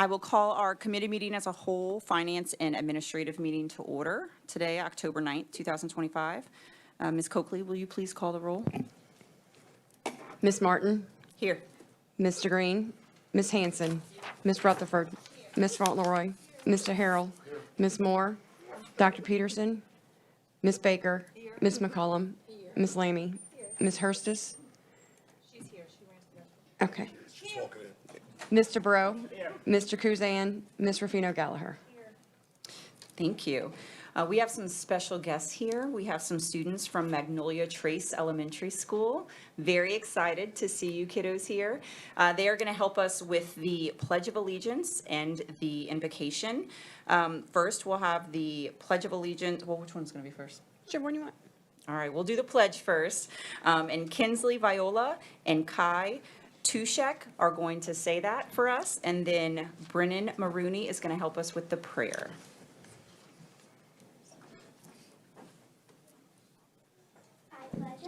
I will call our committee meeting as a whole, finance and administrative meeting to order today, October 9th, 2025. Ms. Coakley, will you please call the roll? Ms. Martin, Here. Mr. Green, Ms. Hanson, Ms. Rutherford, Ms. Fauntleroy, Mr. Harrell, Ms. Moore, Dr. Peterson, Ms. Baker, Ms. McCollum, Ms. Lammy, Ms. Hurstis. She's here. She ran to the. Okay. Mr. Burrow, Mr. Kuzan, Ms. Rufino Gallagher. Thank you. We have some special guests here. We have some students from Magnolia Trace Elementary School. Very excited to see you kiddos here. They are going to help us with the Pledge of Allegiance and the invocation. First, we'll have the Pledge of Allegiance. Well, which one's going to be first? Sure, what do you want? All right, we'll do the pledge first. And Kinsley Viola and Kai Tushek are going to say that for us. And then Brennan Maroney is going to help us with the prayer.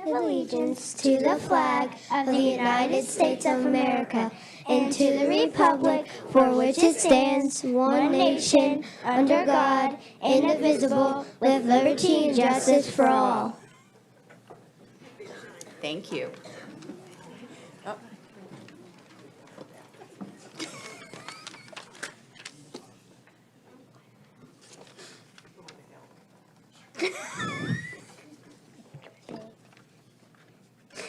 Allegiance to the flag of the United States of America and to the republic for which it stands, one nation, under God, indivisible, with liberty and justice for all. Thank you.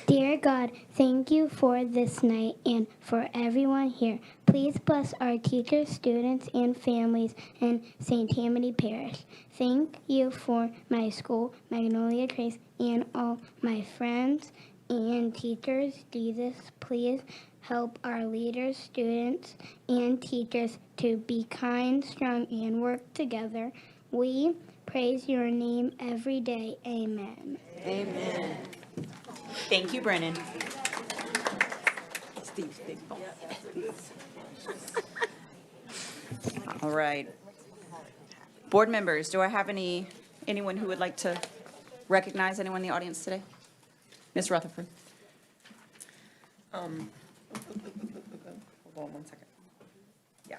Dear God, thank you for this night and for everyone here. Please bless our teachers, students, and families in St. Tammany Parish. Thank you for my school, Magnolia Trace, and all my friends and teachers. Jesus, please help our leaders, students, and teachers to be kind, strong, and work together. We praise your name every day. Amen. Amen. Thank you, Brennan. Steve's big ball. All right. Board members, do I have anyone who would like to recognize anyone in the audience today? Ms. Rutherford. Hold on one second. Yeah.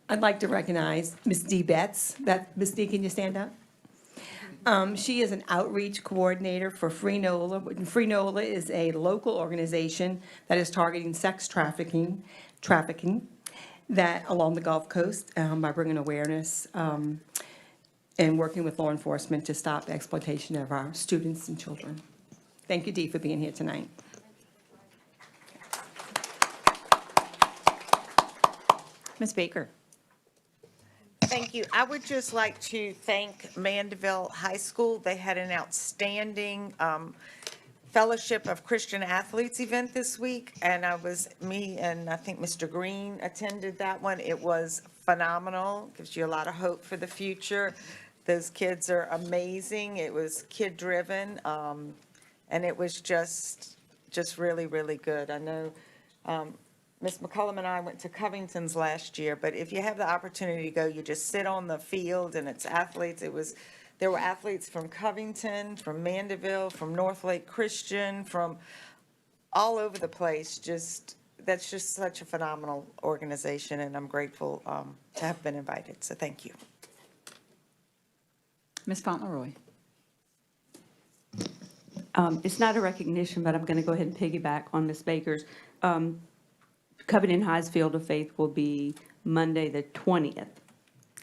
I'd like to recognize Ms. Dee Betts. Ms. Dee, can you stand up? She is an outreach coordinator for Free NOLA. Free NOLA is a local organization that is targeting sex trafficking that along the Gulf Coast by bringing awareness and working with law enforcement to stop exploitation of our students and children. Thank you, Dee, for being here tonight. Ms. Baker. Thank you. I would just like to thank Mandeville High School. They had an outstanding Fellowship of Christian Athletes event this week, and me and I think Mr. Green attended that one. It was phenomenal. Gives you a lot of hope for the future. Those kids are amazing. It was kid-driven, and it was just really, really good. I know Ms. McCollum and I went to Covington's last year, but if you have the opportunity to go, you just sit on the field and it's athletes. There were athletes from Covington, from Mandeville, from Northlake Christian, from all over the place. That's just such a phenomenal organization, and I'm grateful to have been invited. So thank you. Ms. Fauntleroy. It's not a recognition, but I'm going to go ahead and piggyback on Ms. Baker's. Covington High's Field of Faith will be Monday, the 20th.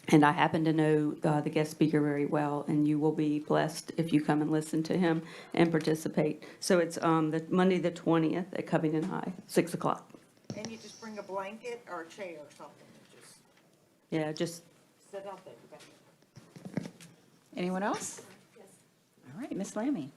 And I happen to know the guest speaker very well, and you will be blessed if you come and listen to him and participate. So it's Monday, the 20th at Covington High, 6 o'clock. And you just bring a blanket or a chair or something. Yeah, just Sit out there. Anyone else? Yes. All right, Ms. Lammy.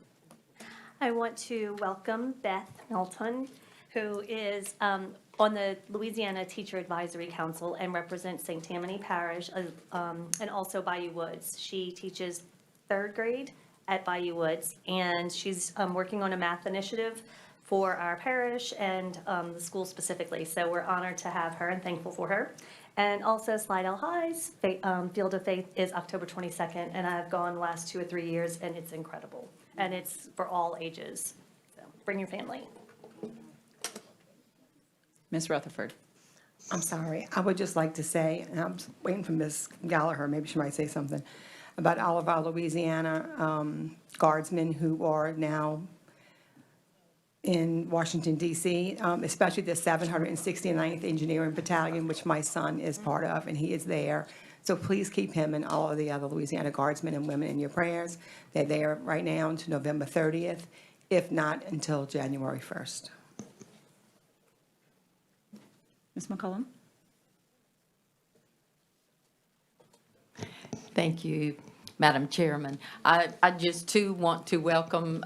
I want to welcome Beth Milton, who is on the Louisiana Teacher Advisory Council and represents St. Tammany Parish and also Bayou Woods. She teaches third grade at Bayou Woods, and she's working on a math initiative for our parish and the school specifically. So we're honored to have her and thankful for her. And also Slidell High's Field of Faith is October 22nd, and I've gone the last 2 or 3 years, and it's incredible. And it's for all ages. So bring your family. Ms. Rutherford. I'm sorry. I would just like to say, and I'm waiting for Ms. Gallagher, maybe she might say something, about all of our Louisiana guardsmen who are now in Washington DC, especially the 769th Engineering Battalion, which my son is part of, and he is there. So please keep him and all of the other Louisiana guardsmen and women in your prayers. They're there right now until November 30th, if not until January 1st. Ms. McCollum? Thank you, Madam Chairman. I just too want to welcome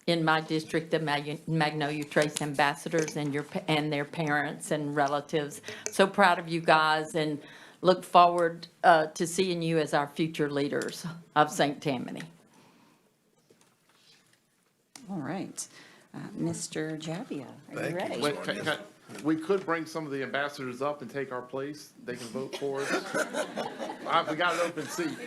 in my district the Magnolia Trace ambassadors and their parents and relatives. So proud of you guys and look forward to seeing you as our future leaders of St. Tammany. All right. Mr. Javia, are you Thank ready? you. Wait, we could bring some of the ambassadors up and take our place. They can vote for us. We got an open seat.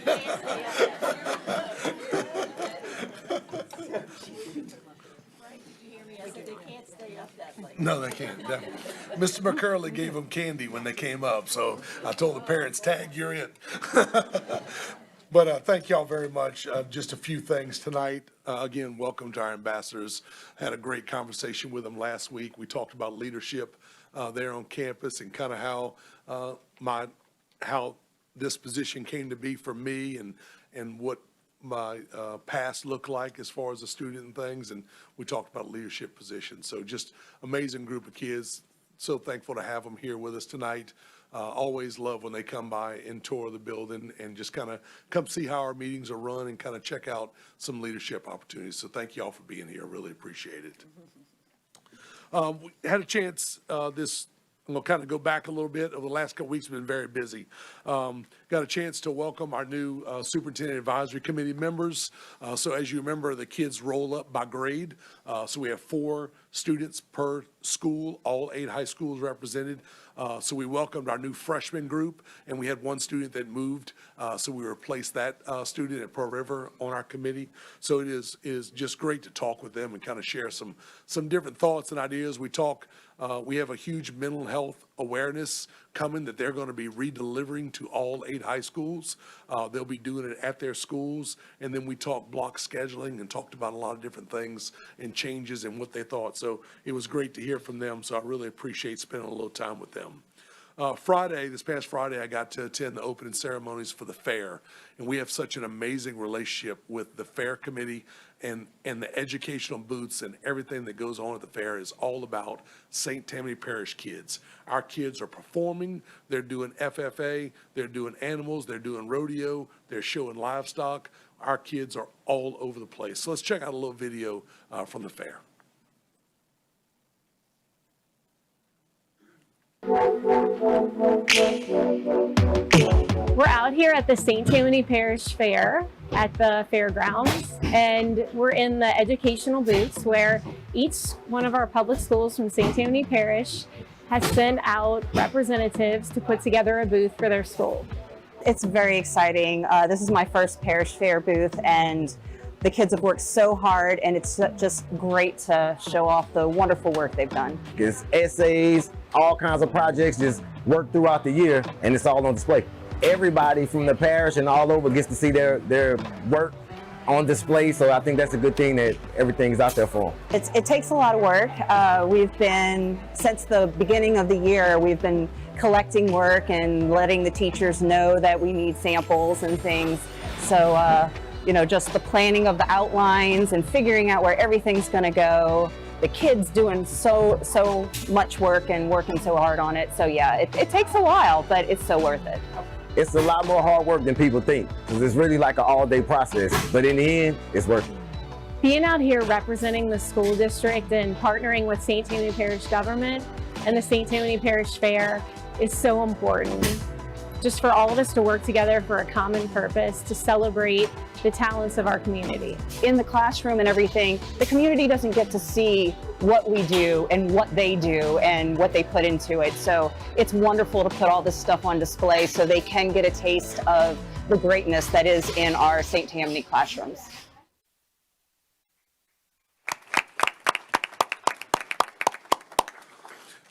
No, they can't, definitely. Mr. McCurley gave them candy when they came up, so I told the parents, tag, you're in. But thank y'all very much. Just a few things tonight. Again, welcome to our ambassadors. Had a great conversation with them last week. We talked about leadership there on campus and kind of how this position came to be for me and what my past looked like as far as a student and things. And we talked about leadership positions. So just amazing group of kids. So thankful to have them here with us tonight. Always love when they come by and tour the building and just kind of come see how our meetings are run and kind of check out some leadership opportunities. So thank you all for being here. Really appreciate it. We had a chance I'm going to kind of go back a little bit. Over the last couple weeks, we've been very busy. Got a chance to welcome our new Superintendent Advisory Committee members. So as you remember, the kids roll up by grade. So we have 4 students per school, all 8 high schools represented. So we welcomed our new freshman group, and we had 1 student that moved. So we replaced that student at Pearl River on our committee. So it is just great to talk with them and kind of share some different thoughts and ideas. We have a huge mental health awareness coming that they're going to be redelivering to all 8 high schools. They'll be doing it at their schools. And then we talked block scheduling and talked about a lot of different things and changes and what they thought. So it was great to hear from them. So I really appreciate spending a little time with them. This past Friday, I got to attend the opening ceremonies for the fair. And we have such an amazing relationship with the fair committee and the educational booths, and everything that goes on at the fair is all about St. Tammany Parish kids. Our kids are performing, they're doing FFA, they're doing animals, they're doing rodeo, they're showing livestock. Our kids are all over the place. So let's check out a little video from the fair. We're out here at the St. Tammany Parish Fair at the fairgrounds, and we're in the educational booths where each one of our public schools from St. Tammany Parish has sent out representatives to put together a booth for their school. It's very exciting. This is my first parish fair booth, and the kids have worked so hard, and it's just great to show off the wonderful work they've done. It's essays, all kinds of projects just work throughout the year, and it's all on display. Everybody from the parish and all over gets to see their work on display, so I think that's a good thing that everything's out there for them. It takes a lot of work. Since the beginning of the year, we've been collecting work and letting the teachers know that we need samples and things. So, just the planning of the outlines and figuring out where everything's gonna go. The kids doing so much work and working so hard on it. So yeah, it takes a while, but it's so worth it. It's a lot more hard work than people think, because it's really like an all-day process, but in the end, it's worth it. Being out here representing the school district and partnering with St. Tammany Parish government and the St. Tammany Parish Fair is so important. Just for all of us to work together for a common purpose to celebrate the talents of our community. In the classroom and everything, the community doesn't get to see what we do and what they do and what they put into it. So it's wonderful to put all this stuff on display so they can get a taste of the greatness that is in our St. Tammany classrooms.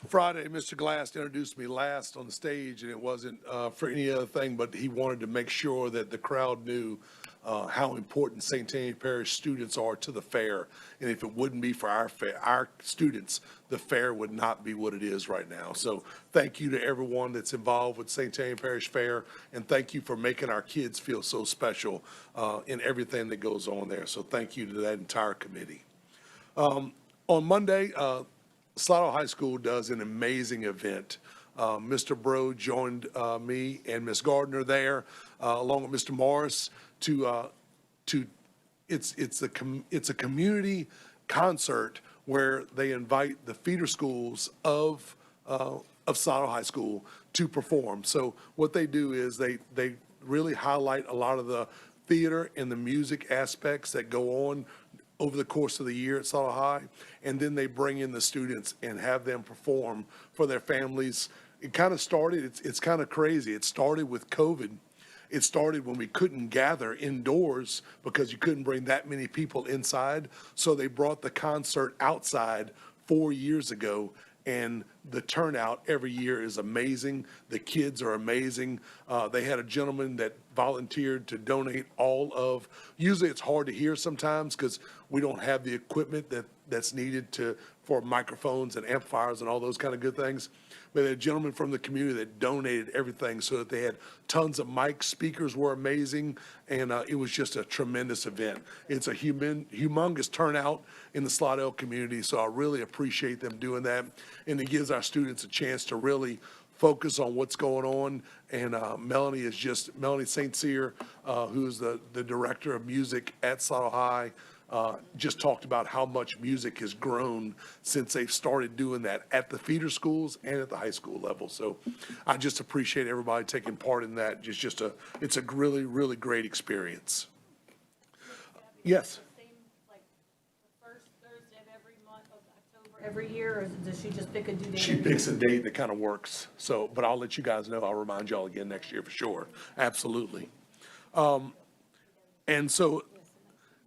Friday, Mr. Glass introduced me last on the stage, and it wasn't for any other thing, but he wanted to make sure that the crowd knew how important St. Tammany Parish students are to the fair. And if it wouldn't be for our students, the fair would not be what it is right now. So thank you to everyone that's involved with St. Tammany Parish Fair, and thank you for making our kids feel so special in everything that goes on there. So thank you to that entire committee. On Monday, Slidell High School does an amazing event. Mr. Bro joined me and Ms. Gardner there, along with Mr. Morris, it's a community concert where they invite the feeder schools of Slidell High School to perform. So what they do is they really highlight a lot of the theater and the music aspects that go on over the course of the year at Slidell High, and then they bring in the students and have them perform for their families. It kind of started, it's kind of crazy. It started with COVID. It started when we couldn't gather indoors because you couldn't bring that many people inside. So they brought the concert outside 4 years ago, and the turnout every year is amazing. The kids are amazing. They had a gentleman that volunteered to donate usually it's hard to hear sometimes because we don't have the equipment that's needed for microphones and amplifiers and all those kind of good things. But a gentleman from the community that donated everything so that they had tons of mics. Speakers were amazing, and it was just a tremendous event. It's a humongous turnout in the Slidell community, so I really appreciate them doing that. And it gives our students a chance to really focus on what's going on. And Melanie St. Cyr, who's the director of music at Slidell High, just talked about how much music has grown since they've started doing that at the feeder schools and at the high school level. So I just appreciate everybody taking part in that. It's a really, really great experience. Yes. Every year, or does she just pick a due date? She picks a date that kind of works. So, but I'll let you guys know. I'll remind y'all again next year for sure. Absolutely. And so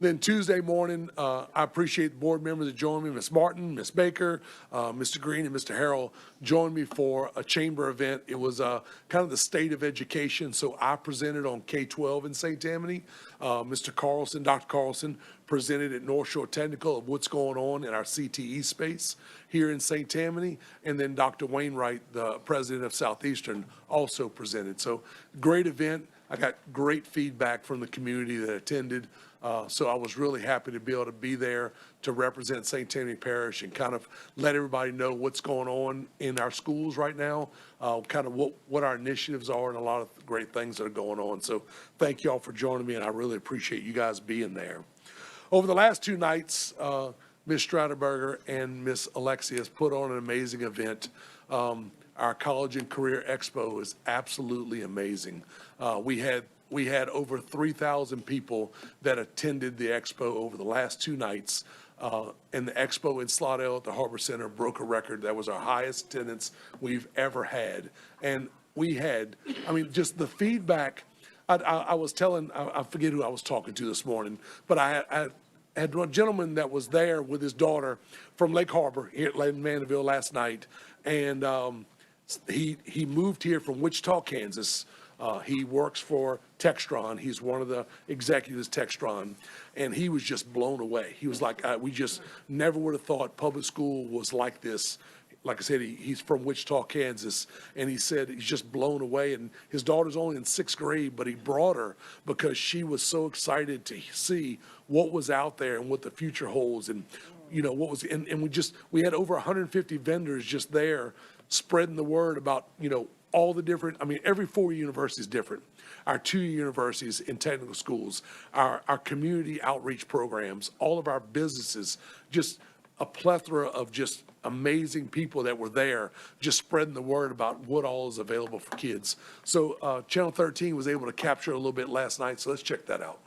then Tuesday morning, I appreciate the board members that joined me. Ms. Martin, Ms. Baker, Mr. Green, and Mr. Harrell joined me for a chamber event. It was kind of the state of education. So I presented on K-12 in St. Tammany. Dr. Carlson presented at North Shore Technical of what's going on in our CTE space here in St. Tammany. And then Dr. Wainwright, the president of Southeastern, also presented. So great event. I got great feedback from the community that attended. So I was really happy to be able to be there to represent St. Tammany Parish and kind of let everybody know what's going on in our schools right now, kind of what our initiatives are and a lot of great things that are going on. So thank you all for joining me, and I really appreciate you guys being there. Over the last 2 nights, Ms. Straderberger and Ms. Alexia has put on an amazing event. Our College and Career Expo is absolutely amazing. We had over 3,000 people that attended the expo over the last 2 nights. And the expo in Slidell at the Harbor Center broke a record. That was our highest attendance we've ever had. And we had, just the feedback. I was telling, I forget who I was talking to this morning, but I had a gentleman that was there with his daughter from Lake Harbor here at Mandeville last night. And he moved here from Wichita, Kansas. He works for Textron. He's one of the executives at Textron, and he was just blown away. He was like, we just never would have thought public school was like this. Like I said, he's from Wichita, Kansas, and he said he's just blown away. And his daughter's only in 6th grade, but he brought her because she was so excited to see what was out there and what the future holds, and what was. And we had over 150 vendors just there spreading the word about all the different, every 4 university is different. Our 2 universities in technical schools, our community outreach programs, all of our businesses, just a plethora of just amazing people that were there, just spreading the word about what all is available for kids. So Channel 13 was able to capture a little bit last night, so let's check that out.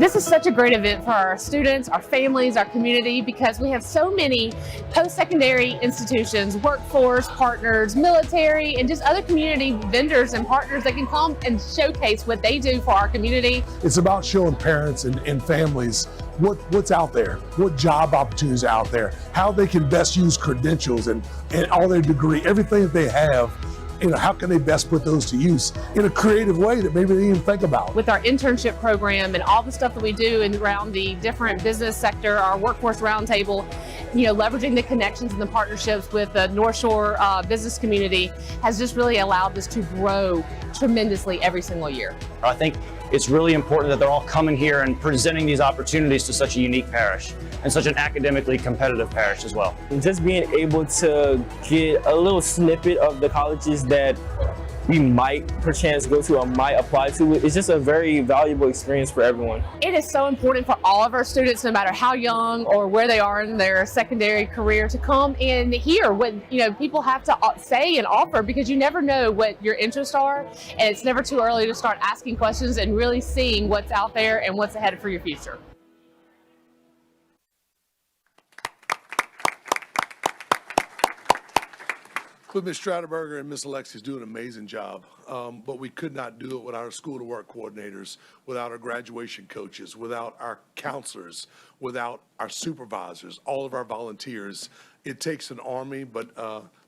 this is such a great event for our students, our families, our community, because we have so many post-secondary institutions, workforce partners, military, and just other community vendors and partners that can come and showcase what they do for our community. It's about showing parents and families what's out there, what job opportunities are out there, how they can best use credentials and all their degree, everything that they have. How can they best put those to use in a creative way that maybe they didn't even think about? With our internship program and all the stuff that we do around the different business sector, our workforce roundtable, leveraging the connections and the partnerships with the North Shore business community has just really allowed us to grow tremendously every single year. I think it's really important that they're all coming here and presenting these opportunities to such a unique parish and such an academically competitive parish as well. And just being able to get a little snippet of the colleges that we might perchance go to or might apply to, it's just a very valuable experience for everyone. It is so important for all of our students, no matter how young or where they are in their secondary career, to come and hear what people have to say and offer, because you never know what your interests are, and it's never too early to start asking questions and really seeing what's out there and what's ahead for your future. But Ms. Stratterberger and Ms. Alexis do an amazing job, but we could not do it without our school to work coordinators, without our graduation coaches, without our counselors, without our supervisors, all of our volunteers. It takes an army, but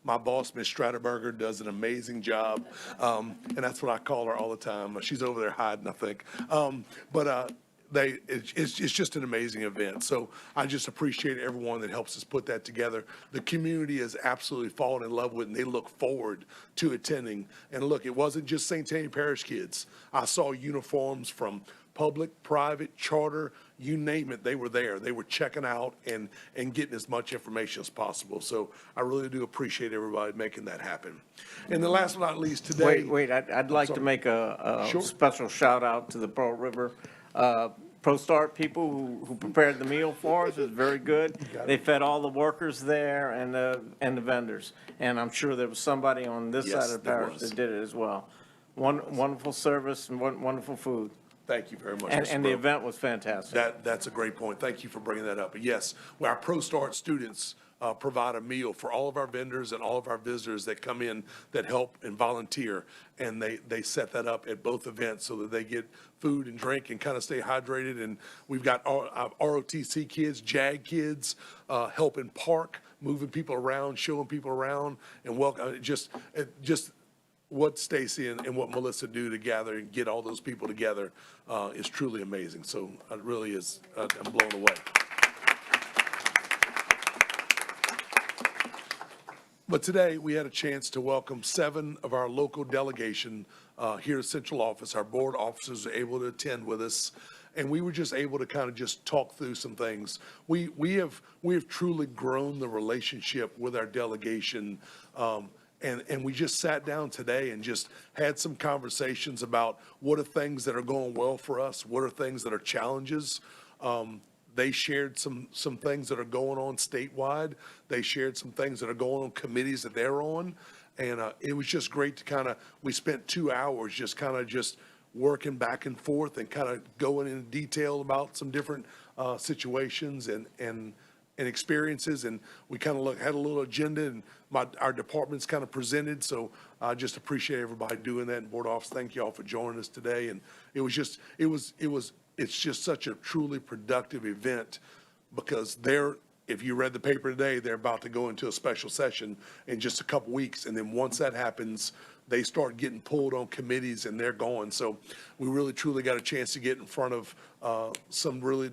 my boss, Ms. Stratterberger, does an amazing job, and that's what I call her all the time. She's over there hiding, I think. It's just an amazing event. So I just appreciate everyone that helps us put that together. The community has absolutely fallen in love with it, and they look forward to attending. And look, it wasn't just St. Tammany Parish kids. I saw uniforms from public, private, charter, you name it, they were there. They were checking out and getting as much information as possible. So I really do appreciate everybody making that happen. And then last but not least, today. Wait, I'd like to make a Sure. special shout out to the Pearl River ProStart people who prepared the meal for us. It was very good. They fed all the workers there and the vendors. And I'm sure there was somebody on this Yes, side of the there parish was. that did it as well. Wonderful service and wonderful food. Thank you very much, And, Mr. and the Burrow. event was fantastic. That's a great point. Thank you for bringing that up. But yes, our ProStart students provide a meal for all of our vendors and all of our visitors that come in that help and volunteer. And they set that up at both events so that they get food and drink and kind of stay hydrated. And we've got ROTC kids, JAG kids, helping park, moving people around, showing people around, and welcome. Just what Stacy and what Melissa do to gather and get all those people together is truly amazing. So it really is, I'm blown away. But today, we had a chance to welcome 7 of our local delegation here at Central Office. Our board officers were able to attend with us, and we were just able to kind of just talk through some things. We have truly grown the relationship with our delegation, and we just sat down today and just had some conversations about what are things that are going well for us, what are things that are challenges. They shared some things that are going on statewide. They shared some things that are going on committees that they're on. And it was just great to we spent 2 hours just working back and forth and kind of going in detail about some different situations and experiences. And we kind of had a little agenda, and our departments kind of presented. So I just appreciate everybody doing that. And board office, thank you all for joining us today. And it's just such a truly productive event, because if you read the paper today, they're about to go into a special session in just a couple weeks. And then once that happens, they start getting pulled on committees and they're gone. So we really truly got a chance to get in front of some really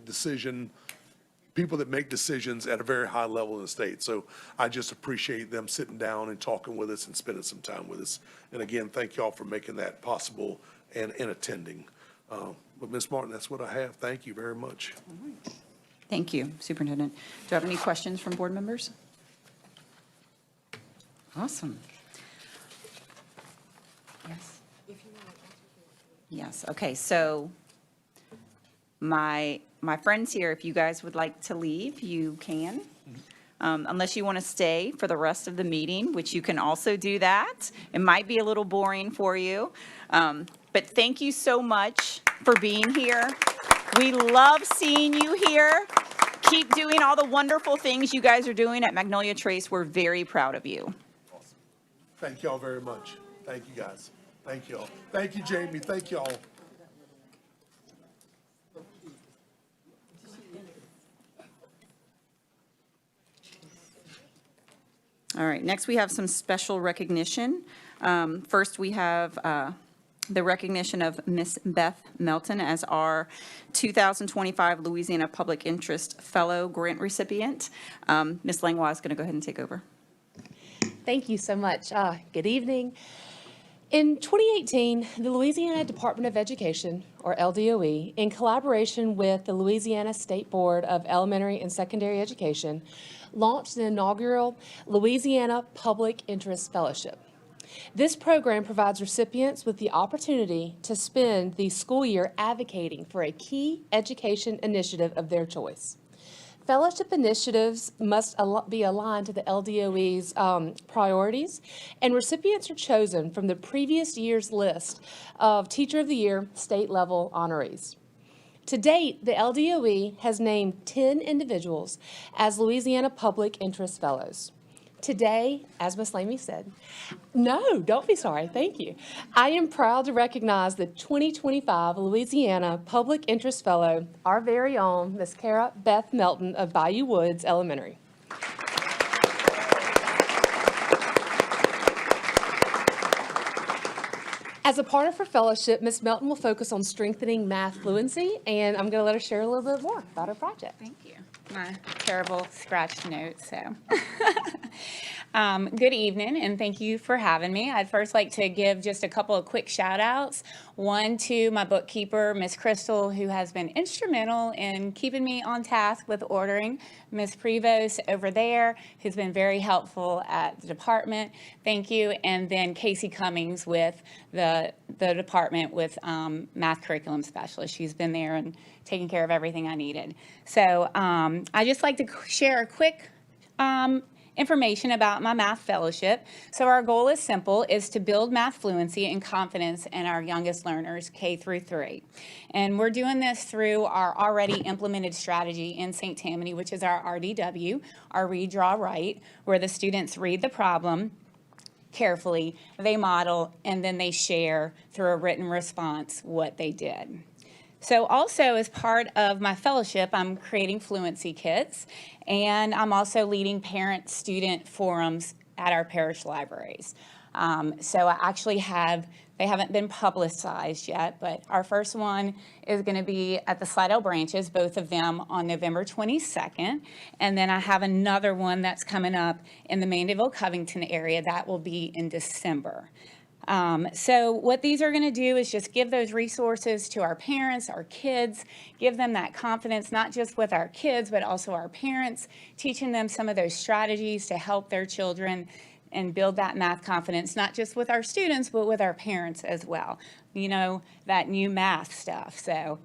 people that make decisions at a very high level in the state. So I just appreciate them sitting down and talking with us and spending some time with us. And again, thank you all for making that possible and attending. But Ms. Martin, that's what I have. Thank you very much. Thank you, Superintendent. Do you have any questions from board members? Awesome. Yes. Yes, okay, so my friends here, if you guys would like to leave, you can. Unless you want to stay for the rest of the meeting, which you can also do that. It might be a little boring for you. But thank you so much for being here. We love seeing you here. Keep doing all the wonderful things you guys are doing at Magnolia Trace. We're very proud of you. Thank y'all very much. Thank you, guys. Thank y'all. Thank you, Jamie. Thank y'all. All right, next we have some special recognition. First, we have the recognition of Miss Beth Melton as our 2025 Louisiana Public Interest Fellow Grant recipient. Ms. Langlois is going to go ahead and take over. Thank you so much. Good evening. In 2018, the Louisiana Department of Education, or LDOE, in collaboration with the Louisiana State Board of Elementary and Secondary Education, launched the inaugural Louisiana Public Interest Fellowship. This program provides recipients with the opportunity to spend the school year advocating for a key education initiative of their choice. Fellowship initiatives must be aligned to the LDOE's priorities, and recipients are chosen from the previous year's list of Teacher of the Year state-level honorees. To date, the LDOE has named 10 individuals as Louisiana Public Interest Fellows. Today, as Ms. Lamy said, no, don't be sorry, thank you. I am proud to recognize the 2025 Louisiana Public Interest Fellow, our very own Ms. Cara Beth Melton of Bayou Woods Elementary. As a part of her fellowship, Ms. Melton will focus on strengthening math fluency, and I'm going to let her share a little bit more about her project. Thank you. My terrible scratch note, so. Good evening, and thank you for having me. I'd first like to give just a couple of quick shout outs. One to my bookkeeper, Miss Crystal, who has been instrumental in keeping me on task with ordering. Miss Prevost over there, who's been very helpful at the department. Thank you. And then Casey Cummings with the department with math curriculum specialist. She's been there and taking care of everything I needed. So I just like to share a quick information about my math fellowship. So our goal is simple, is to build math fluency and confidence in our youngest learners, K through 3. And we're doing this through our already implemented strategy in St. Tammany, which is our RDW, our Read, Draw, Write, where the students read the problem carefully, they model, and then they share through a written response what they did. So also as part of my fellowship, I'm creating fluency kits, and I'm also leading parent-student forums at our parish libraries. So I actually they haven't been publicized yet, but our first one is going to be at the Slidell branches, both of them on November 22nd. And then I have another one that's coming up in the Mandeville-Covington area that will be in December. So what these are going to do is just give those resources to our parents, our kids, give them that confidence, not just with our kids, but also our parents, teaching them some of those strategies to help their children and build that math confidence, not just with our students, but with our parents as well. You know, that new math stuff. So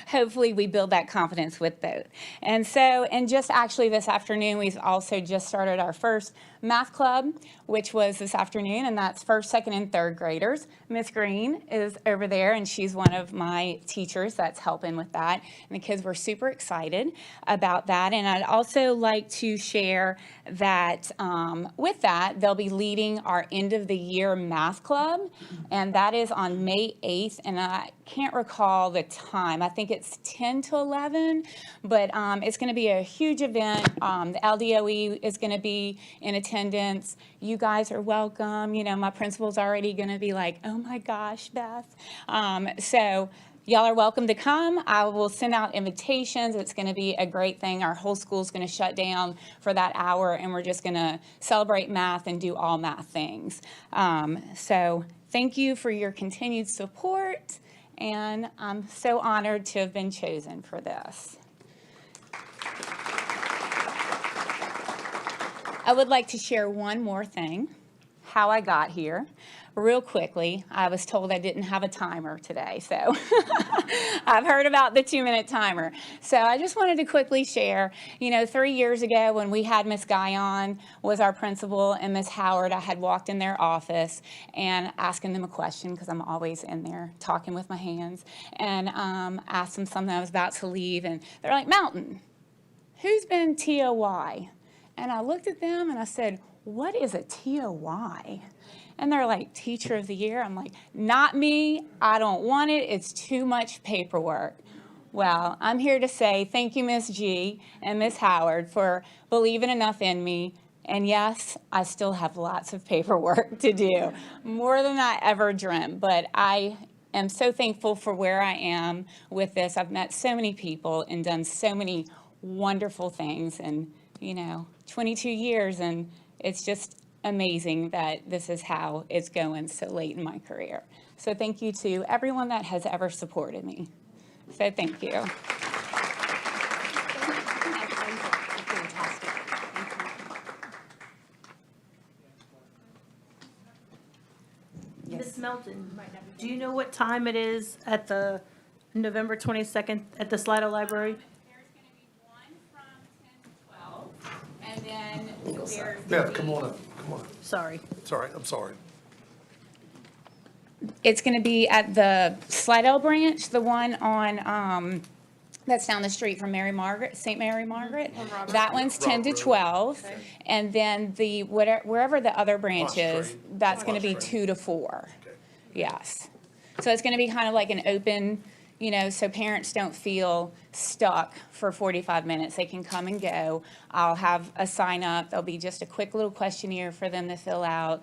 hopefully we build that confidence with both. And so, and just actually this afternoon, we've also just started our first math club, which was this afternoon, and that's first, second, and third graders. Miss Green is over there, and she's one of my teachers that's helping with that. And the kids were super excited about that. And I'd also like to share that with that, they'll be leading our end of the year math club, and that is on May 8th, and I can't recall the time. I think it's 10 to 11, but it's going to be a huge event. The LDOE is going to be in attendance. You guys are welcome. You know, my principal's already going to be like, oh my gosh, Beth. So y'all are welcome to come. I will send out invitations. It's going to be a great thing. Our whole school's going to shut down for that hour, and we're just going to celebrate math and do all math things. So thank you for your continued support, and I'm so honored to have been chosen for this. I would like to share one more thing. how I got here. Real quickly, I was told I didn't have a timer today, so I've heard about the 2-minute timer. So I just wanted to quickly share, 3 years ago when we had Miss Guyon was our principal and Miss Howard, I had walked in their office and asking them a question because I'm always in there talking with my hands, and asked them something. I was about to leave, and they're like, Mountain, who's been TOY? And I looked at them and I said, what is a TOY? And they're like, Teacher of the Year. I'm like, not me. I don't want it. It's too much paperwork. Well, I'm here to say thank you, Miss G and Miss Howard, for believing enough in me. And yes, I still have lots of paperwork to do, more than I ever dreamt. But I am so thankful for where I am with this. I've met so many people and done so many wonderful things. And, 22 years, and it's just amazing that this is how it's going so late in my career. So thank you to everyone that has ever supported me. So thank you. Ms. Melton, do you know what time it is at the November 22nd at the Slido Library? And then there's Beth, come on up, come on. Sorry. It's all right, I'm sorry. It's going to be at the Slidell branch, the one on, that's down the street from St. Mary Margaret. That one's 10 to 12. And then wherever the other branch is, that's going to be 2 to 4. Yes. So it's going to be kind of like an open, so parents don't feel stuck for 45 minutes. They can come and go. I'll have a sign up. There'll be just a quick little questionnaire for them to fill out,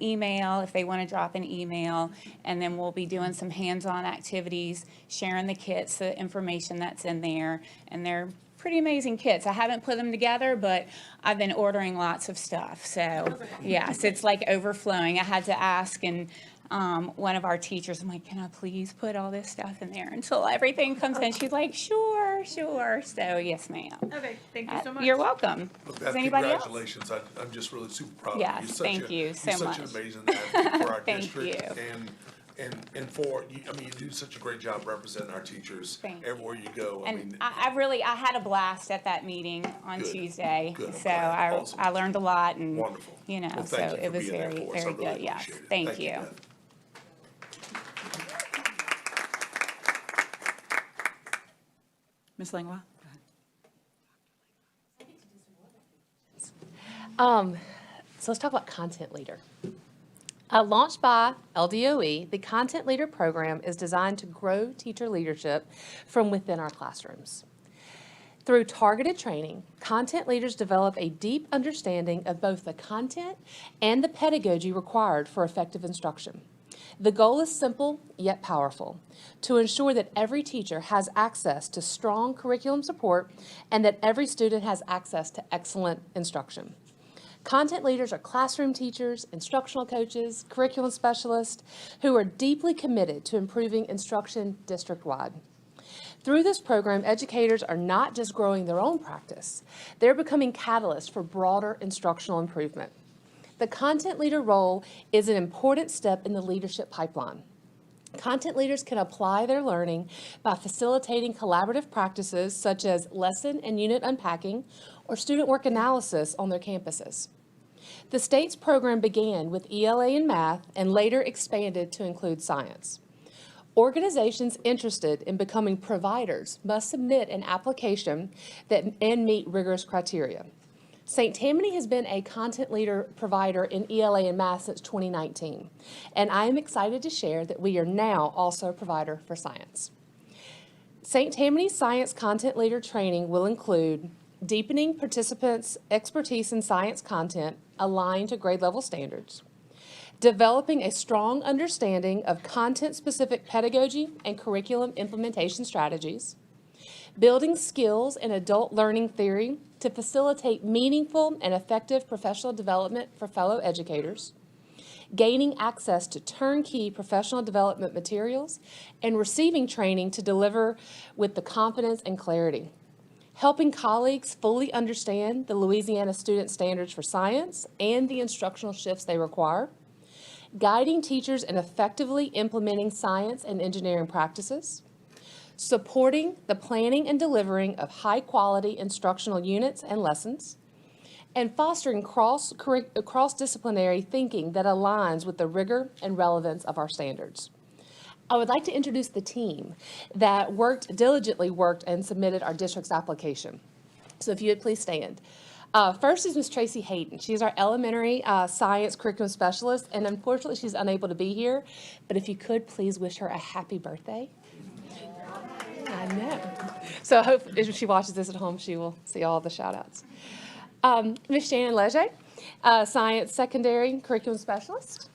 email if they want to drop an email, and then we'll be doing some hands-on activities, sharing the kits, the information that's in there, and they're pretty amazing kits. I haven't put them together, but I've been ordering lots of stuff. So yes, it's like overflowing. I had to ask, and one of our teachers, I'm like, can I please put all this stuff in there until everything comes in? She's like, sure. So yes, ma'am. Okay, thank you so much. You're welcome. Look, Does Beth, anybody else? congratulations. I'm just really super proud of you. Yes, thank you so You're much. such an amazing advocate for our Thank district. you. And for, you do such a great job representing our teachers Thank you. everywhere you go. And I had a blast at that meeting on Good, Tuesday. good, I'm So glad. Awesome. I learned a lot, and, Wonderful. Well, so thank you it for was being there very, for us. I very really good. Yes, appreciate it. thank you. Beth. Ms. Langlois? So let's talk about Content Leader. Launched by LDOE, the Content Leader program is designed to grow teacher leadership from within our classrooms. Through targeted training, content leaders develop a deep understanding of both the content and the pedagogy required for effective instruction. The goal is simple yet powerful: to ensure that every teacher has access to strong curriculum support and that every student has access to excellent instruction. Content leaders are classroom teachers, instructional coaches, curriculum specialists who are deeply committed to improving instruction district-wide. Through this program, educators are not just growing their own practice, they're becoming catalysts for broader instructional improvement. The content leader role is an important step in the leadership pipeline. Content leaders can apply their learning by facilitating collaborative practices such as lesson and unit unpacking or student work analysis on their campuses. The state's program began with ELA and math and later expanded to include science. Organizations interested in becoming providers must submit an application and meet rigorous criteria. St. Tammany has been a content leader provider in ELA and math since 2019, and I am excited to share that we are now also a provider for science. St. Tammany's science content leader training will include deepening participants' expertise in science content aligned to grade level standards, developing a strong understanding of content-specific pedagogy and curriculum implementation strategies, building skills in adult learning theory to facilitate meaningful and effective professional development for fellow educators, gaining access to turnkey professional development materials, and receiving training to deliver with the confidence and clarity, helping colleagues fully understand the Louisiana student standards for science and the instructional shifts they require, guiding teachers in effectively implementing science and engineering practices, supporting the planning and delivering of high-quality instructional units and lessons, and fostering cross-disciplinary thinking that aligns with the rigor and relevance of our standards. I would like to introduce the team that diligently worked and submitted our district's application. So if you would please stand. First is Ms. Tracy Hayden. She's our elementary science curriculum specialist, and unfortunately she's unable to be here, but if you could please wish her a happy birthday. I know. So I hope if she watches this at home, she will see all the shout outs. Ms. Shannon Leger, science secondary curriculum specialist.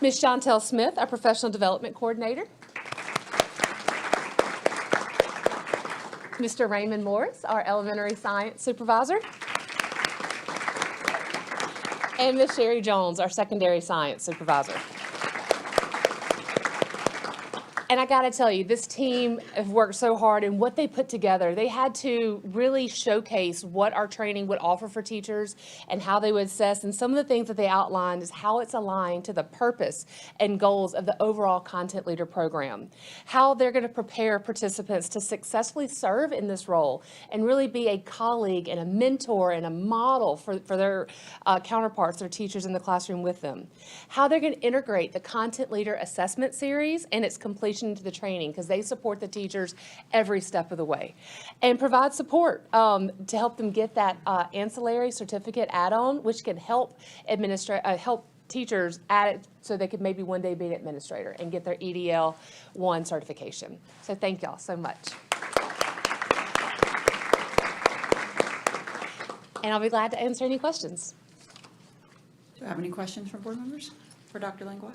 Ms. Chantel Smith, our professional development coordinator. Mr. Raymond Morris, our elementary science supervisor. And Ms. Sherry Jones, our secondary science supervisor. And I gotta tell you, this team have worked so hard, and what they put together, they had to really showcase what our training would offer for teachers and how they would assess. And some of the things that they outlined is how it's aligned to the purpose and goals of the overall Content Leader program, how they're gonna prepare participants to successfully serve in this role and really be a colleague and a mentor and a model for their counterparts, their teachers in the classroom with them, how they're gonna integrate the Content Leader assessment series and its completion into the training, because they support the teachers every step of the way, and provide support to help them get that ancillary certificate add-on, which can help help teachers add it so they could maybe one day be an administrator and get their EDL 1 certification. So thank y'all so much. And I'll be glad to answer any questions. Do you have any questions from board members for Dr. Langlois?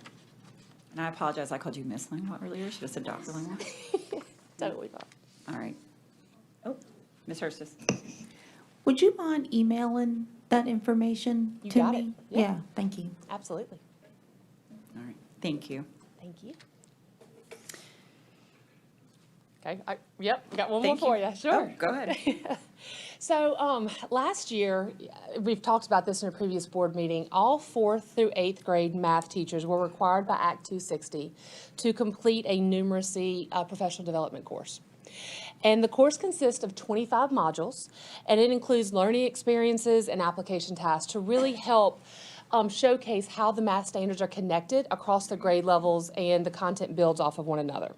And I apologize, I called you Miss Langlois earlier. I should have said Dr. Langlois. Totally fine. All right. Oh, Ms. Hurstis. Would you mind emailing that information You to got me? it. Yeah. Yeah, thank you. Absolutely. All right, thank you. Thank you. Okay, yep, got one Thank more for you. you, sure. Oh, go ahead. So last year, we've talked about this in a previous board meeting, all 4th through 8th grade math teachers were required by Act 260 to complete a numeracy professional development course. And the course consists of 25 modules, and it includes learning experiences and application tasks to really help showcase how the math standards are connected across the grade levels and the content builds off of one another.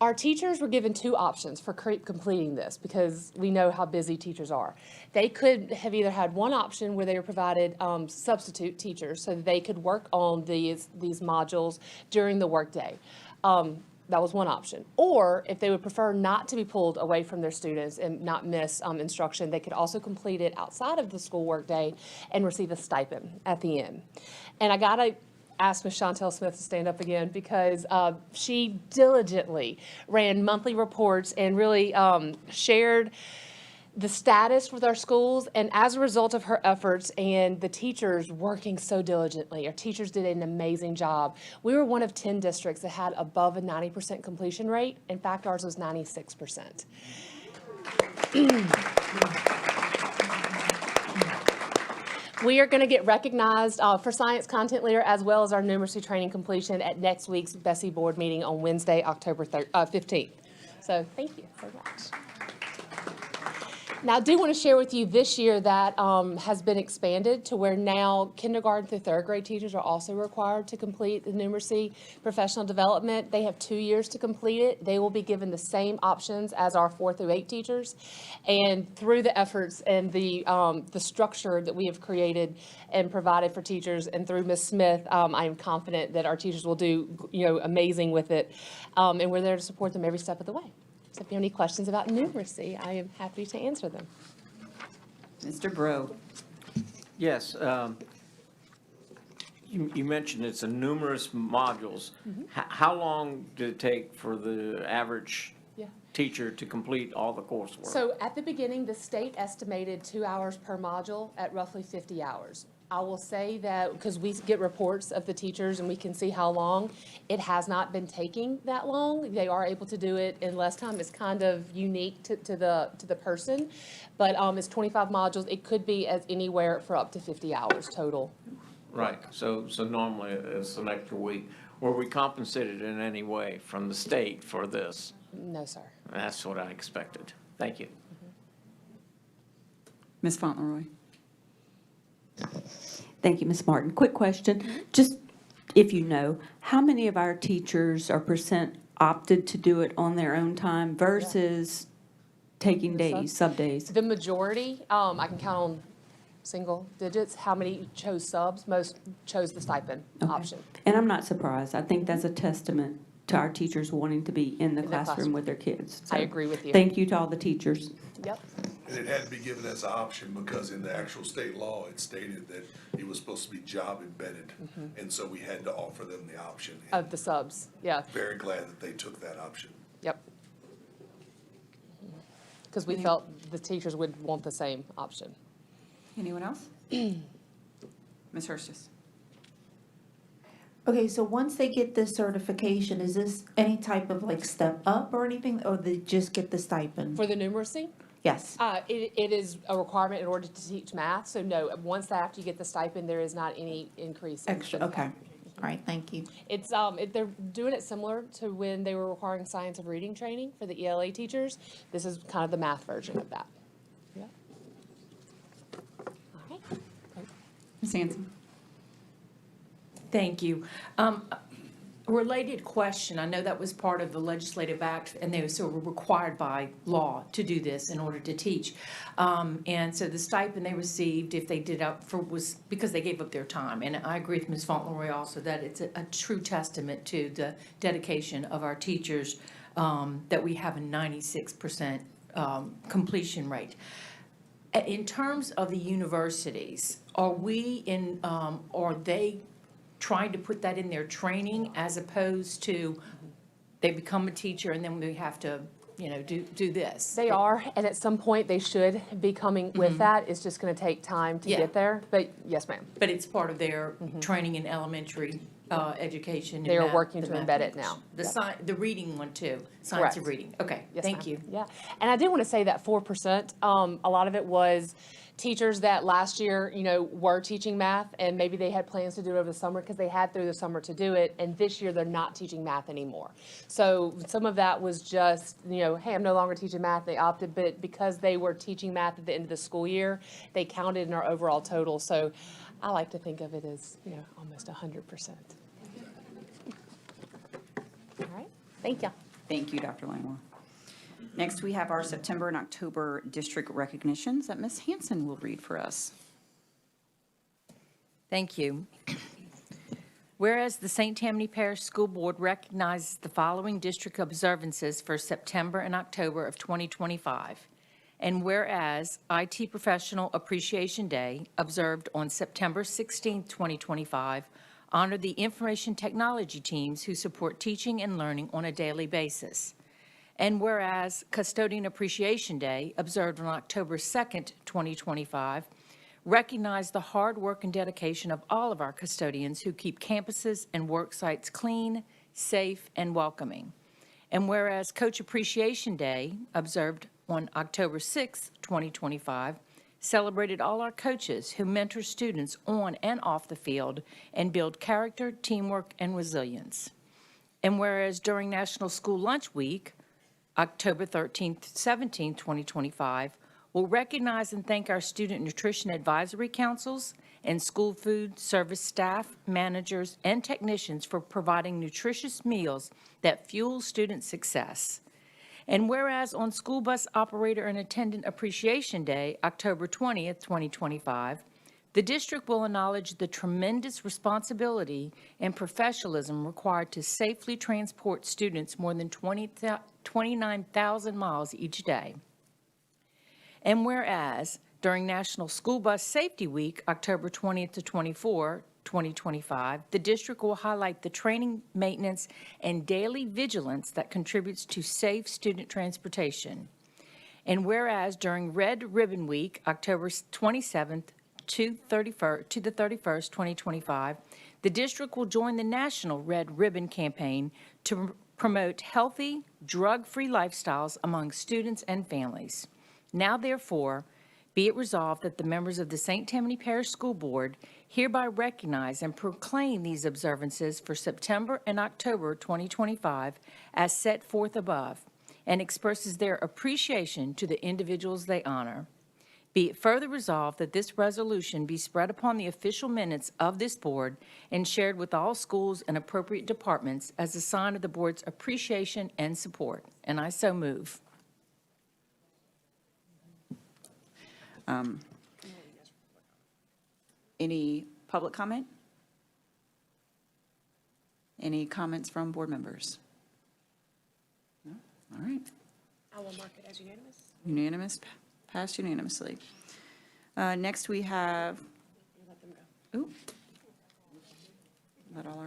Our teachers were given 2 options for completing this, because we know how busy teachers are. They could have either had one option where they were provided substitute teachers so that they could work on these modules during the workday. That was one option. Or if they would prefer not to be pulled away from their students and not miss instruction, they could also complete it outside of the school workday and receive a stipend at the end. And I gotta ask Ms. Chantel Smith to stand up again, because she diligently ran monthly reports and really shared the status with our schools. And as a result of her efforts and the teachers working so diligently, our teachers did an amazing job. We were one of 10 districts that had above a 90% completion rate. In fact, ours was 96%. We are going to get recognized for Science Content Leader as well as our numeracy training completion at next week's BESI board meeting on Wednesday, October 15th. So thank you so much. Now, I do want to share with you this year that has been expanded to where now kindergarten through 3rd grade teachers are also required to complete the numeracy professional development. They have 2 years to complete it. They will be given the same options as our 4 through 8 teachers. And through the efforts and the structure that we have created and provided for teachers, and through Ms. Smith, I am confident that our teachers will do amazing with it. And we're there to support them every step of the way. So if you have any questions about numeracy, I am happy to answer them. Mr. Bro. Yes, you mentioned it's a numerous modules. How long did it take for the average teacher to complete all the coursework? So at the beginning, the state estimated 2 hours per module at roughly 50 hours. I will say that, because we get reports of the teachers and we can see how long, it has not been taking that long. They are able to do it in less time. It's kind of unique to the person. But it's 25 modules. It could be as anywhere for up to 50 hours total. Right, so normally it's an extra week. Were we compensated in any way from the state for this? No, sir. That's what I expected. Thank you. Ms. Fauntleroy. Thank you, Ms. Martin. Quick question, just if you know, how many of our teachers or percent opted to do it on their own time versus taking days, sub-days? The majority, I can count on single digits, how many chose subs, most chose the stipend option. And I'm not surprised. I think that's a testament to our teachers wanting to be in the classroom with their kids. I So, agree with you. Thank you to all the teachers. Yep. And it had to be given as an option because in the actual state law, it stated that it was supposed to be job embedded. And so we had to offer them the option. Of the subs, yeah. Very glad that they took that option. Yep. Because we felt the teachers would want the same option. Anyone else? Ms. Hurstis. Okay, so once they get this certification, is this any type of like step up or anything, or they just get the stipend? For the numeracy? Yes. It is a requirement in order to teach math, so no, once after you get the stipend, there is not any increase. Extra, okay. All right, thank you. It's, they're doing it similar to when they were requiring science of reading training for the ELA teachers. This is kind of the math version of that. Yeah. All right. Ms. Hanson. Thank you. A related question, I know that was part of the legislative act, and they were sort of required by law to do this in order to teach. And so the stipend they received, if they did up for, was because they gave up their time. And I agree with Ms. Fauntleroy also that it's a true testament to the dedication of our teachers, that we have a 96% completion rate. In terms of the universities, are they trying to put that in their training as opposed to they become a teacher and then we have to, do this? They are, and at some point they should be coming with that. It's just going to take time to get there, but yes, ma'am. But it's part of their training in elementary education. and They are math, working the to math embed it English. now. The reading one too, science of Correct. reading. Okay, Yes, thank ma'am. you. Yeah, and I did want to say that 4%, a lot of it was teachers that last year, were teaching math, and maybe they had plans to do it over the summer because they had through the summer to do it, and this year they're not teaching math anymore. So some of that was just, hey, I'm no longer teaching math, they opted, but because they were teaching math at the end of the school year, they counted in our overall total. So I like to think of it as, almost 100%. All right, thank you. Thank you, Dr. Langmore. Next, we have our September and October district recognitions that Ms. Hanson will read for us. Thank you. Whereas the St. Tammany Parish School Board recognizes the following district observances for September and October of 2025. And whereas IT Professional Appreciation Day, observed on September 16, 2025, honored the information technology teams who support teaching and learning on a daily basis. And whereas Custodian Appreciation Day, observed on October 2nd, 2025, recognized the hard work and dedication of all of our custodians who keep campuses and work sites clean, safe, and welcoming. And whereas Coach Appreciation Day, observed on October 6th, 2025, celebrated all our coaches who mentor students on and off the field and build character, teamwork, and resilience. And whereas during National School Lunch Week, October 13th, 17th, 2025, we'll recognize and thank our Student Nutrition Advisory Councils and school food service staff, managers, and technicians for providing nutritious meals that fuel student success. And whereas on School Bus Operator and Attendant Appreciation Day, October 20th, 2025, the district will acknowledge the tremendous responsibility and professionalism required to safely transport students more than 29,000 miles each day. And whereas during National School Bus Safety Week, October 20th to 24, 2025, the district will highlight the training, maintenance, and daily vigilance that contributes to safe student transportation. And whereas during Red Ribbon Week, October 27th to the 31st, 2025, the district will join the National Red Ribbon Campaign to promote healthy, drug-free lifestyles among students and families. Now therefore, be it resolved that the members of the St. Tammany Parish School Board hereby recognize and proclaim these observances for September and October 2025 as set forth above, and expresses their appreciation to the individuals they honor. Be it further resolved that this resolution be spread upon the official minutes of this board and shared with all schools and appropriate departments as a sign of the board's appreciation and support. And I so move. Any public comment? Any comments from board members? No? All right. I will mark it as unanimous. Unanimous, passed unanimously. Next, we have, ooh. Let all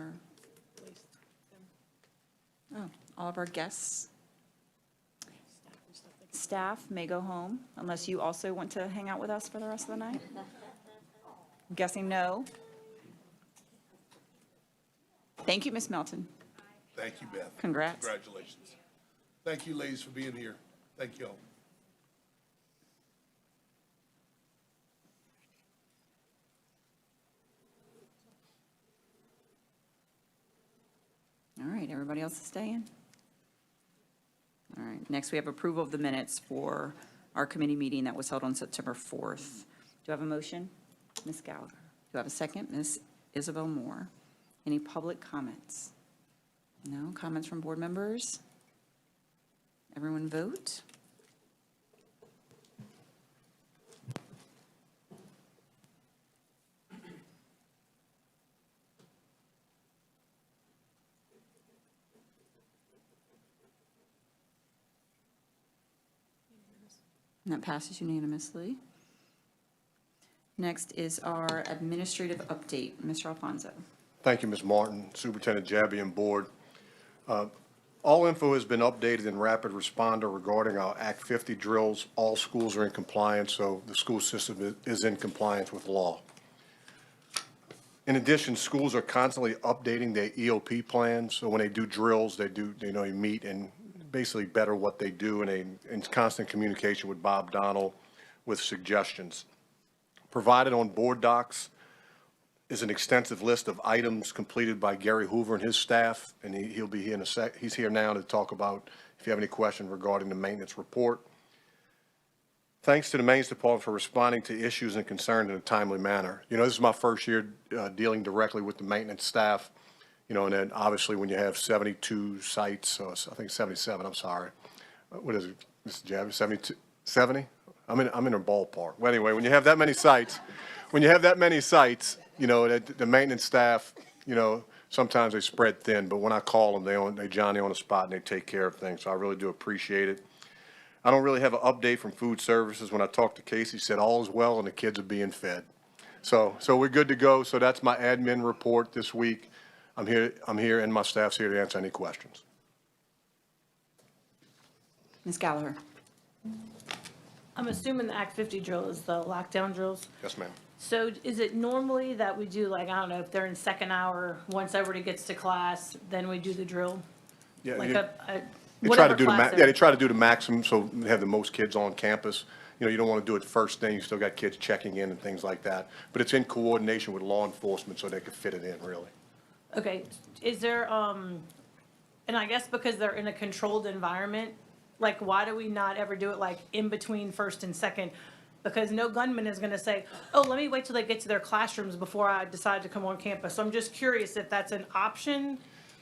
our, all of our guests. Staff may go home unless you also want to hang out with us for the rest of the night. I'm guessing no. Thank you, Ms. Melton. Thank you, Beth. Congrats. Congratulations. Thank you, ladies, for being here. Thank you all. All right, everybody else is staying? All right, next we have approval of the minutes for our committee meeting that was held on September 4th. Do I have a motion? Ms. Gallagher. Do I have a second? Ms. Isabel Moore. Any public comments? No comments from board members? Everyone vote? And that passes unanimously. Next is our administrative update. Mr. Alfonso. Thank you, Ms. Martin, Superintendent Jabby, and Board. All info has been updated in Rapid Responder regarding our Act 50 drills. All schools are in compliance, so the school system is in compliance with law. In addition, schools are constantly updating their EOP plans, so when they do drills, they meet and basically better what they do, and they in constant communication with Bob Donnell with suggestions. Provided on board docs is an extensive list of items completed by Gary Hoover and his staff, and he'll be here in a sec. He's here now to talk about if you have any question regarding the maintenance report. Thanks to the Maintenance Department for responding to issues and concerns in a timely manner. This is my first year dealing directly with the maintenance staff. And then obviously when you have 72 sites, I think 77, I'm sorry. What is it, Mr. Jabby, 72, 70? I'm in a ballpark. Well, anyway, when you have that many sites, the maintenance staff, sometimes they spread thin, but when I call them, they Johnny on the spot and they take care of things. So I really do appreciate it. I don't really have an update from food services. When I talked to Casey, he said all is well and the kids are being fed. So we're good to go. So that's my admin report this week. I'm here and my staff's here to answer any questions. Ms. Gallagher. I'm assuming the Act 50 drill is the lockdown drills. Yes, ma'am. So is it normally that we do, like, I don't know, if they're in second hour, once everybody gets to class, then we do the drill? Yeah, Like they try to do they try to do the maximum, so they have the most kids on campus. You don't want to do it first thing. You still got kids checking in and things like that. But it's in coordination with law enforcement so they can fit it in, really. Okay, is there, and I guess because they're in a controlled environment, like, why do we not ever do it like in between first and second? Because no gunman is gonna say, oh, let me wait till they get to their classrooms before I decide to come on campus. So I'm just curious if that's an option.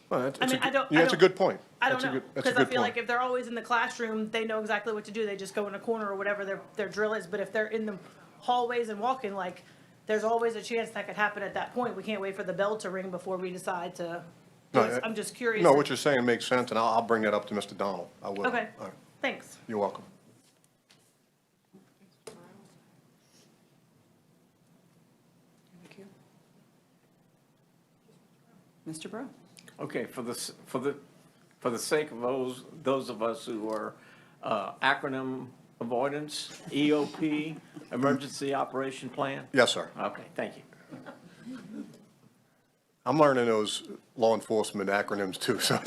Well, I mean, that's a good point. I don't That's a know, good- that's a because I good feel point. like if they're always in the classroom, they know exactly what to do. They just go in a corner or whatever their drill is. But if they're in the hallways and walking, like, there's always a chance that could happen at that point. We can't wait for the bell to ring before we decide to. No, I'm just curious. No, what you're saying makes sense, and I'll bring that up to Mr. Donald. I will. Okay, All right. thanks. You're welcome. Mr. Breaux. Okay, for the sake of those of us who are acronym avoidance, EOP, emergency operation plan? Yes, sir. Okay, thank you. I'm learning those law enforcement acronyms too, so,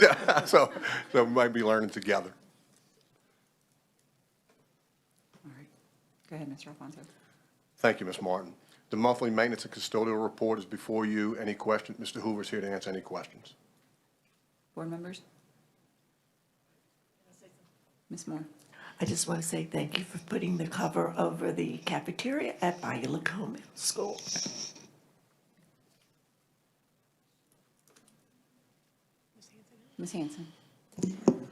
so we might be learning together. All right. Go ahead, Mr. Alfonso. Thank you, Ms. Martin. The monthly maintenance and custodial report is before you. Any questions? Mr. Hoover's here to answer any questions. Board members? Ms. Moore? I just want to say thank you for putting the cover over the cafeteria at Bayou Lacombe Middle School. Ms. Hanson?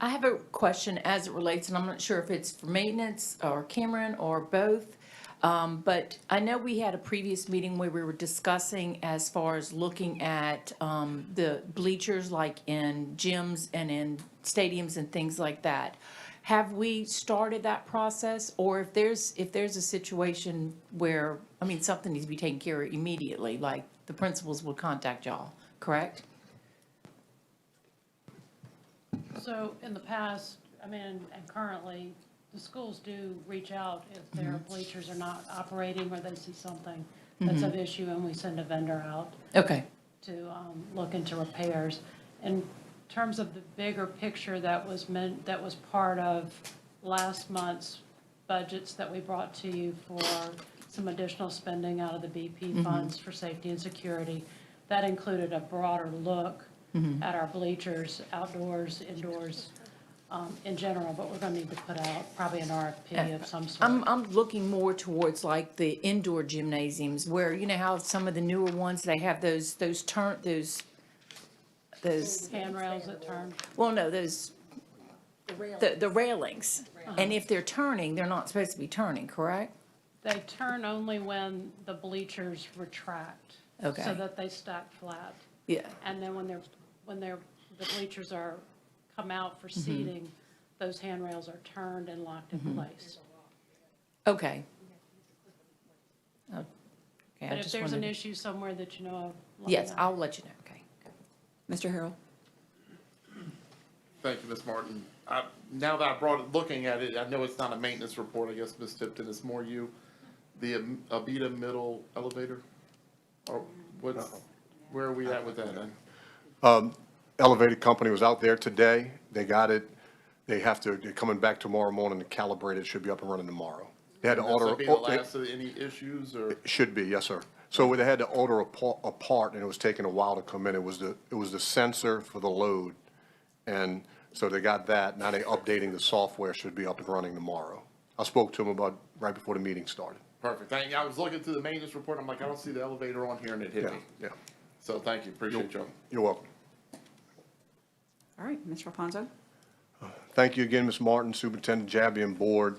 I have a question as it relates, and I'm not sure if it's for maintenance or Cameron or both. But I know we had a previous meeting where we were discussing as far as looking at the bleachers like in gyms and in stadiums and things like that. Have we started that process? Or if there's a situation where, I mean, something needs to be taken care of immediately, like the principals would contact y'all, correct? So in the past, I mean, and currently, the schools do reach out if their bleachers are not operating or they see something that's of issue, and we send a vendor out Okay. to look into repairs. In terms of the bigger picture that was part of last month's budgets that we brought to you for some additional spending out of the BP funds for safety and security, that included a broader look at our bleachers, outdoors, indoors, in general, but we're gonna need to put out probably an RFP of some sort. I'm looking more towards like the indoor gymnasiums where, you know how some of the newer ones, they have those Handrails that turn. well, no, those, the railings. And if they're turning, they're not supposed to be turning, correct? They turn only when the bleachers retract. Okay. So that they stack flat. Yeah. And then when the bleachers come out for seating, those handrails are turned and locked in place. Okay. Okay, I But if just there's an wanted- issue somewhere that you know of, let me Yes, know. I'll let you know, okay. Mr. Harrell? Thank you, Ms. Martin. Now that I brought it, looking at it, I know it's not a maintenance report, I guess, Ms. Tipton, it's more you. The Abita Middle Elevator? Or where are we at with that then? Elevator company was out there today. They got it. They're coming back tomorrow morning to calibrate it. Should be up and running tomorrow. They had to And this order. will be the last of any issues, or? It should be, yes, sir. So they had to order a part, and it was taking a while to come in. It was the sensor for the load. And so they got that. Now they're updating the software. Should be up and running tomorrow. I spoke to them about right before the meeting started. Perfect, thank you. I was looking through the maintenance report, I'm like, I don't see the elevator on here, and it hit me. Yeah. So thank you, appreciate y'all. You're welcome. All right, Mr. Alfonso? Thank you again, Ms. Martin, Superintendent Jabby, and Board.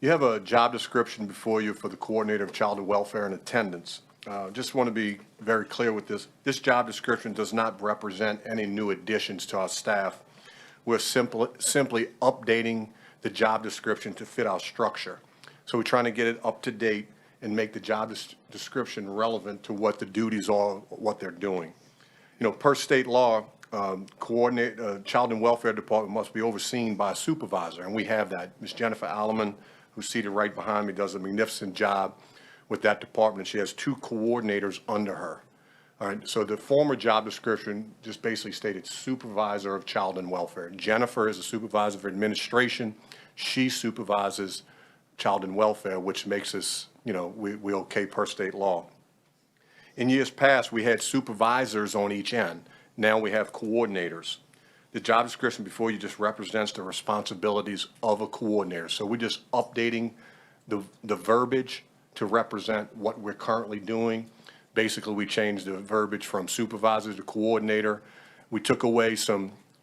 You have a job description before you for the Coordinator of Child Welfare and Attendance. Just want to be very clear with this. This job description does not represent any new additions to our staff. We're simply updating the job description to fit our structure. So we're trying to get it up to date and make the job description relevant to what the duties are, what they're doing. You know, per state law, Child and Welfare Department must be overseen by a supervisor, and we have that. Ms. Jennifer Alleman, who's seated right behind me, does a magnificent job with that department. She has 2 coordinators under her. All right, so the former job description just basically stated Supervisor of Child and Welfare. Jennifer is a supervisor for administration. She supervises Child and Welfare, which makes us, you know, we okay per state law. In years past, we had supervisors on each end. Now we have coordinators. The job description before you just represents the responsibilities of a coordinator. So we're just updating the verbiage to represent what we're currently doing. Basically, we changed the verbiage from supervisor to coordinator. We took away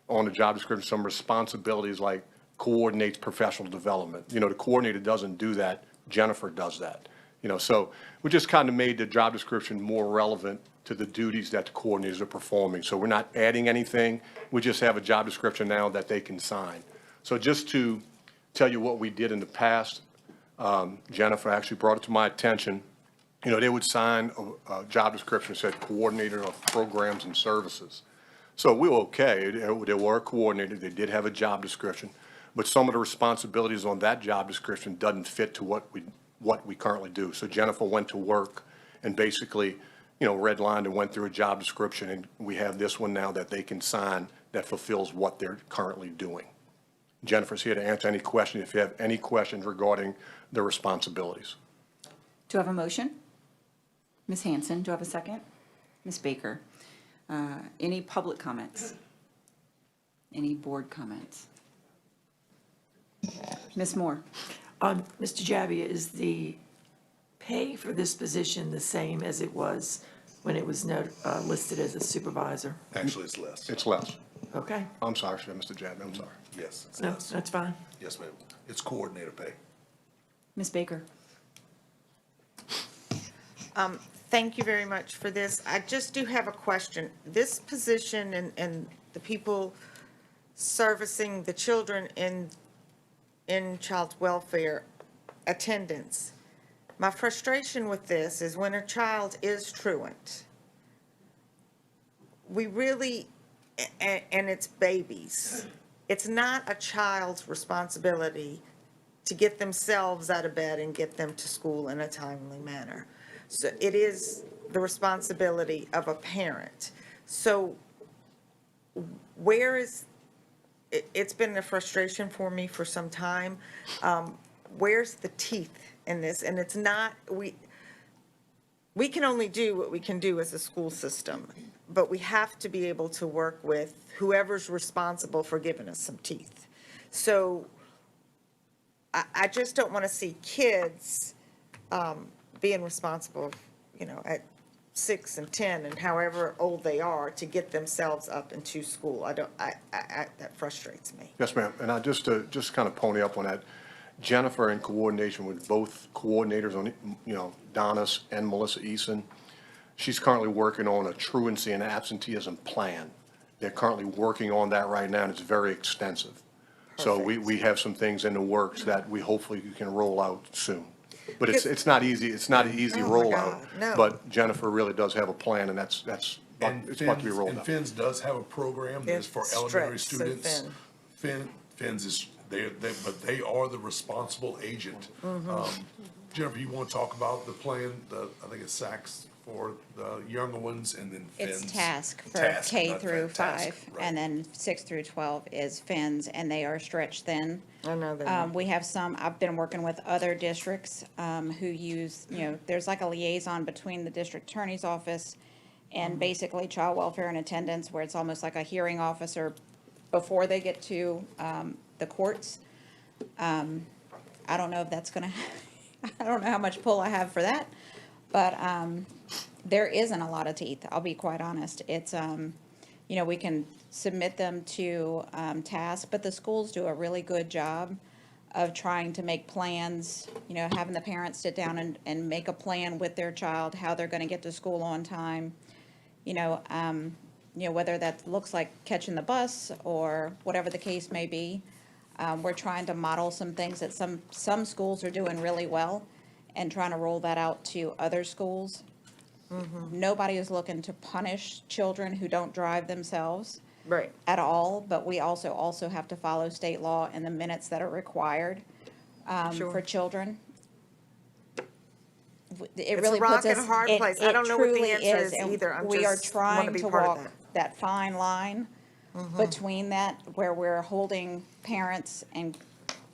on the job description, some responsibilities like coordinates professional development. You know, the coordinator doesn't do that. Jennifer does that. You know, so we just kind of made the job description more relevant to the duties that the coordinators are performing. So we're not adding anything. We just have a job description now that they can sign. So just to tell you what we did in the past, Jennifer actually brought it to my attention. You know, they would sign a job description that said coordinator of programs and services. So we were okay. They were a coordinator. They did have a job description. but some of the responsibilities on that job description doesn't fit to what we currently do. So Jennifer went to work and basically, redlined and went through a job description, and we have this one now that they can sign that fulfills what they're currently doing. Jennifer's here to answer any questions if you have any questions regarding the responsibilities. Do I have a motion? Ms. Hanson, do I have a second? Ms. Baker, any public comments? Any board comments? Ms. Moore? Mr. Jabbia, is the pay for this position the same as it was when it was listed as a supervisor? Actually, it's less. It's less. Okay, I'm sorry, Mr. Jabman, I'm sorry. Yes, it's no, less. that's fine. Yes, ma'am. It's coordinator pay. Ms. Baker? Thank you very much for this. I just do have a question. This position and the people servicing the children in child welfare attendance, my frustration with this is when a child is truant, we really, and it's babies, it's not a child's responsibility to get themselves out of bed and get them to school in a timely manner. So it is the responsibility of a parent. So where is, it's been a frustration for me for some time. Where's the teeth in this? And it's not, we can only do what we can do as a school system, but we have to be able to work with whoever's responsible for giving us some teeth. So I just don't want to see kids being responsible, at 6 and 10 and however old they are to get themselves up into school. That frustrates me. Yes, ma'am. And I just kind of pony up on that. Jennifer, in coordination with both coordinators on, Donna's and Melissa Eason, she's currently working on a truancy and absenteeism plan. They're currently working on that right now, and it's very extensive. So we have some things in the works that we hopefully can roll out soon. But it's not easy. It's not an easy rollout. No. But Jennifer really does have a plan, and it's about to be rolled And out. FINS does have a program that's for elementary Stretch, so students. FINS is, but they are the responsible agent. Jennifer, you want to talk about the plan, I think it's SACS for the younger ones, and then FINS? It's TASK for TASK, K not through FINTASK, 5, right. and then 6 through 12 is FINS, and they are stretched thin. I know that. We have some, I've been working with other districts who use, there's like a liaison between the district attorney's office and basically child welfare and attendance, where it's almost like a hearing officer before they get to the courts. I don't know if that's gonna, I don't know how much pull I have for that, but there isn't a lot of teeth, I'll be quite honest. It's, we can submit them to TASK, but the schools do a really good job of trying to make plans, having the parents sit down and make a plan with their child, how they're gonna get to school on time. Whether that looks like catching the bus or whatever the case may be. We're trying to model some things that some schools are doing really well and trying to roll that out to other schools. Nobody is looking to punish children who don't drive themselves. Right. At all, but we also have to follow state law and the minutes that are required for children. It really puts us. It's a rock and a hard place. I don't know what the answer is and either. I'm we are just wanna trying be to part of walk that fine line between that, where we're holding parents and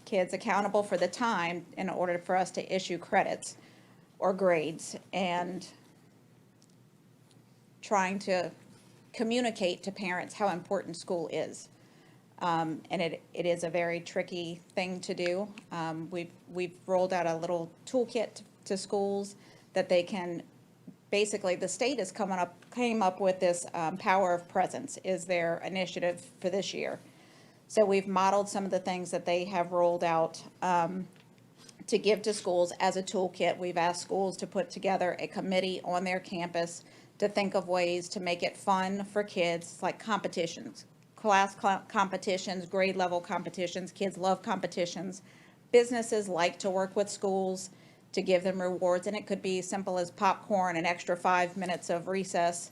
kids accountable for the time in order for us to issue credits or grades, and trying to communicate to parents how important school is. And it is a very tricky thing to do. We've rolled out a little toolkit to schools that they can, basically, the state came up with this Power of Presence is their initiative for this year. So we've modeled some of the things that they have rolled out to give to schools as a toolkit. We've asked schools to put together a committee on their campus to think of ways to make it fun for kids, like competitions, class competitions, grade level competitions. Kids love competitions. Businesses like to work with schools to give them rewards, and it could be simple as popcorn, an extra 5 minutes of recess,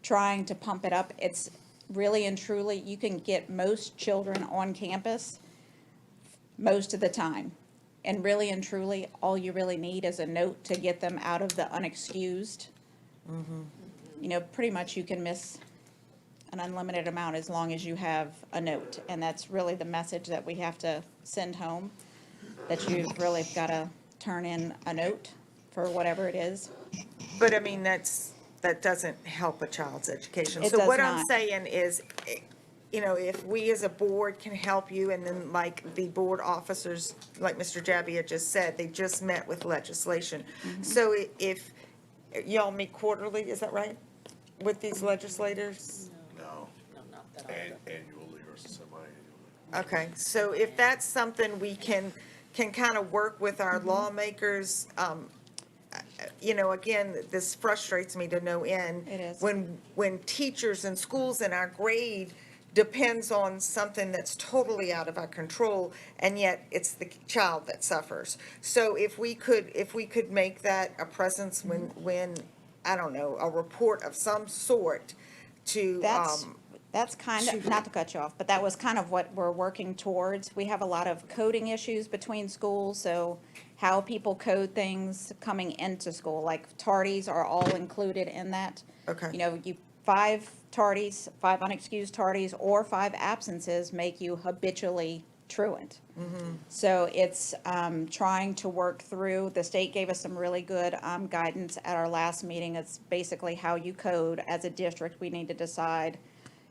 trying to pump it up. It's really and truly, you can get most children on campus most of the time. And really and truly, all you really need is a note to get them out of the unexcused. You know, pretty much you can miss an unlimited amount as long as you have a note. And that's really the message that we have to send home, that you've really got to turn in a note for whatever it is. But I mean, that doesn't help a child's education. It So does what I'm not. saying is, you know, if we as a board can help you, and then like the board officers, like Mr. Jabbia just said, they just met with legislation. So if y'all meet quarterly, is that right? With these legislators? No. Annually or semi-annually. Okay, so if that's something we can kind of work with our lawmakers, you know, again, this frustrates me to no end. It is. When teachers and schools in our grade depends on something that's totally out of our control, and yet it's the child that suffers. So if we could make that a presence when, I don't know, a report of some sort to, That's kind of, not to cut you off, but that was kind of what we're working towards. We have a lot of coding issues between schools, so how people code things coming into school, like tardies are all included in that. Okay. You know, 5 tardies, 5 unexcused tardies, or 5 absences make you habitually truant. So it's trying to work through, the state gave us some really good guidance at our last meeting. It's basically how you code as a district. We need to decide,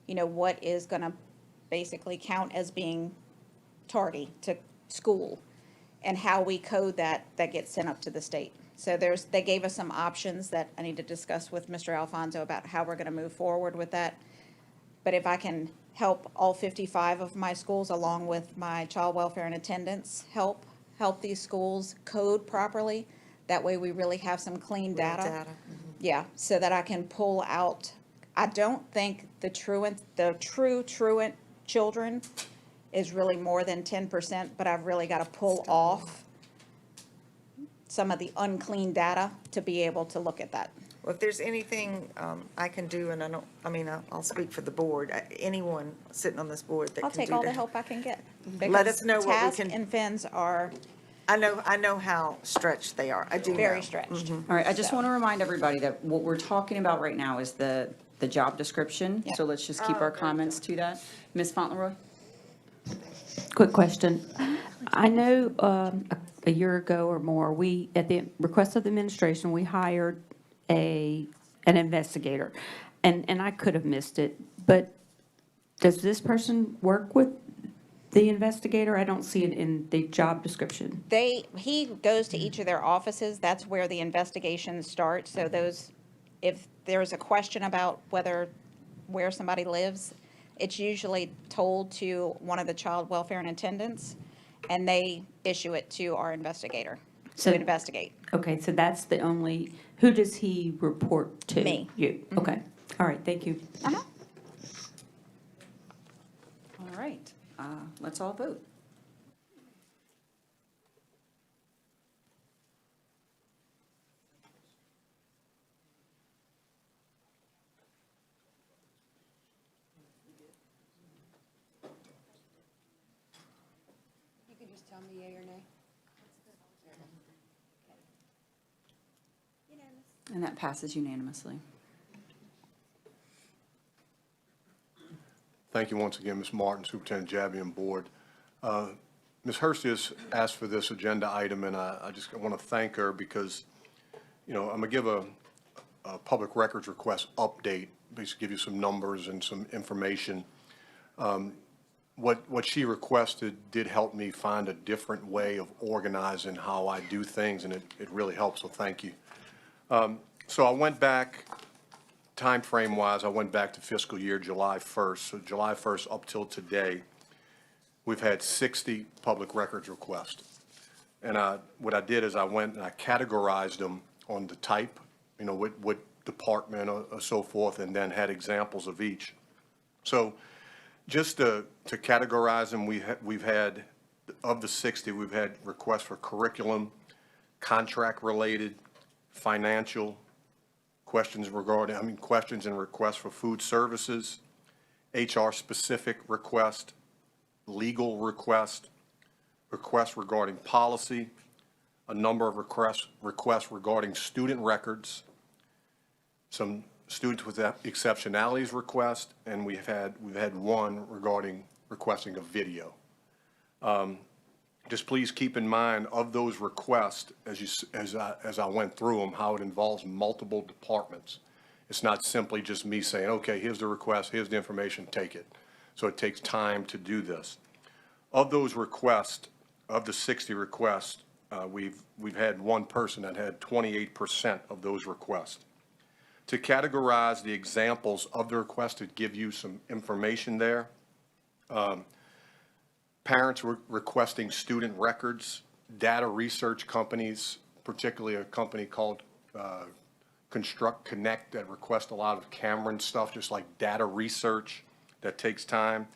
you know, what is going to basically count as being tardy to school, and how we code that gets sent up to the state. So they gave us some options that I need to discuss with Mr. Alfonso about how we're going to move forward with that. But if I can help all 55 of my schools, along with my child welfare and attendance, help these schools code properly, that way we really have some clean data. Yeah, so that I can pull out, I don't think the true truant children is really more than 10%, but I've really got to pull off some of the unclean data to be able to look at that. well, if there's anything I can do, and I'll speak for the board, anyone sitting on this board that can I'll do take all the that. help I can get. Let us know what we Task can- and fins are I know how stretched they are. I do know. very stretched. All right, I just want to remind everybody that what we're talking about right now is the job description. So let's just keep our comments to that. Ms. Fauntleroy? Quick question. I know a year ago or more, at the request of the administration, we hired an investigator. And I could have missed it, but does this person work with the investigator? I don't see it in the job description. He goes to each of their offices. That's where the investigations start. So if there's a question about where somebody lives, it's usually told to one of the child welfare and attendants, and they issue it to our investigator to investigate. Okay, so that's the only, who does he report to? Me. You, okay. All right, thank you. Uh-huh. All right, let's all vote. You can just tell me yea or nay. And that passes unanimously. Thank you once again, Ms. Martin, Superintendent Jabbia, and Board. Ms. Hurst has asked for this agenda item, and I just want to thank her because, you know, I'm going to give a public records request update, basically give you some numbers and some information. What she requested did help me find a different way of organizing how I do things, and it really helps, so thank you. So I went back, time frame wise, I went back to fiscal year July 1st. So July 1st up till today, we've had 60 public records requests. And what I did is I went and I categorized them on the type, you know, what department or so forth, and then had examples of each. So just to categorize them, we've had, of the 60, we've had requests for curriculum, contract-related, financial, questions and requests for food services, HR-specific request, legal request, requests regarding policy, a number of requests regarding student records, some students with exceptionalities request, and we've had one regarding requesting a video. Just please keep in mind of those requests as I went through them, how it involves multiple departments. It's not simply just me saying, okay, here's the request, here's the information, take it. So it takes time to do this. Of those requests, of the 60 requests, we've had one person that had 28% of those requests. To categorize the examples of the request, to give you some information there, parents were requesting student records, data research companies, particularly a company called Construct Connect that request a lot of Cameron stuff, just like data research that takes time.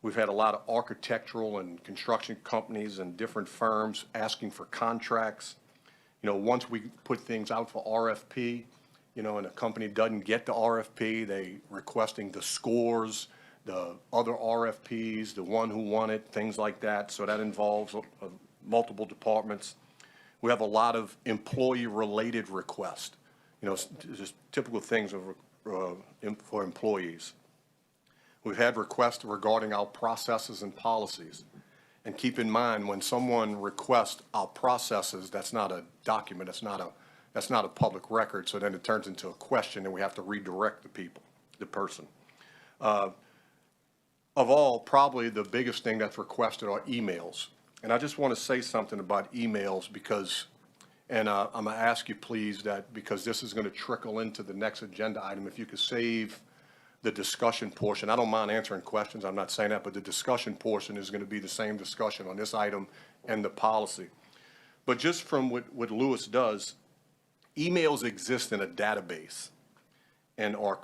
We've had a lot of architectural and construction companies and different firms asking for contracts. You know, once we put things out for RFP, you know, and a company doesn't get the RFP, they requesting the scores, the other RFPs, the one who won it, things like that. So that involves multiple departments. We have a lot of employee-related requests, you know, just typical things for employees. We've had requests regarding our processes and policies. And keep in mind, when someone requests our processes, that's not a document, that's not a public record, so then it turns into a question and we have to redirect the person. Of all, probably the biggest thing that's requested are emails. And I just want to say something about emails because, and I'm going to ask you please that, because this is going to trickle into the next agenda item, if you could save the discussion portion. I don't mind answering questions, I'm not saying that, but the discussion portion is going to be the same discussion on this item and the policy. But just from what Lewis does, emails exist in a database and are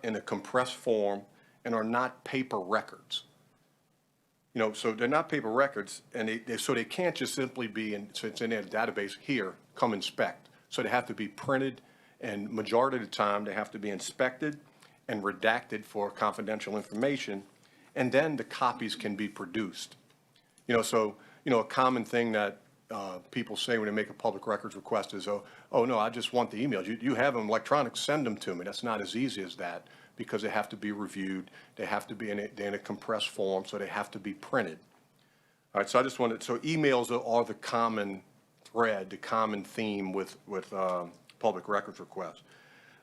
in a compressed form and are not paper records. You know, so they're not paper records, and so they can't just simply be so it's in their database, here, come inspect. So they have to be printed, and majority of the time they have to be inspected and redacted for confidential information, and then the copies can be produced. You know, so, you know, a common thing that people say when they make a public records request is, oh no, I just want the emails. You have them electronic, send them to me. That's not as easy as that, because they have to be reviewed. They have to be in a compressed form, so they have to be printed. All right, so I just wanted, so emails are the common thread, the common theme with public records requests.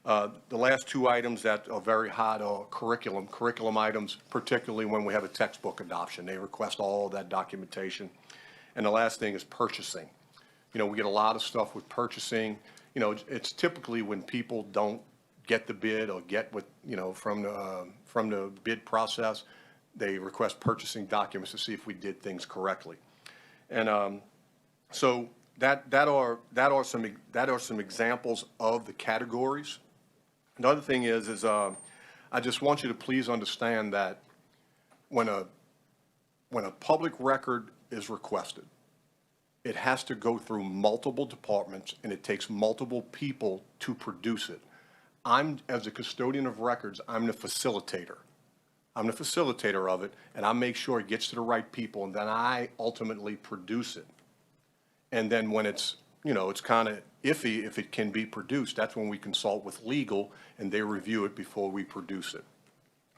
The last two items that are very hot are curriculum items, particularly when we have a textbook adoption. They request all that documentation. And the last thing is purchasing. You know, we get a lot of stuff with purchasing. You know, it's typically when people don't get the bid or get what, you know, from the bid process, they request purchasing documents to see if we did things correctly. And so that are some examples of the categories. Another thing is I just want you to please understand that when a public record is requested, it has to go through multiple departments and it takes multiple people to produce it. As a custodian of records, I'm the facilitator. I'm the facilitator of it, and I make sure it gets to the right people, and then I ultimately produce it. And then when it's, you know, it's kind of iffy if it can be produced, that's when we consult with legal and they review it before we produce it.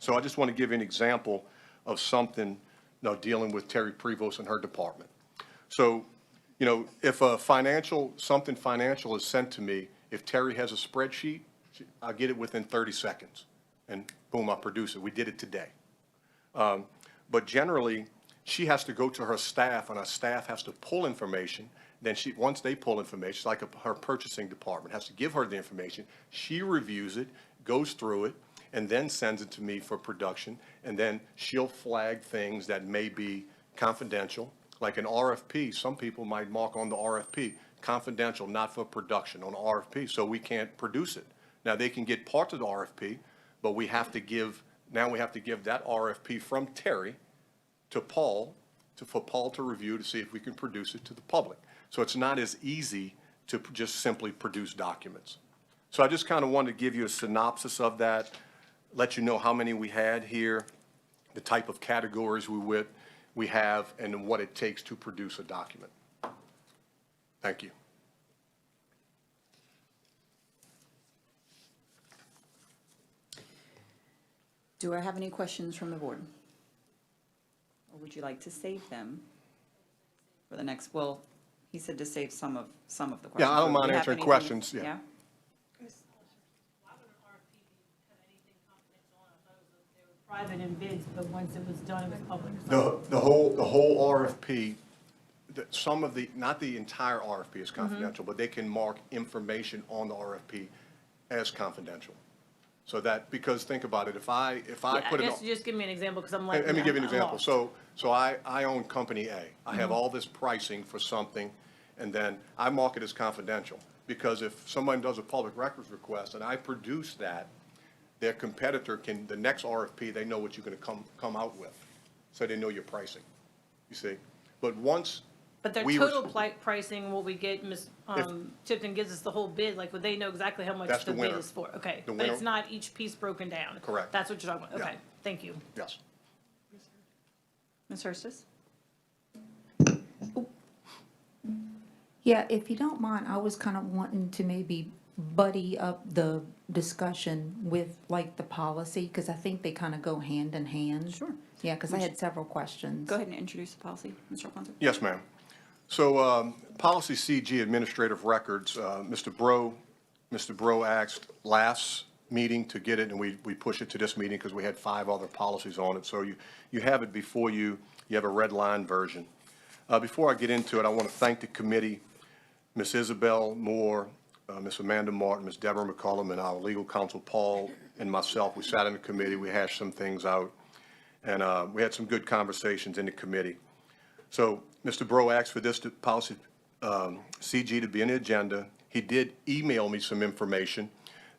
So I just want to give you an example of something, you know, dealing with Terry Prevost and her department. So, you know, if something financial is sent to me, if Terry has a spreadsheet, I'll get it within 30 seconds and boom, I'll produce it. We did it today. But generally, she has to go to her staff and her staff has to pull information. Then once they pull information, like her purchasing department has to give her the information. She reviews it, goes through it, and then sends it to me for production. And then she'll flag things that may be confidential, like an RFP. Some people might mark on the RFP, confidential, not for production on the RFP, so we can't produce it. Now, they can get parts of the RFP, but we have to give that RFP from Terry to Paul, for Paul to review to see if we can produce it to the public. So it's not as easy to just simply produce documents. So I just kind of wanted to give you a synopsis of that, let you know how many we had here, the type of categories we we have and what it takes to produce a document. Thank you. Do I have any questions from the board? Or would you like to save them for the next, well, he said to save some of the questions. Yeah, I don't but do mind you have answering anything- questions, yeah. Yeah? Private in bids, but once it was done, it was public. The whole RFP, some of the, not the entire RFP is confidential, but they can mark information on the RFP as confidential. So that, because think about it, if I Yeah, put I it guess on. just give me an example, because I'm like. Let me give you an I'm example. lost. So I own company A. I have all this pricing for something, and then I mark it as confidential. Because if someone does a public records request and I produce that, their competitor can, the next RFP, they know what you're gonna come out with. So they know your pricing, you see? But once. But their we total res- pricing, what we get, Ms. Tipton gives us the whole bid, like, would they know exactly how much That's the the bid winner. is for? Okay, The but it's winner- not each piece broken down? Correct. That's what you're talking about, Yeah. okay, thank you. Yes. Ms. Hurstis? Yeah, if you don't mind, I was kind of wanting to maybe buddy up the discussion with like the policy, because I think they kind of go hand in hand. Sure. Yeah, because I had several questions. Go ahead and introduce the policy, Mr. Alfonso. Yes, ma'am. So, policy CG, administrative records, Mr. Bro asked last meeting to get it, and we push it to this meeting because we had 5 other policies on it. So you have it before you. You have a red line version. Before I get into it, I want to thank the committee, Ms. Isabel Moore, Ms. Amanda Martin, Ms. Deborah McCullum, and our legal counsel, Paul, and myself. We sat in the committee, we hashed some things out, and we had some good conversations in the committee. So Mr. Bro asked for this policy CG to be in the agenda. He did email me some information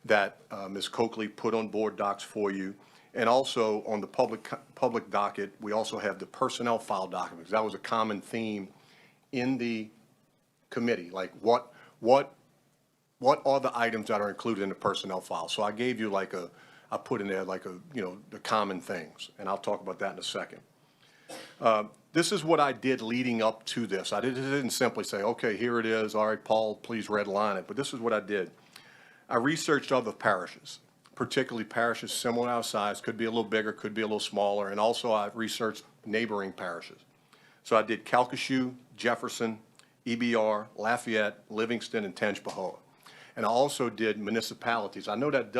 that Ms. Coakley put on board docs for you. And also on the public docket, we also have the personnel file documents. That was a common theme in the committee, like what are the items that are included in the personnel file? So I gave you like I put in there like the common things, and I'll talk about that in a second. This is what I did leading up to this. I didn't simply say, okay, here it is. All right, Paul, please redline it. But this is what I did. I researched other parishes, particularly parishes similar to our size, could be a little bigger, could be a little smaller. And also I researched neighboring parishes. So I did Calcasieu, Jefferson, EBR, Lafayette, Livingston, and Tangipahoa. And I also did municipalities. I know that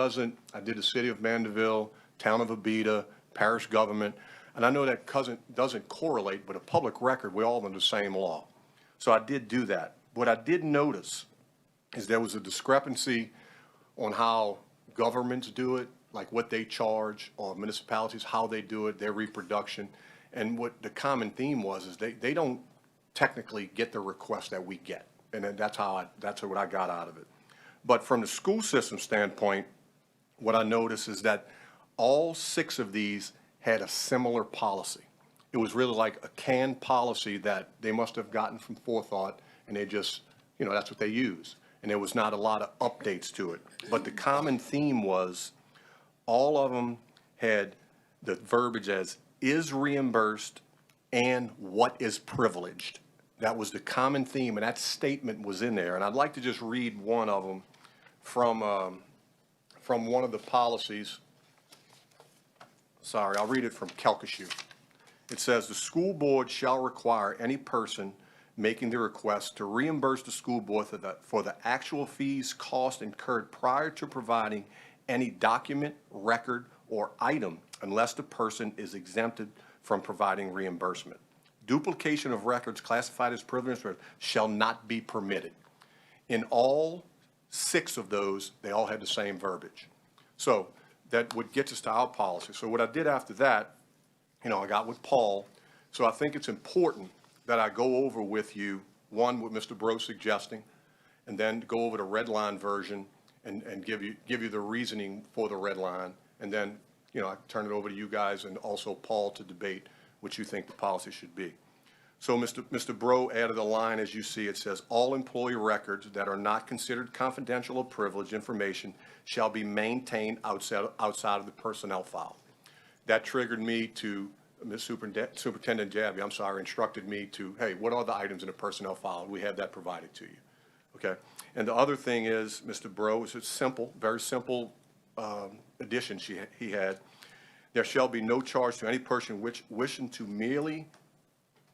I did the city of Mandeville, town of Abita, parish government. And I know that doesn't correlate, but a public record, we're all under the same law. So I did do that. What I did notice is there was a discrepancy on how governments do it, like what they charge, or municipalities, how they do it, their reproduction. And what the common theme was is they don't technically get the request that we get. And then that's what I got out of it. But from the school system standpoint, what I noticed is that all 6 of these had a similar policy. It was really like a canned policy that they must have gotten from Forethought, and they just, that's what they use. And there was not a lot of updates to it. But the common theme was all of them had the verbiage as is reimbursed and what is privileged. That was the common theme, and that statement was in there. And I'd like to just read one of them from one of the policies. Sorry, I'll read it from Calcasieu. It says, the school board shall require any person making the request to reimburse the school board for the actual fees, costs incurred prior to providing any document, record, or item unless the person is exempted from providing reimbursement. Duplication of records classified as privileged shall not be permitted. In all 6 of those, they all had the same verbiage. So that would get us to our policy. So what I did after that, I got with Paul. So I think it's important that I go over with you, one, what Mr. Bro suggesting, and then go over the red line version and give you the reasoning for the red line. And then, I turn it over to you guys and also Paul to debate what you think the policy should be. So Mr. Bro added a line, as you see, it says, all employee records that are not considered confidential or privileged information shall be maintained outside of the personnel file. That triggered me to Ms. Superintendent Jabby, I'm sorry, instructed me to, hey, what are the items in the personnel file? We have that provided to you, okay? And the other thing is, Mr. Bro, is a simple, very simple addition he had. There shall be no charge to any person wishing to merely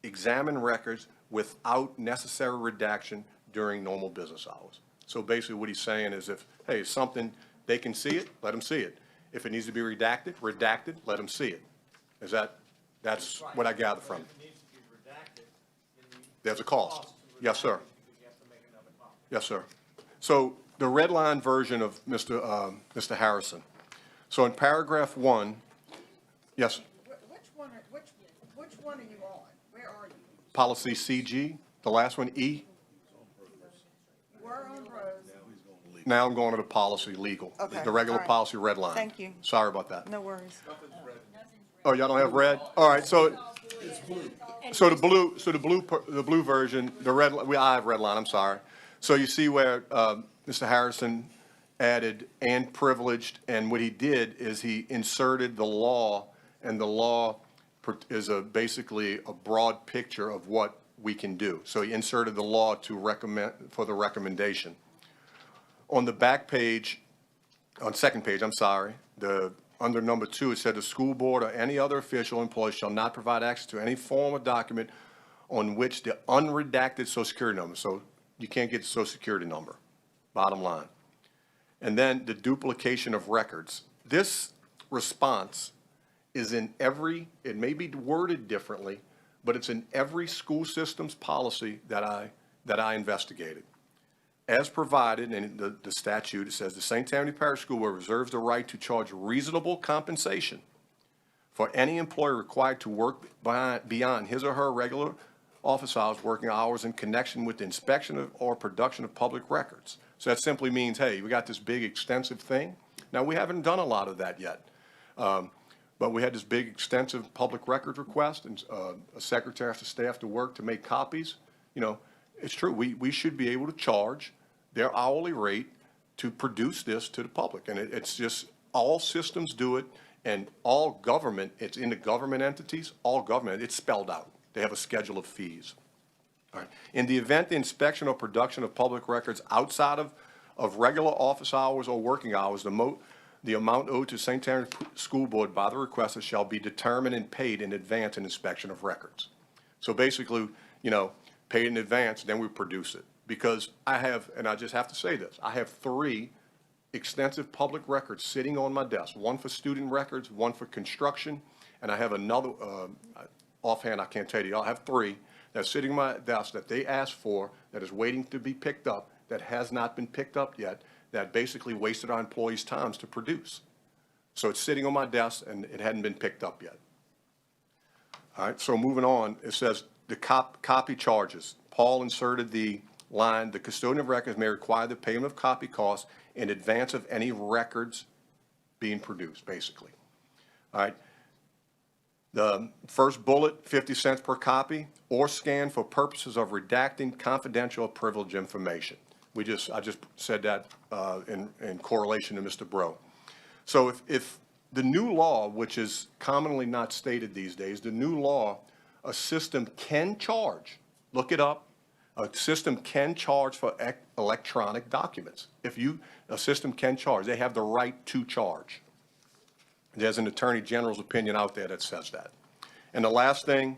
examine records without necessary redaction during normal business hours. So basically what he's saying is if, hey, it's something, they can see it, let them see it. If it needs to be redacted, let them see it. That's what I gather from it. There's a cost. Yes, sir. Yes, sir. So the red line version of Mr. Harrison. So in paragraph 1, yes. Which one are you on? Where are you? Policy CG, the last one, E. You were on Rose. Now I'm going to the policy legal, Okay, the regular all right. policy red line. Thank you. Sorry about that. No worries. Oh, y'all don't have red? All right, so the blue version, the red, I have red line, I'm sorry. So you see where Mr. Harrison added and privileged, and what he did is he inserted the law, and the law is basically a broad picture of what we can do. So he inserted the law to recommend, for the recommendation. On the back page, on second page, I'm sorry, under number 2, it said the school board or any other official employee shall not provide access to any form of document on which the unredacted social security number, so you can't get the social security number, bottom line. And then the duplication of records. This response is in every, it may be worded differently, but it's in every school system's policy that I investigated. As provided in the statute, it says the St. Tammany Parish School Board reserves the right to charge reasonable compensation for any employee required to work beyond his or her regular office hours, working hours in connection with the inspection or production of public records. So that simply means, hey, we got this big extensive thing. Now, we haven't done a lot of that yet. But we had this big extensive public record request, and a secretary has to staff to work to make copies. You know, it's true, we should be able to charge their hourly rate to produce this to the public. And it's just, all systems do it, and all government, it's in the government entities, all government, it's spelled out. They have a schedule of fees. All right. In the event the inspection or production of public records outside of regular office hours or working hours, the amount owed to St. Tammany School Board by the requester shall be determined and paid in advance in inspection of records. So basically, you know, paid in advance, then we produce it. Because I have, and I just have to say this, I have 3 extensive public records sitting on my desk, one for student records, one for construction, and I have another, offhand I can't tell you, I'll have 3 that's sitting on my desk that they asked for, that is waiting to be picked up, that has not been picked up yet, that basically wasted our employees' times to produce. So it's sitting on my desk and it hadn't been picked up yet. All right, so moving on, it says the copy charges. Paul inserted the line, the custodian of records may require the payment of copy costs in advance of any records being produced, basically. All right. The first bullet, 50 cents per copy, or scan for purposes of redacting confidential or privileged information. I just said that in correlation to Mr. Bro. So if the new law, which is commonly not stated these days, the new law, a system can charge, look it up, a system can charge for electronic documents. A system can charge, they have the right to charge. There's an Attorney General's opinion out there that says that. And the last thing,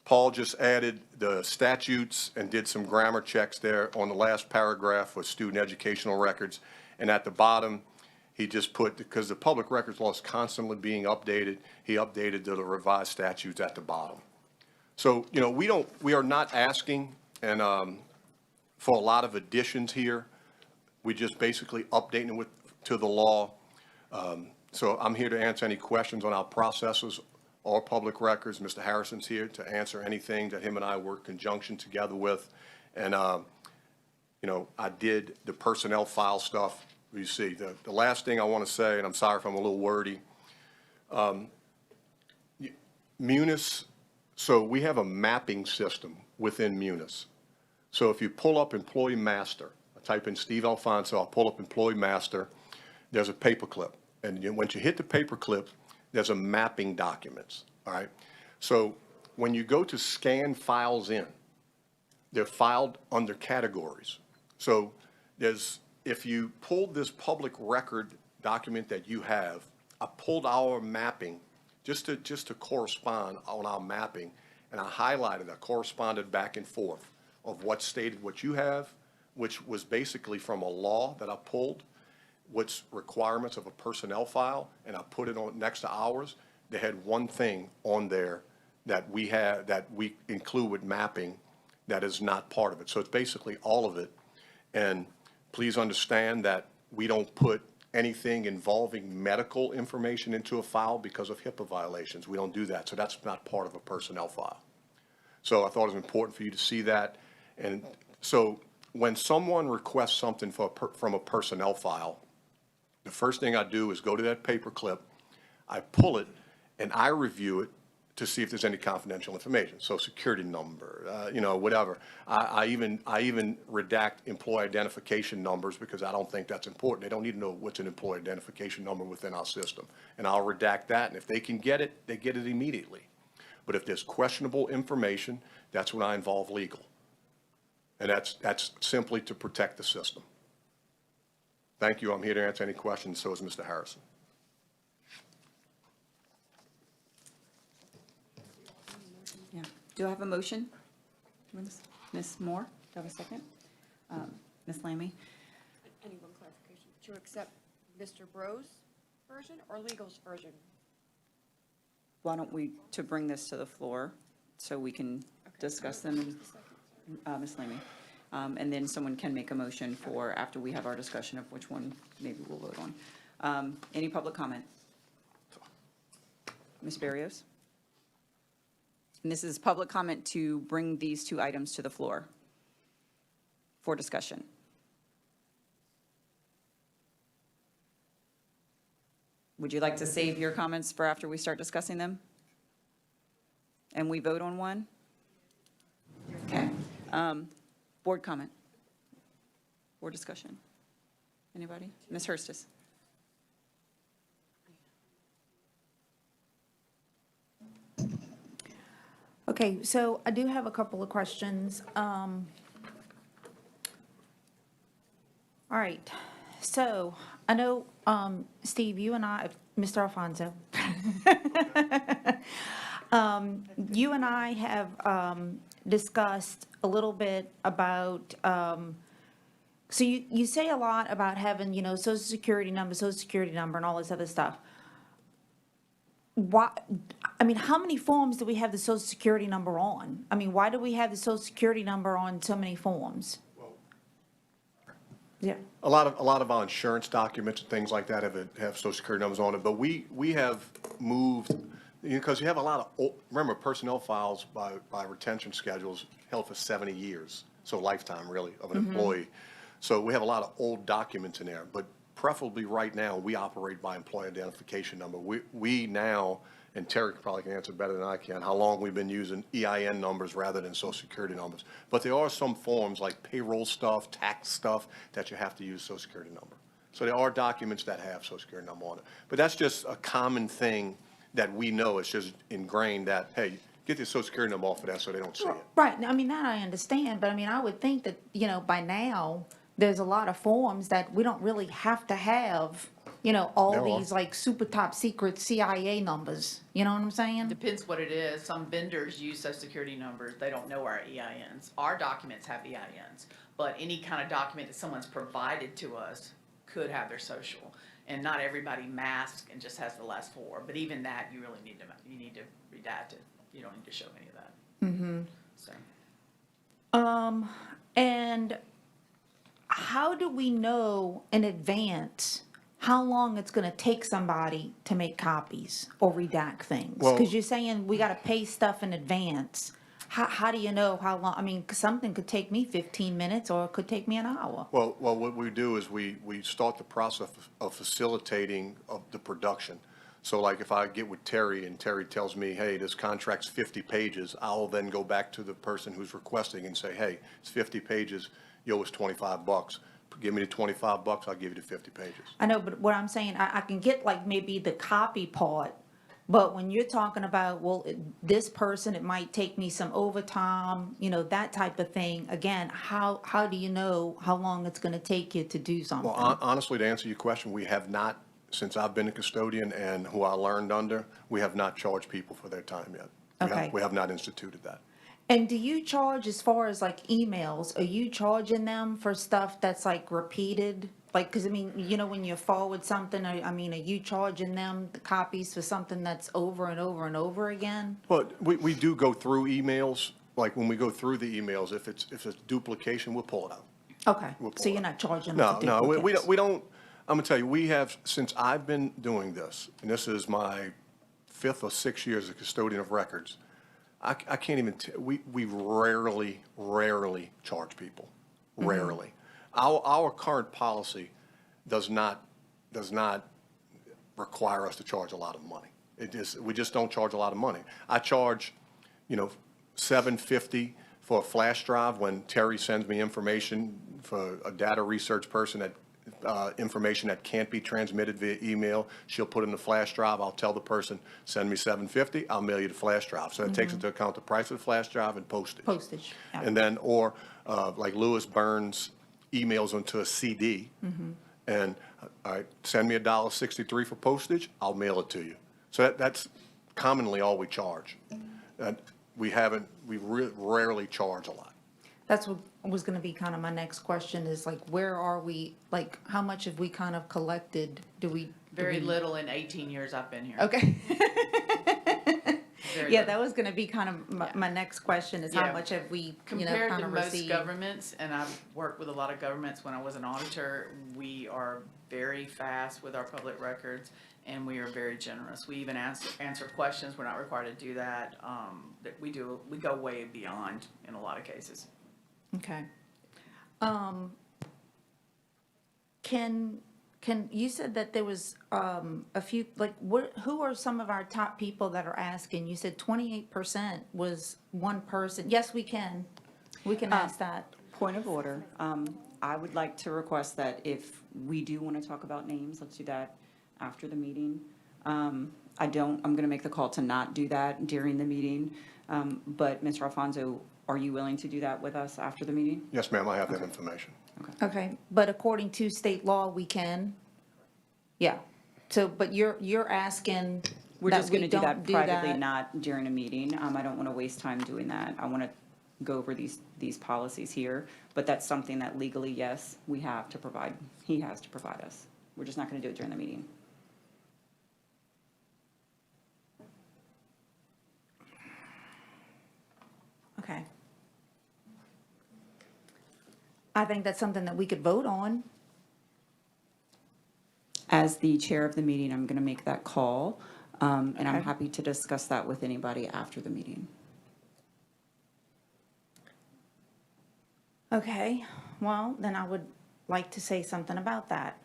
Paul just added the statutes and did some grammar checks there on the last paragraph for student educational records. And at the bottom, he just put, because the public records law is constantly being updated, he updated the revised statutes at the bottom. So, you know, we are not asking for a lot of additions here. We just basically updating it to the law. So I'm here to answer any questions on our processes or public records. Mr. Harrison's here to answer anything that him and I work conjunction together with. And, you know, I did the personnel file stuff. You see, the last thing I want to say, and I'm sorry if I'm a little wordy, Munis, so we have a mapping system within Munis. So if you pull up employee master, I type in Steve Alfonso, I'll pull up employee master, there's a paperclip. And once you hit the paperclip, there's a mapping documents, all right? So when you go to scan files in, they're filed under categories. So if you pulled this public record document that you have, I pulled our mapping just to correspond on our mapping, and I highlighted, I corresponded back and forth of what stated what you have, which was basically from a law that I pulled, what's requirements of a personnel file, and I put it on next to ours. They had one thing on there that we include with mapping that is not part of it. So it's basically all of it. And please understand that we don't put anything involving medical information into a file because of HIPAA violations. We don't do that. So that's not part of a personnel file. So I thought it was important for you to see that. And so when someone requests something from a personnel file, the first thing I do is go to that paper clip, I pull it, and I review it to see if there's any confidential information, Social Security number, whatever. I even redact employee identification numbers because I don't think that's important. They don't need to know what's an employee identification number within our system. And I'll redact that, and if they can get it, they get it immediately. But if there's questionable information, that's when I involve legal. And that's simply to protect the system. Thank you. I'm here to answer any questions. So is Mr. Harrison. Yeah. Do I have a motion? Ms. Moore, do I have a second? Ms. Lamey? I need one clarification. To accept Mr. Bro's version or legal's version? Why don't we, to bring this to the floor so we can discuss them, Ms. Lamey? And then someone can make a motion for after we have our discussion of which one maybe we'll vote on. Any public comment? Ms. Barrios? And this is public comment to bring these two items to the floor for discussion. Would you like to save your comments for after we start discussing them? And we vote on one? Okay. Board comment? Board discussion? Anybody? Ms. Hurstis? Okay, so I do have a couple of questions. All right, so I know, Steve, you and I, Mr. Alfonso, you and I have discussed a little bit about, so you say a lot about having, social security number, and all this other stuff. Why, how many forms do we have the social security number on? Why do we have the social security number on so many forms? Yeah. A lot of our insurance documents and things like that have Social Security numbers on it, but we have moved, because you have a lot of, remember, personnel files by retention schedules held for 70 years, so lifetime really of an employee. So we have a lot of old documents in there, but preferably right now, we operate by employee identification number. We now, and Terry probably can answer better than I can, how long we've been using EIN numbers rather than Social Security numbers. But there are some forms like payroll stuff, tax stuff, that you have to use Social Security number. So there are documents that have Social Security number on it. But that's just a common thing that we know. It's just ingrained that, hey, get your Social Security number off of that so they don't see it. Right, that I understand, but I would think that, by now, there's a lot of forms that we don't really have to have, all these like super top secret CIA numbers. You know what I'm saying? Depends what it is. Some vendors use Social Security numbers. They don't know our EINs. Our documents have EINs, but any kind of document that someone's provided to us could have their social. And not everybody masks and just has the last four. But even that, you really need to redact it. You don't need to show any of that. So. And how do we know in advance how long it's going to take somebody to make copies or redact things? Because you're saying we got to pay stuff in advance. How do you know how long? Something could take me 15 minutes or it could take me an hour. Well, what we do is we start the process of facilitating of the production. So like if I get with Terry and Terry tells me, hey, this contract's 50 pages, I'll then go back to the person who's requesting and say, hey, it's 50 pages. You owe us $25. Give me the $25, I'll give you the 50 pages. I know, but what I'm saying, I can get like maybe the copy part, But when you're talking about, well, this person, it might take me some overtime, you know, that type of thing, again, how do you know how long it's gonna take you to do something? Well, honestly, to answer your question, we have not, since I've been a custodian and who I learned under, we have not charged people for their time yet. Okay. We have not instituted that. And do you charge, as far as like emails, are you charging them for stuff that's like repeated? Like, because I mean, you know, when you forward something, I mean, are you charging them the copies for something that's over and over and over again? Well, we do go through emails, like when we go through the emails, if it's duplication, we'll pull it out. Okay, We'll pull so it you're out. not charging No, them for no, duplicates? we don't, I'm gonna tell you, we have, since I've been doing this, and this is my 5th or 6th year as a custodian of records, I can't even, we rarely charge people, rarely. Our current policy does not require us to charge a lot of money. We just don't charge a lot of money. I charge, you know, $750 for a flash drive when Terry sends me information for a data research person that, information that can't be transmitted via email. She'll put in the flash drive. I'll tell the person, send me $750, I'll mail you the flash drive. So it takes into account the price of the flash drive and postage. Postage, yeah. And then, or like Lewis burns emails onto a CD. And, all right, send me $1.63 for postage, I'll mail it to you. So that's commonly all we charge. We rarely charge a lot. That's what was gonna be kind of my next question, is like, where are we, like, how much have we kind of collected? Very little in 18 years I've been here. Okay. Very Yeah, little. that was gonna be kind of my next question, is how Yeah. much have we, you know, Compared kind to of most received? governments, and I've worked with a lot of governments when I was an auditor, we are very fast with our public records, and we are very generous. We even answer questions, we're not required to do that. That we go way beyond in a lot of cases. Okay. You said that there was a few, like, who are some of our top people that are asking? You said 28% was one person. Yes, we can ask that. Point of order. I would like to request that if we do want to talk about names, let's do that after the meeting. I'm going to make the call to not do that during the meeting. But Mr. Alfonso, are you willing to do that with us after the meeting? Yes, ma'am, I have that information. Okay, but according to state law, we can? Yeah. So, but you're asking We're that just going we to do don't that do privately, that? not during a meeting. I don't want to waste time doing that. I want to go over these policies here. But that's something that legally, yes, we have to provide. He has to provide us. We're just not going to do it during the meeting. Okay. I think that's something that we could vote on. As the chair of the meeting, I'm going to make that call, and I'm Okay. happy to discuss that with anybody after the meeting. Okay, well, then I would like to say something about that.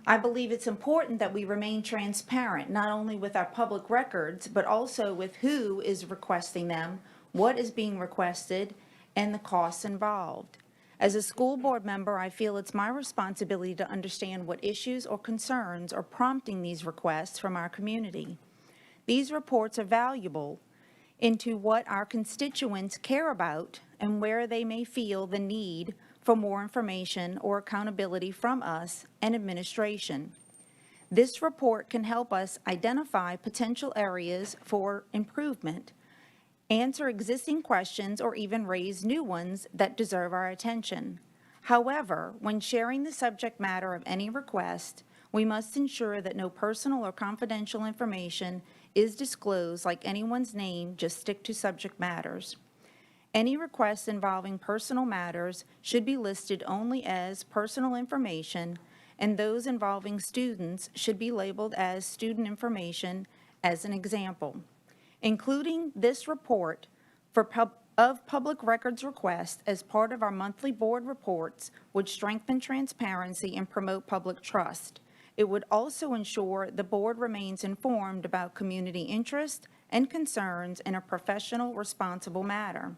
I believe it's important that we remain transparent, not only with our public records, but also with who is requesting them, what is being requested, and the costs involved. As a school board member, I feel it's my responsibility to understand what issues or concerns are prompting these requests from our community. These reports are valuable into what our constituents care about and where they may feel the need for more information or accountability from us and administration. This report can help us identify potential areas for improvement, answer existing questions, or even raise new ones that deserve our attention. However, when sharing the subject matter of any request, we must ensure that no personal or confidential information is disclosed, like anyone's name. Just stick to subject matters. Any requests involving personal matters should be listed only as personal information, and those involving students should be labeled as student information, as an example. Including this report of public records requests as part of our monthly board reports would strengthen transparency and promote public trust. It would also ensure the board remains informed about community interest and concerns in a professional, responsible manner.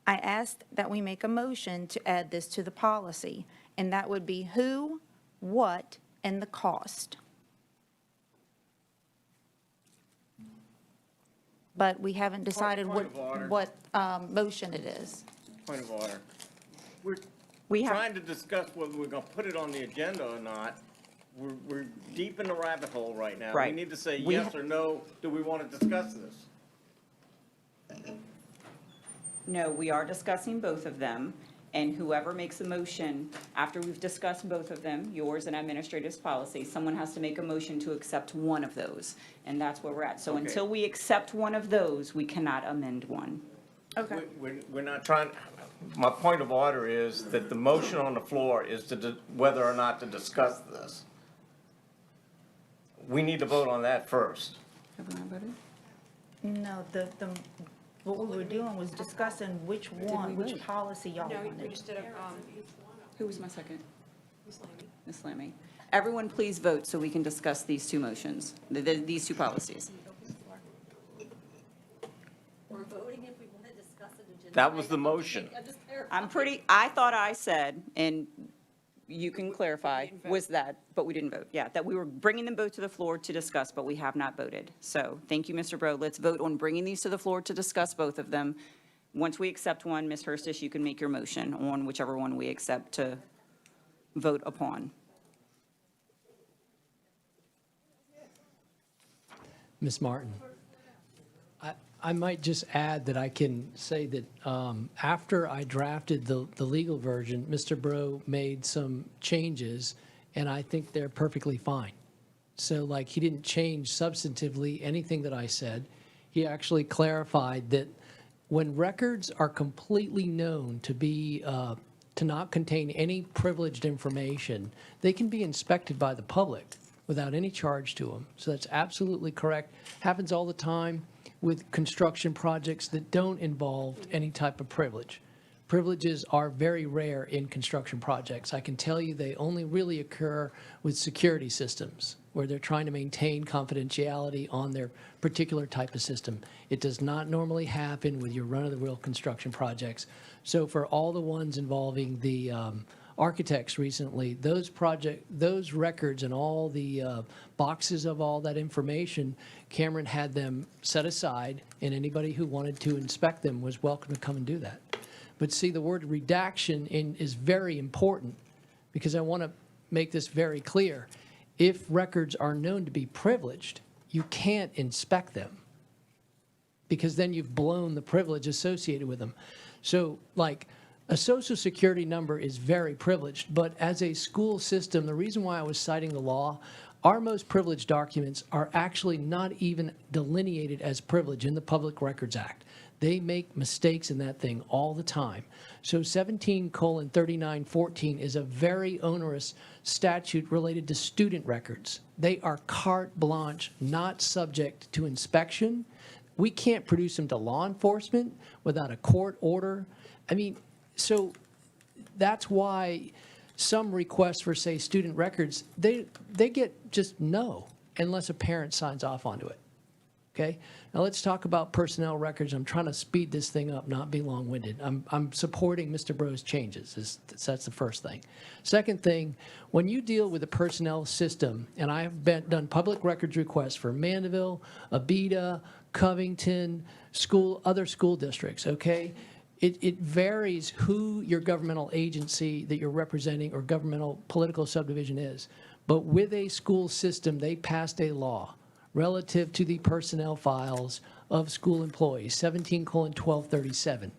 I ask that we make a motion to add this to the policy, and that would be who, what, and the cost. but we haven't decided Point of order. what motion it is. Point of order. We're We have- trying to discuss whether we're gonna put it on the agenda or not. We're deep in the rabbit hole right now. We Right. need to say We yes ha- or no, do we want to discuss this? No, we are discussing both of them, and whoever makes a motion, after we've discussed both of them, yours and administrative policy, someone has to make a motion to accept one of those, and that's where we're at. So Okay. until we accept one of those, we cannot amend one. Okay. We're not trying, my point of order is that the motion on the floor is to, whether or not to discuss this. We need to vote on that first. Have we not voted? No, what we were doing was discussing which vote? policy y'all wanted. Who was my second? Ms. Lammy. Everyone please vote so we can discuss these two motions, these two policies. We're voting if we want to discuss an agenda. That was the motion. I thought I said, and you can clarify, was that, but we didn't vote. Yeah, that we were bringing them both to the floor to discuss, but we have not voted. So thank you, Mr. Bro. Let's vote on bringing these to the floor to discuss both of them. Once we accept one, Ms. Hurstish, you can make your motion on whichever one we accept to vote upon. Ms. Martin, I might just add that I can say that after I drafted the legal version, Mr. Bro made some changes, and I think they're perfectly fine. So like, he didn't change substantively anything that I said. He actually clarified that when records are completely known to be, to not contain any privileged information, they can be inspected by the public without any charge to them. So that's absolutely correct. Happens all the time with construction projects that don't involve any type of privilege. Privileges are very rare in construction projects. I can tell you they only really occur with security systems where they're trying to maintain confidentiality on their particular type of system. It does not normally happen with your run-of-the-mill construction projects. So for all the ones involving the architects recently, those records and all the boxes of all that information, Cameron had them set aside, and anybody who wanted to inspect them was welcome to come and do that. But see, the word redaction is very important, because I want to make this very clear. If records are known to be privileged, you can't inspect them, because then you've blown the privilege associated with them. So like, a social security number is very privileged, but as a school system, the reason why I was citing the law, our most privileged documents are actually not even delineated as privilege in the Public Records Act. They make mistakes in that thing all the time. So 17:3914 is a very onerous statute related to student records. They are carte blanche, not subject to inspection. We can't produce them to law enforcement without a court order. I mean, so that's why some requests for, say, student records, they get just no, unless a parent signs off onto it. Okay? Now let's talk about personnel records. I'm trying to speed this thing up, not be long-winded. I'm supporting Mr. Bro's changes. That's the first thing. Second thing, when you deal with the personnel system, and I have done public records requests for Mandeville, Abita, Covington, other school districts, okay? It varies who your governmental agency that you're representing or governmental political subdivision is. But with a school system, they passed a law relative to the personnel files of school employees, 17:1237.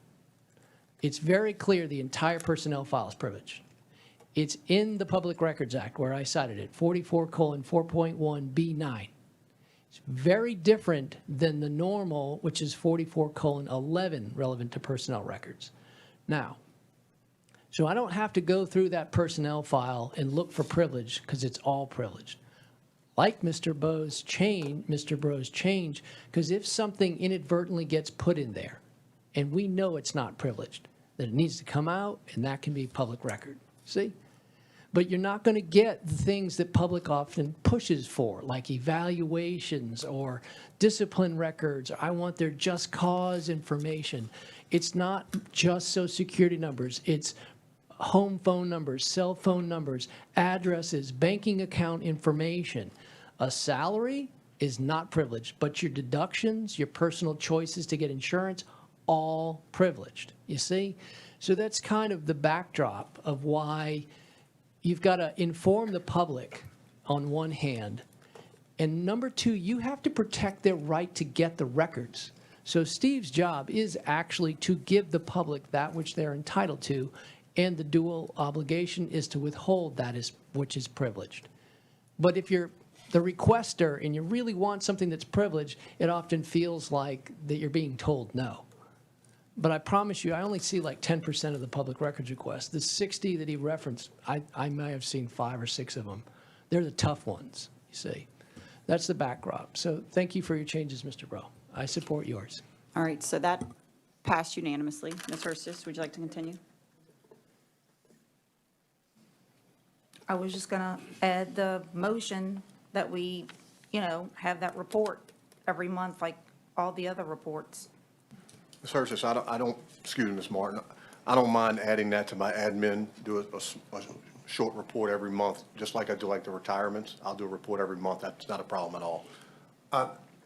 It's very clear the entire personnel file is privileged. It's in the Public Records Act where I cited it, 44:4.1B9. It's very different than the normal, which is 44:11 relevant to personnel records. Now, so I don't have to go through that personnel file and look for privilege because it's all privileged. Like Mr. Bro's change, because if something inadvertently gets put in there and we know it's not privileged, then it needs to come out and that can be public record. See? But you're not going to get the things that public often pushes for, like evaluations or discipline records. Or I want their just cause information. It's not just Social Security numbers. It's home phone numbers, cell phone numbers, addresses, banking account information. A salary is not privileged, but your deductions, your personal choices to get insurance, all privileged, you see? So that's kind of the backdrop of why you've got to inform the public on one hand, and number two, you have to protect their right to get the records. So Steve's job is actually to give the public that which they're entitled to, and the dual obligation is to withhold that which is privileged. But if you're the requester and you really want something that's privileged, it often feels like that you're being told no. But I promise you, I only see like 10% of the public records requests. The 60 that he referenced, I may have seen 5 or 6 of them. They're the tough ones, you see. That's the backdrop. So thank you for your changes, Mr. Bro. I support yours. All right, so that passed unanimously. Ms. Hurstis, would you like to continue? I was just gonna add the motion that we, have that report every month, like all the other reports. Ms. Hurstis, I don't, excuse me, Ms. Martin, I don't mind adding that to my admin, do a short report every month, just like I do like the retirements. I'll do a report every month. That's not a problem at all.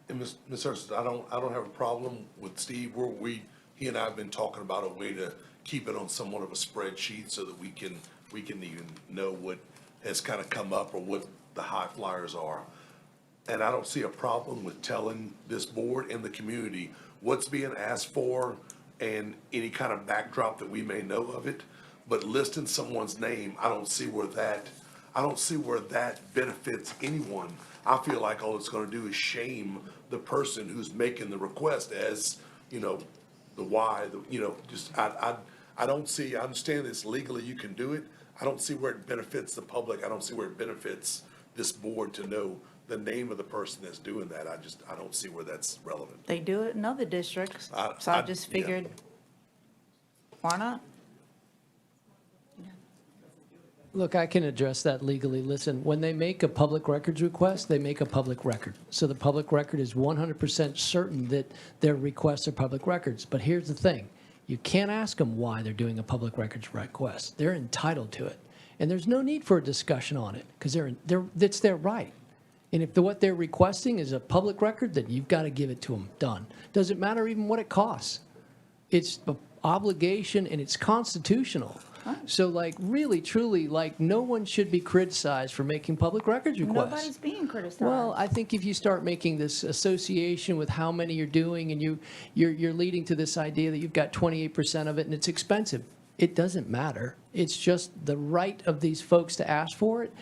And Ms. Hurstis, I don't have a problem with Steve. He and I have been talking about a way to keep it on somewhat of a spreadsheet so that we can even know what has kind of come up or what the high flyers are. And I don't see a problem with telling this board and the community what's being asked for and any kind of backdrop that we may know of it. But listing someone's name, I don't see where that benefits anyone. I feel like all it's gonna do is shame the person who's making the request as, the why, I don't see, I understand this legally, you can do it. I don't see where it benefits the public. I don't see where it benefits this board to know the name of the person that's doing that. I don't see where that's relevant. They do it in other districts, so I just figured, why not? Look, I can address that legally. Listen, when they make a public records request, they make a public record. So the public record is 100% certain that their requests are public records. But here's the thing. You can't ask them why they're doing a public records request. They're entitled to it. And there's no need for a discussion on it because it's their right. And if what they're requesting is a public record, then you've got to give it to them. Done. Doesn't matter even what it costs. It's an obligation and it's constitutional. So really, truly, no one should be criticized for making public records requests. Nobody's being criticized. Well, I think if you start making this association with how many you're doing and you're leading to this idea that you've got 28% of it and it's expensive, it doesn't matter. It's just the right of these folks to ask for it.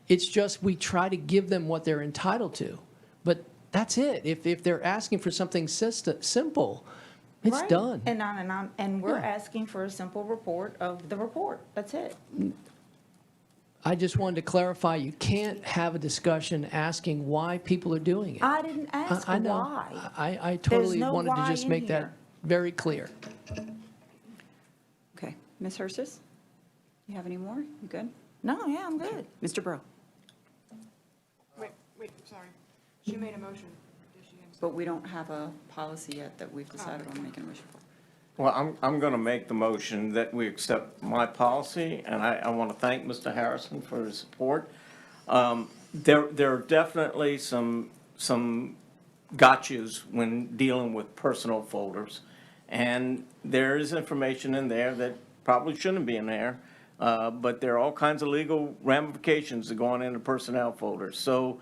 It's just we try to give them what they're entitled to. But that's it. If they're asking for something simple, it's Right. done. And we're asking for a simple report of the report. That's it. I just wanted to clarify, you can't have a discussion asking why people are doing it. I didn't ask I know. why. I totally no wanted to why just in make that here. very clear. Okay, Ms. Hurstis, you have any more? You good? No, yeah, I'm good. Mr. Bro? Wait, sorry. She made a motion. Did she? But we don't have a policy yet that we've decided on making a motion for. Well, I'm going to make the motion that we accept my policy, and I want to thank Mr. Harrison for his support. There are definitely some gotchas when dealing with personal folders, and there is information in there that probably shouldn't be in there, but there are all kinds of legal ramifications to going into personnel folders. So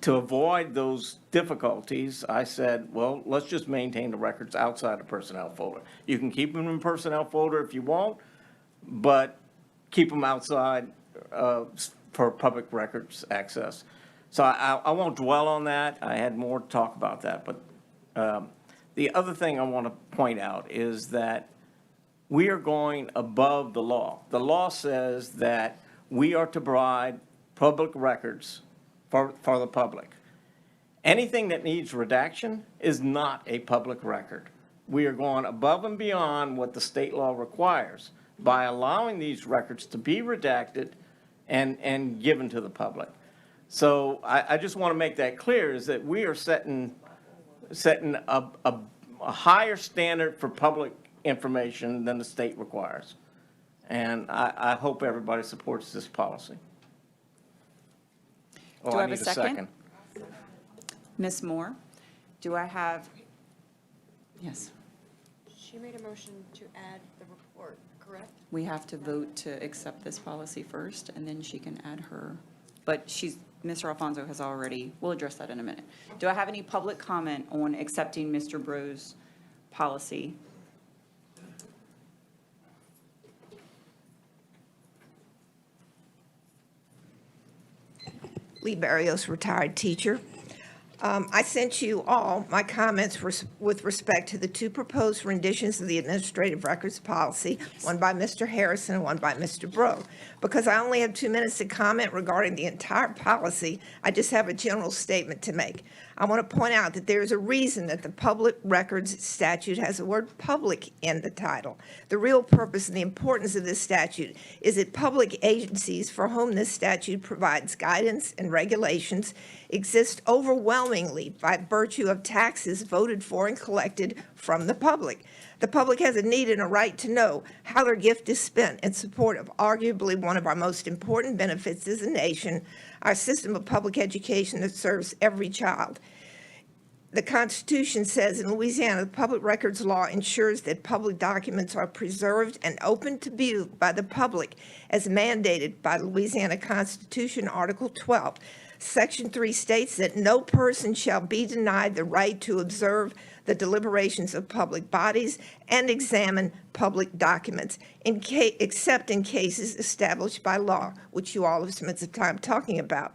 to avoid those difficulties, I said, well, let's just maintain the records outside the personnel folder. You can keep them in personnel folder if you want, but keep them outside for public records access. So I won't dwell on that. I had more to talk about that. But the other thing I want to point out is that we are going above the law. The law says that we are to provide public records for the public. Anything that needs redaction is not a public record. We are going above and beyond what the state law requires by allowing these records to be redacted and given to the public. So I just want to make that clear, is that we are setting a higher standard for public information than the state requires. And I hope everybody supports this policy. Do I have a second? Ms. Moore, do I have, yes, She made a motion to add the report, correct? we have to vote to accept this policy first, and then she can add her, but Mr. Alfonso has already, we'll address that in a minute. Do I have any public comment on accepting Mr. Bro's policy? Lee Barrios, retired teacher. I sent you all my comments with respect to the two proposed renditions of the administrative records policy, one by Mr. Harrison and one by Mr. Bro. Because I only have 2 minutes to comment regarding the entire policy, I just have a general statement to make. I want to point out that there is a reason that the public records statute has the word public in the title. The real purpose and the importance of this statute is that public agencies for whom this statute provides guidance and regulations exist overwhelmingly by virtue of taxes voted for and collected from the public. The public has a need and a right to know how their gift is spent in support of arguably one of our most important benefits as a nation, our system of public education that serves every child. The Constitution says in Louisiana, the public records law ensures that public documents are preserved and open to view by the public as mandated by Louisiana Constitution, Article 12. Section 3 states that no person shall be denied the right to observe the deliberations of public bodies and examine public documents, except in cases established by law, which you all have spent some time talking about.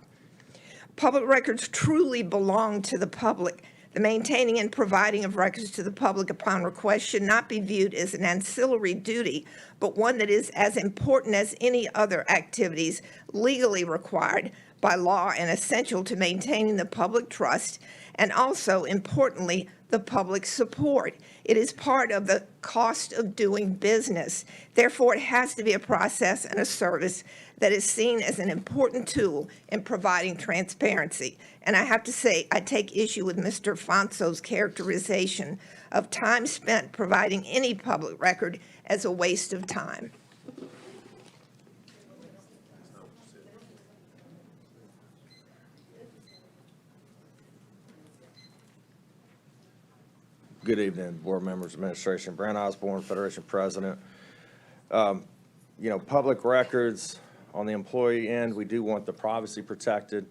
Public records truly belong to the public. The maintaining and providing of records to the public upon request should not be viewed as an ancillary duty, but one that is as important as any other activities legally required by law and essential to maintaining the public trust and also, importantly, the public support. It is part of the cost of doing business. Therefore, it has to be a process and a service that is seen as an important tool in providing transparency. And I have to say, I take issue with Mr. Fonso's characterization of time spent providing any public record as a waste of time. Good evening, board members, administration. Brent Osborne, Federation President. Public records on the employee end, we do want the privacy protected,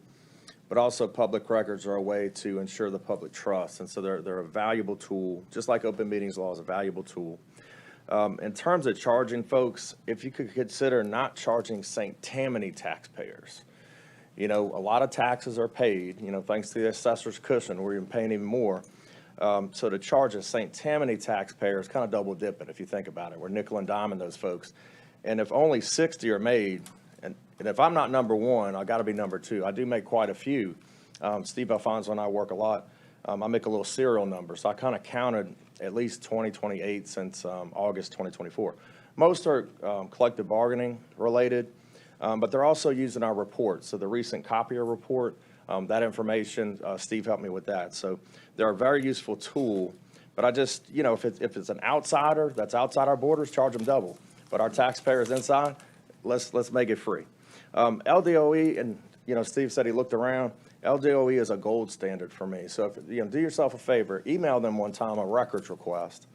but also public records are a way to ensure the public trust. And so they're a valuable tool, just like open meetings law is a valuable tool. In terms of charging folks, if you could consider not charging St. Tammany taxpayers. A lot of taxes are paid, thanks to the assessor's cushion, we're even paying even more. So to charge a St. Tammany taxpayer is kind of double dipping if you think about it. We're nickel and diming those folks. And if only 60 are made, and if I'm not number one, I got to be number two. I do make quite a few. Steve Alfonso and I work a lot. I make a little serial number. So I kind of counted at least 28 since August 2024. Most are collective bargaining related, but they're also using our reports. So the recent copier report, that information, Steve helped me with that. So they're a very useful tool, but I just, if it's an outsider that's outside our borders, charge them double. But our taxpayers inside, let's make it free. LDOE, and Steve said he looked around. LDOE is a gold standard for me. So if do yourself a favor, email them one time a records request.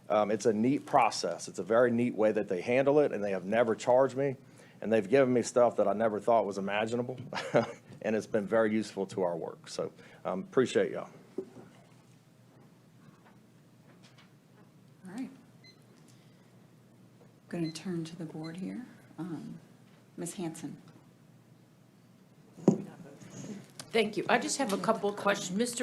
It's a neat process. It's a very neat way that they handle it, and they have never charged me, and they've given me stuff that I never thought was imaginable. And it's been very useful to our work. So appreciate y'all. All right. Going to turn to the board here. Ms. Hanson. Thank you. I just have a couple of questions.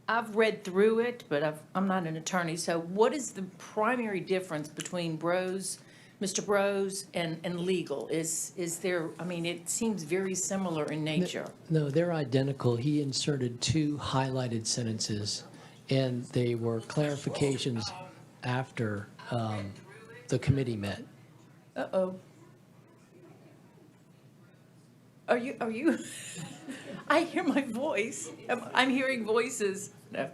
I've read through it, but I'm not an attorney. So what is the primary difference between Mr. Bros and legal? Is there, it seems very similar in nature. No, they're identical. He inserted 2 highlighted sentences, and they were clarifications after the committee met. Uh-oh. Are you, I hear my voice. I'm hearing voices. No.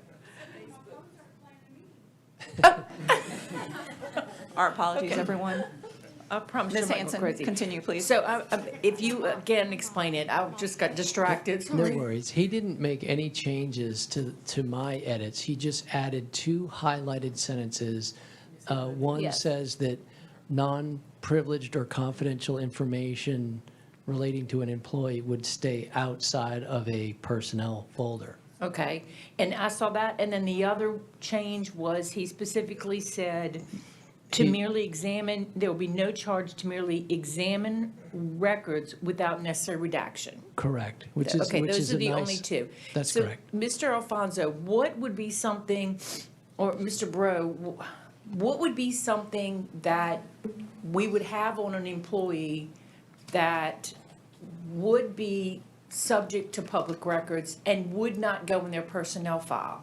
Our apologies, everyone. I promise Ms. you I'm not Hanson, crazy. continue, please. So if you again explain it, I just got distracted. No Sorry. worries. He didn't make any changes to my edits. He just added 2 highlighted sentences. One Yes. says that non-privileged or confidential information relating to an employee would stay outside of a personnel folder. Okay, and I saw that, and then the other change was he specifically said to merely examine, there will be no charge to merely examine records without necessary redaction. Correct. Which is Okay, which those is are a the nice- only two. That's So, correct. Mr. Alfonso, what would be something, or Mr. Bro, what would be something that we would have on an employee that would be subject to public records and would not go in their personnel file?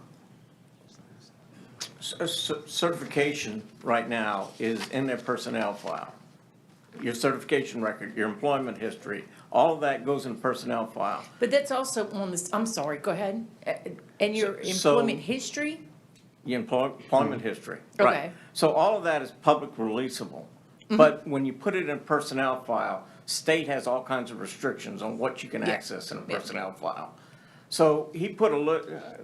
Certification right now is in their personnel file. Your certification record, your employment history, all of that goes in personnel file. But that's also on this, I'm sorry, go ahead. And your So- employment history? Your employment history. Okay. Right. So all of that is public releasable. But when you put it in personnel file, state has all kinds of restrictions on what you can access in a personnel file. So he put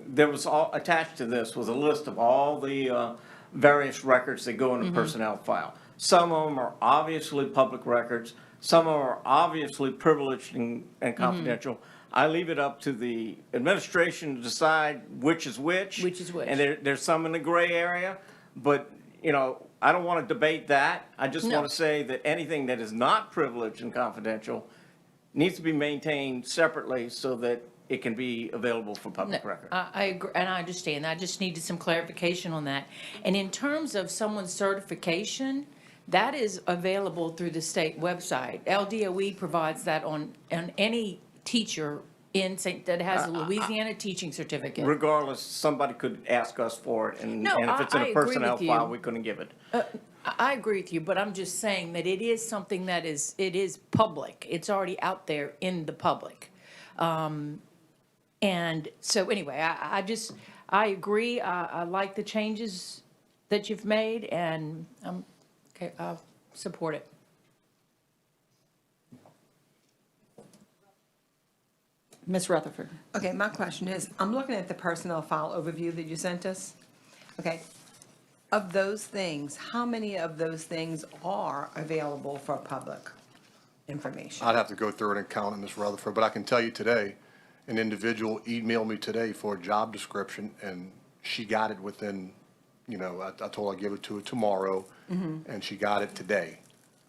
there was attached to this was a list of all the various records that go in a personnel file. Some of them are obviously public records. Some of them are obviously privileged and confidential. I leave it up to the administration to decide which is which. Which is which. And there's some in the gray area, but, you know, I don't want to debate that. I just No. want to say that anything that is not privileged and confidential needs to be maintained separately so that it can be available for public record. I agree, and I understand. I just needed some clarification on that. And in terms of someone's certification, that is available through the state website. LDOE provides that on any teacher that has a Louisiana teaching certificate. Regardless, somebody could ask us for it, and No, if it's in I a agree personnel with you. file, we couldn't give it. I agree with you, but I'm just saying that it is something that it is public. It's already out there in the public. And so anyway, I agree. I like the changes that you've made, and I'll support it. Ms. Rutherford. Okay, my question is, I'm looking at the personnel file overview that you sent us. Okay, of those things, how many of those things are available for public information? I'd have to go through it and count them, Ms. Rutherford, but I can tell you today, an individual emailed me today for a job description, and she got it within, you know, I told her I'd give it to her tomorrow, and she got it today.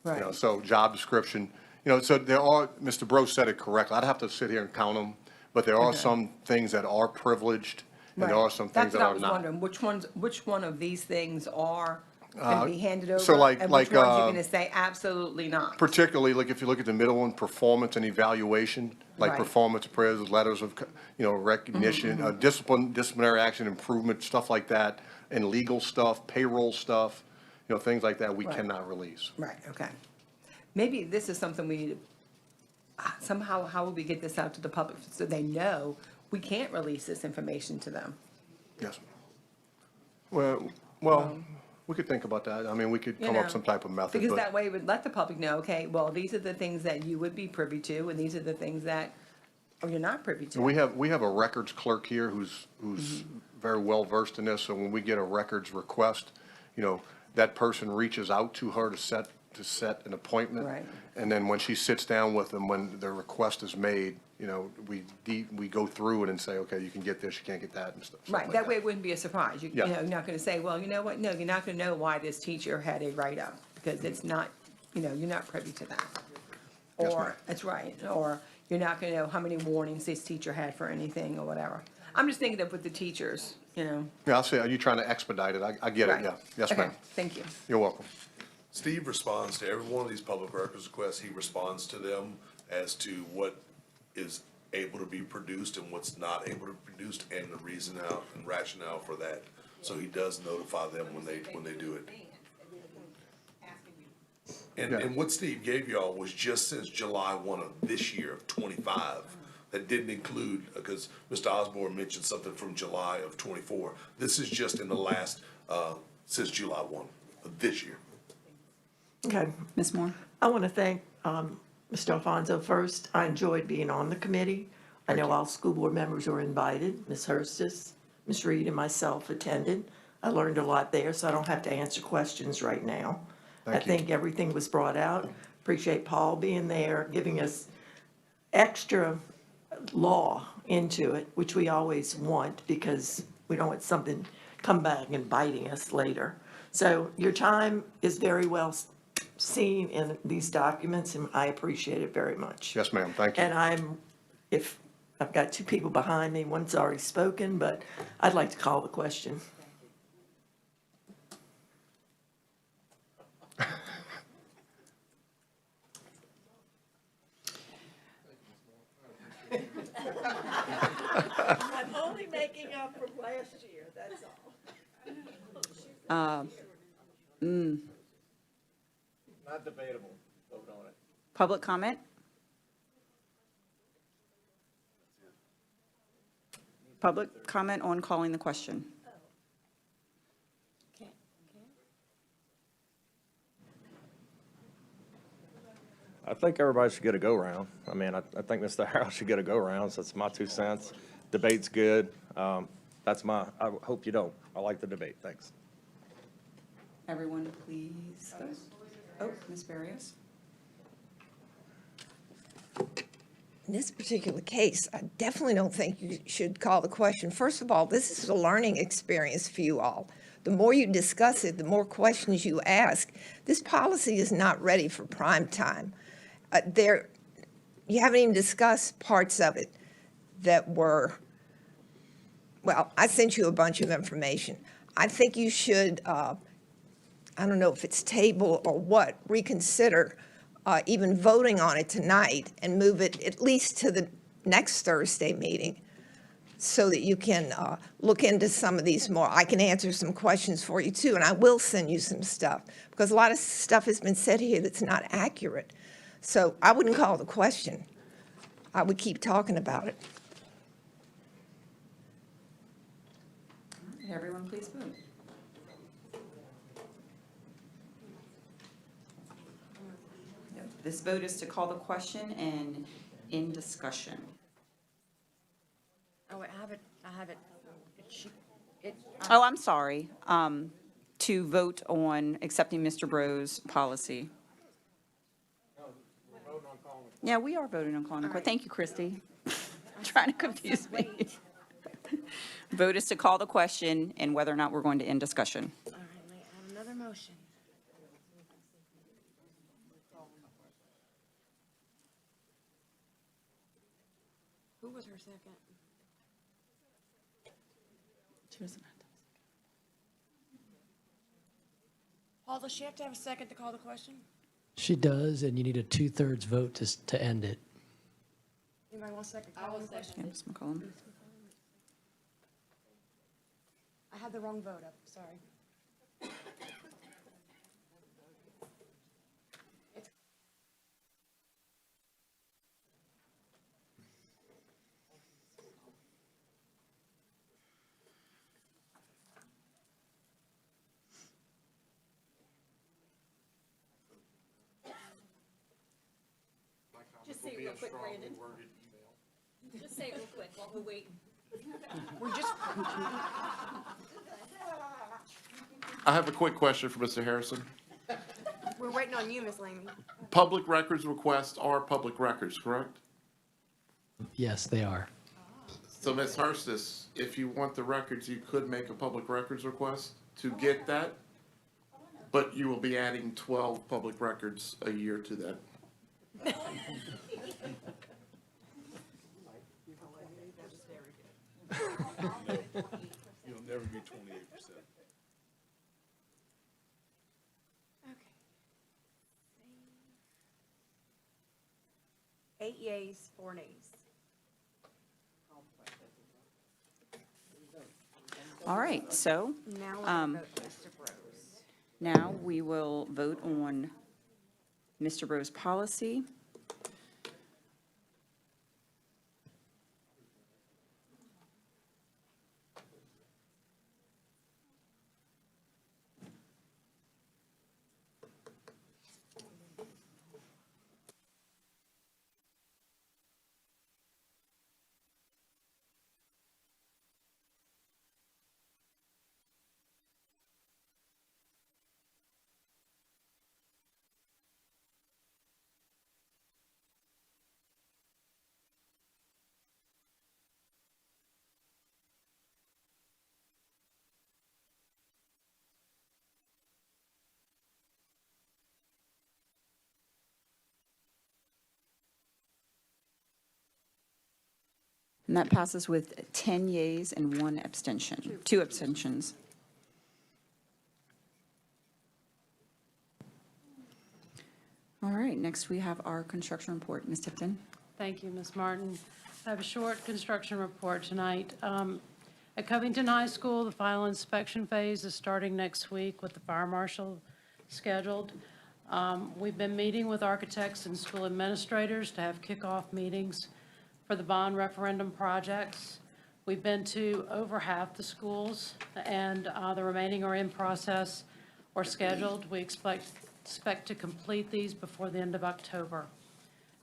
You know, Right. so job description, you know, so there are, Mr. Bro said it correctly. I'd have to sit here and count them, but there are some things that are privileged, and there are some things That's that what I are was not. wondering, which one of these things are, can be handed over? so like- And which like, ones you're gonna say absolutely not? Particularly, like if you look at the middle one, performance and evaluation, like Right. performance appraisals, letters of, you know, recognition, disciplinary action improvement, stuff like that, and legal stuff, payroll stuff, you know, things like that, we Right. cannot release. Right, okay. Maybe this is something we need, somehow, how would we get this out to the public so they know we can't release this information to them? Yes. Well, we could think about that. I mean, we could You come up know, some type of method, Because but that way it would let the public know, okay, well, these are the things that you would be privy to, and these are the things that, or you're not privy to. we have a records clerk here who's very well versed in this, so when we get a records request, you know, that person reaches out to her to set an appointment. Right. And then when she sits down with them, when the request is made, you know, we go through it and say, okay, you can get this, you can't get that and stuff. Right, that way it wouldn't be a surprise. You Yeah. know, you're not gonna say, well, you know what, no, you're not gonna know why this teacher had a write-up, because it's not, you know, you're not privy to that. Yes, ma'am. Or, that's right, or you're not gonna know how many warnings this teacher had for anything or whatever. I'm just thinking of with the teachers, you know. Yeah, I'll say, are you trying to expedite it? I get it, Right. yeah. Yes, Okay, ma'am. thank you. You're welcome. Steve responds to every one of these public records requests. He responds to them as to what is able to be produced and what's not able to be produced, and the reason out and rationale for that. So he does notify them when they do it. And what Steve gave y'all was just since July 1 of this year of 25. That didn't include, because Mr. Osborne mentioned something from July of 24. This is just in the last, since July 1 of this year. Okay. Ms. Moore? I want to thank Mr. Alfonso first. I enjoyed being on the committee. I know all school board members were invited. Ms. Hurstis, Ms. Reed, and myself attended. I learned a lot there, so I don't have to answer questions right now. I Thank you. think everything was brought out. Appreciate Paul being there, giving us extra law into it, which we always want because we don't want something come back and biting us later. So your time is very well seen in these documents, and I appreciate it very much. Yes, ma'am, thank you. And I've got two people behind me, one's already spoken, but I'd like to call the question. I'm only making up from last year, that's all. Not debatable. Vote on it. Public comment? Public comment on calling the question. I think everybody should get a go-round. I mean, I think Mr. Harrell should get a go-round, so that's my 2 cents. Debate's good. I hope you don't. I like the debate. Thanks. Everyone, please. Oh, Ms. Barrios? In this particular case, I definitely don't think you should call the question. First of all, this is a learning experience for you all. The more you discuss it, the more questions you ask. This policy is not ready for prime time. You haven't even discussed parts of it that were, well, I sent you a bunch of information. I think you should, I don't know if it's table or what, reconsider even voting on it tonight and move it at least to the next Thursday meeting so that you can look into some of these more. I can answer some questions for you too, and I will send you some stuff because a lot of stuff has been said here that's not accurate. So I wouldn't call the question. I would keep talking about it. Everyone, please vote. This vote is to call the question and in discussion. Oh, I have it. Oh, I'm sorry. To vote on accepting Mr. Bro's policy. Yeah, we are voting on calling the question. Thank you, Christy. Trying to confuse me. Vote is to call the question and whether or not we're going to end discussion. All right, I have another motion. Who was her second? Paul, does she have to have a second to call the question? She does, and you need a 2/3 vote to end it. Anybody want a second? I will second. Ms. McCollum. I had the wrong vote up, sorry. Just say it real quick, Brandon. Just say it real quick while we're waiting. I have a quick question for Mr. Harrison. We're waiting on you, Miss Lamy. Public records requests are public records, correct? Yes, they are. So Ms. Hurstis, if you want the records, you could make a public records request to get that, but you will be adding 12 public records a year to that. You'll never be 28%. Okay. 8 yeas, 4 nays. All right, so Now we're gonna vote Mr. Bros. now we will vote on Mr. Bro's policy. And that passes with 10 yeas and 1 abstention, 2 abstentions. All right, next we have our construction report. Ms. Tipton? Thank you, Ms. Martin. I have a short construction report tonight. At Covington High School, the final inspection phase is starting next week with the fire marshal scheduled. We've been meeting with architects and school administrators to have kickoff meetings for the bond referendum projects. We've been to over half the schools, and the remaining are in process or scheduled. We expect to complete these before the end of October.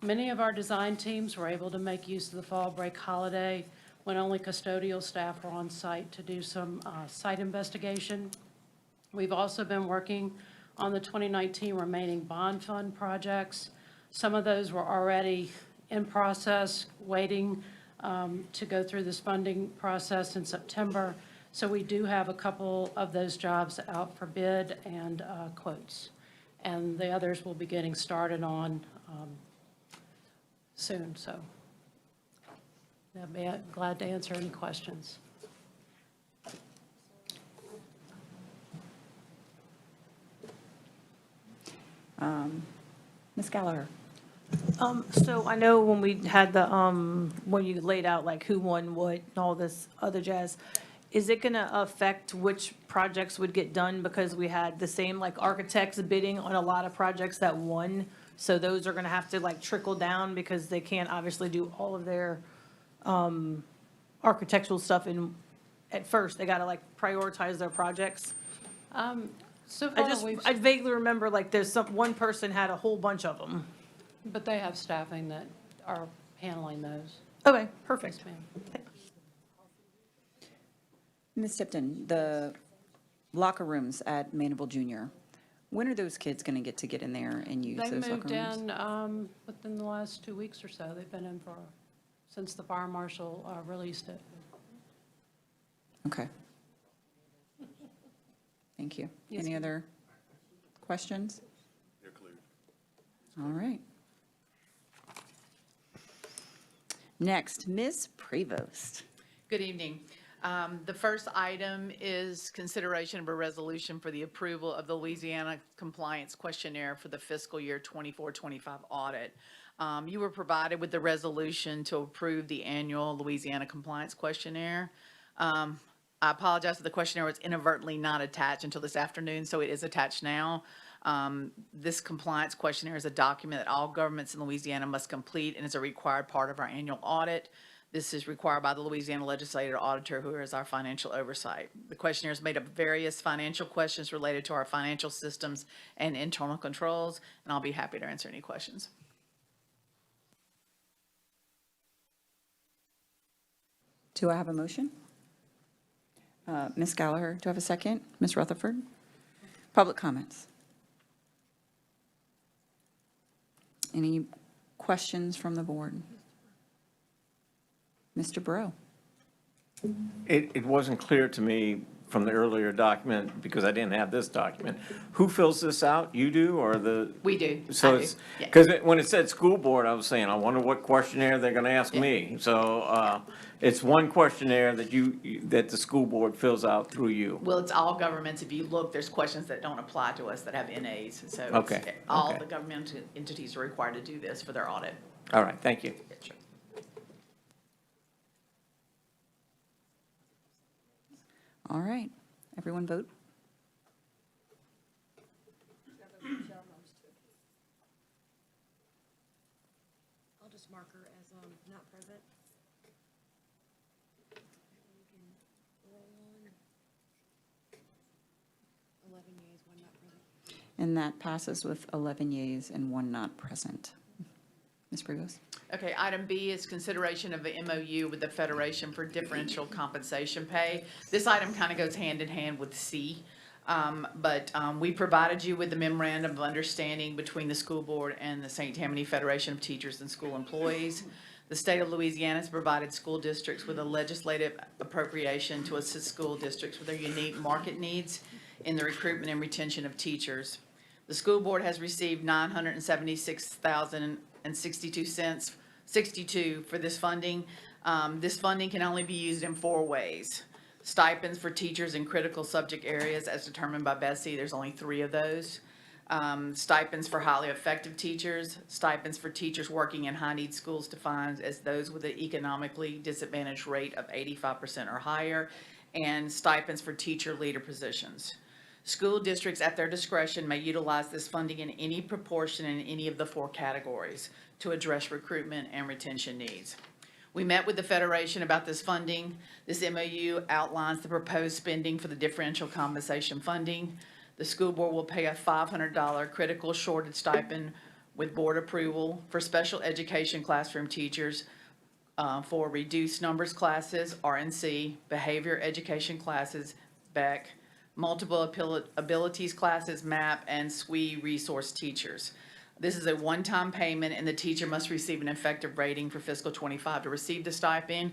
Many of our design teams were able to make use of the fall break holiday when only custodial staff were on site to do some site investigation. We've also been working on the 2019 remaining bond fund projects. Some of those were already in process, waiting to go through this funding process in September. So we do have a couple of those jobs out for bid and quotes. And the others will be getting started on soon, so I'd be glad to answer any questions. Ms. Gallagher? So I know when we had the, when you laid out like who won what and all this other jazz, is it gonna affect which projects would get done? Because we had the same like architects bidding on a lot of projects that won. So those are gonna have to like trickle down because they can't obviously do all of their architectural stuff in, at first. They gotta like prioritize their projects. So far, I vaguely remember like there's one person had a whole bunch of them. but they have staffing that are handling those. Okay, perfect. Yes, ma'am. Ms. Tipton, the locker rooms at Manable Junior, when are those kids going to get in there and use They those locker moved rooms? in within the last 2 weeks or so. They've been in since the fire marshal released it. Okay. Thank you. Yes, Any ma'am. other questions? You're clear. All right. Next, Ms. Prevost. Good evening. The first item is consideration of a resolution for the approval of the Louisiana Compliance Questionnaire for the fiscal year 24-25 audit. You were provided with the resolution to approve the annual Louisiana Compliance Questionnaire. I apologize if the questionnaire was inadvertently not attached until this afternoon, so it is attached now. This compliance questionnaire is a document that all governments in Louisiana must complete and is a required part of our annual audit. This is required by the Louisiana Legislative Auditor, who is our financial oversight. The questionnaire is made up of various financial questions related to our financial systems and internal controls, and I'll be happy to answer any questions. Do I have a motion? Ms. Gallagher, do I have a second? Ms. Rutherford? Public comments? Any questions from the board? Mr. Burrow? It wasn't clear to me from the earlier document, because I didn't have this document. Who fills this out? You do, or the? We do. So I do. it's, Yeah. because when it said school board, I was saying, I wonder what questionnaire they're gonna ask me. So, it's one questionnaire that that the school board fills out through you. Well, it's all governments. If you look, there's questions that don't apply to us that have NAs. So it's- Okay, all okay. the government entities are required to do this for their audit. All right, thank you. Yeah, sure. All right, everyone vote. I'll just mark her as not present. You can roll on. 11 yeas, 1 not present. And that passes with 11 yeas and 1 not present. Ms. Brigos? Okay, item B is consideration of the MOU with the Federation for Differential Compensation Pay. This item kind of goes hand in hand with C, but we provided you with the memorandum of understanding between the school board and the St. Tammany Federation of Teachers and School Employees. The state of Louisiana has provided school districts with a legislative appropriation to assist school districts with their unique market needs in the recruitment and retention of teachers. The school board has received $976,062 for this funding. This funding can only be used in 4 ways. Stipends for teachers in critical subject areas as determined by Bessie, there's only 3 of those. Stipends for highly effective teachers, stipends for teachers working in high-need schools defined as those with an economically disadvantaged rate of 85% or higher, and stipends for teacher leader positions. School districts at their discretion may utilize this funding in any proportion in any of the 4 categories to address recruitment and retention needs. We met with the Federation about this funding. This MOU outlines the proposed spending for the differential compensation funding. The school board will pay a $500 critical shortage stipend with board approval for special education classroom teachers for reduced numbers classes, RNC, behavior education classes, BEC, multiple abilities classes, MAP, and SWE resource teachers. This is a one-time payment, and the teacher must receive an effective rating for fiscal '25 to receive the stipend.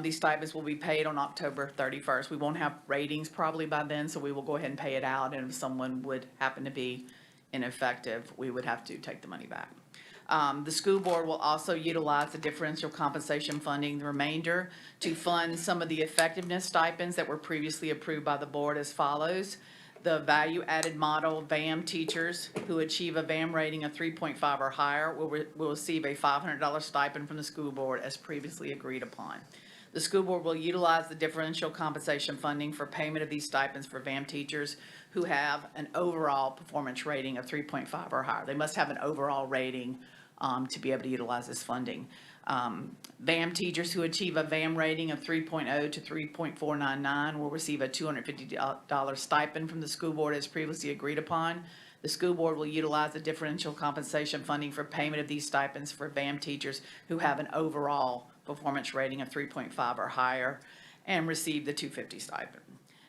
These stipends will be paid on October 31st. We won't have ratings probably by then, so we will go ahead and pay it out, and if someone would happen to be ineffective, we would have to take the money back. The school board will also utilize the differential compensation funding, the remainder, to fund some of the effectiveness stipends that were previously approved by the board as follows. The value-added model VAM teachers who achieve a VAM rating of 3.5 or higher will receive a $500 stipend from the school board as previously agreed upon. The school board will utilize the differential compensation funding for payment of these stipends for VAM teachers who have an overall performance rating of 3.5 or higher. They must have an overall rating to be able to utilize this funding. VAM teachers who achieve a VAM rating of 3.0 to 3.499 will receive a $250 stipend from the school board as previously agreed upon. The school board will utilize the differential compensation funding for payment of these stipends for VAM teachers who have an overall performance rating of 3.5 or higher and receive the $250 stipend.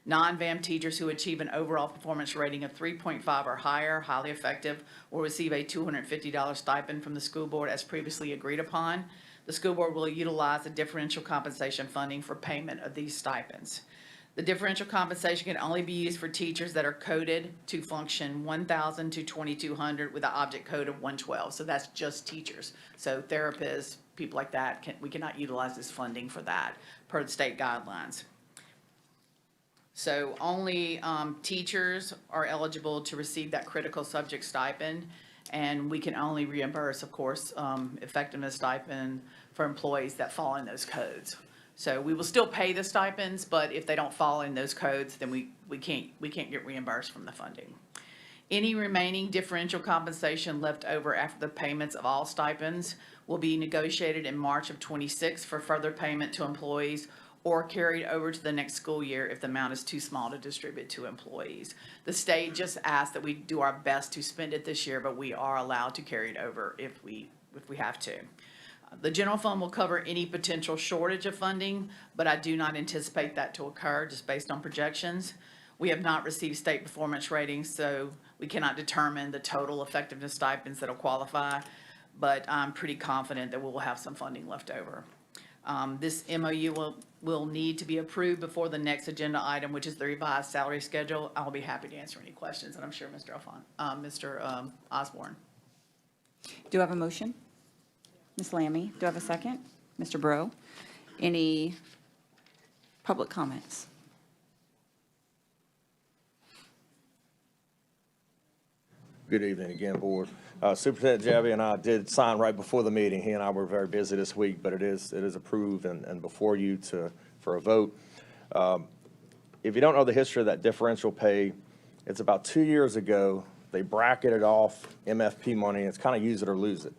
Non-VAM teachers who achieve an overall performance rating of 3.5 or higher, highly effective, will receive a $250 stipend from the school board as previously agreed upon. The school board will utilize the differential compensation funding for payment of these stipends. The differential compensation can only be used for teachers that are coded to function 1,000 to 2,200 with an object code of 112. So that's just teachers. So therapists, people like that, we cannot utilize this funding for that per the state guidelines. So only teachers are eligible to receive that critical subject stipend, and we can only reimburse, of course, effectiveness stipend for employees that fall in those codes. So we will still pay the stipends, but if they don't fall in those codes, then we can't get reimbursed from the funding. Any remaining differential compensation left over after the payments of all stipends will be negotiated in March of '26 for further payment to employees or carried over to the next school year if the amount is too small to distribute to employees. The state just asked that we do our best to spend it this year, but we are allowed to carry it over if we have to. The general fund will cover any potential shortage of funding, but I do not anticipate that to occur just based on projections. We have not received state performance ratings, so we cannot determine the total effectiveness stipends that will qualify, but I'm pretty confident that we will have some funding left over. This MOU will need to be approved before the next agenda item, which is the revised salary schedule. I'll be happy to answer any questions, and I'm sure Mr. Osborne. Do I have a motion? Ms. Lammy, do I have a second? Mr. Breaux? Any public comments? Good evening again, Board. Superintendent Jabbia and I did sign right before the meeting. He and I were very busy this week, but it is approved and before you for a vote. If you don't know the history of that differential pay, it's about 2 years ago, they bracketed off MFP money. It's kind of use it or lose it.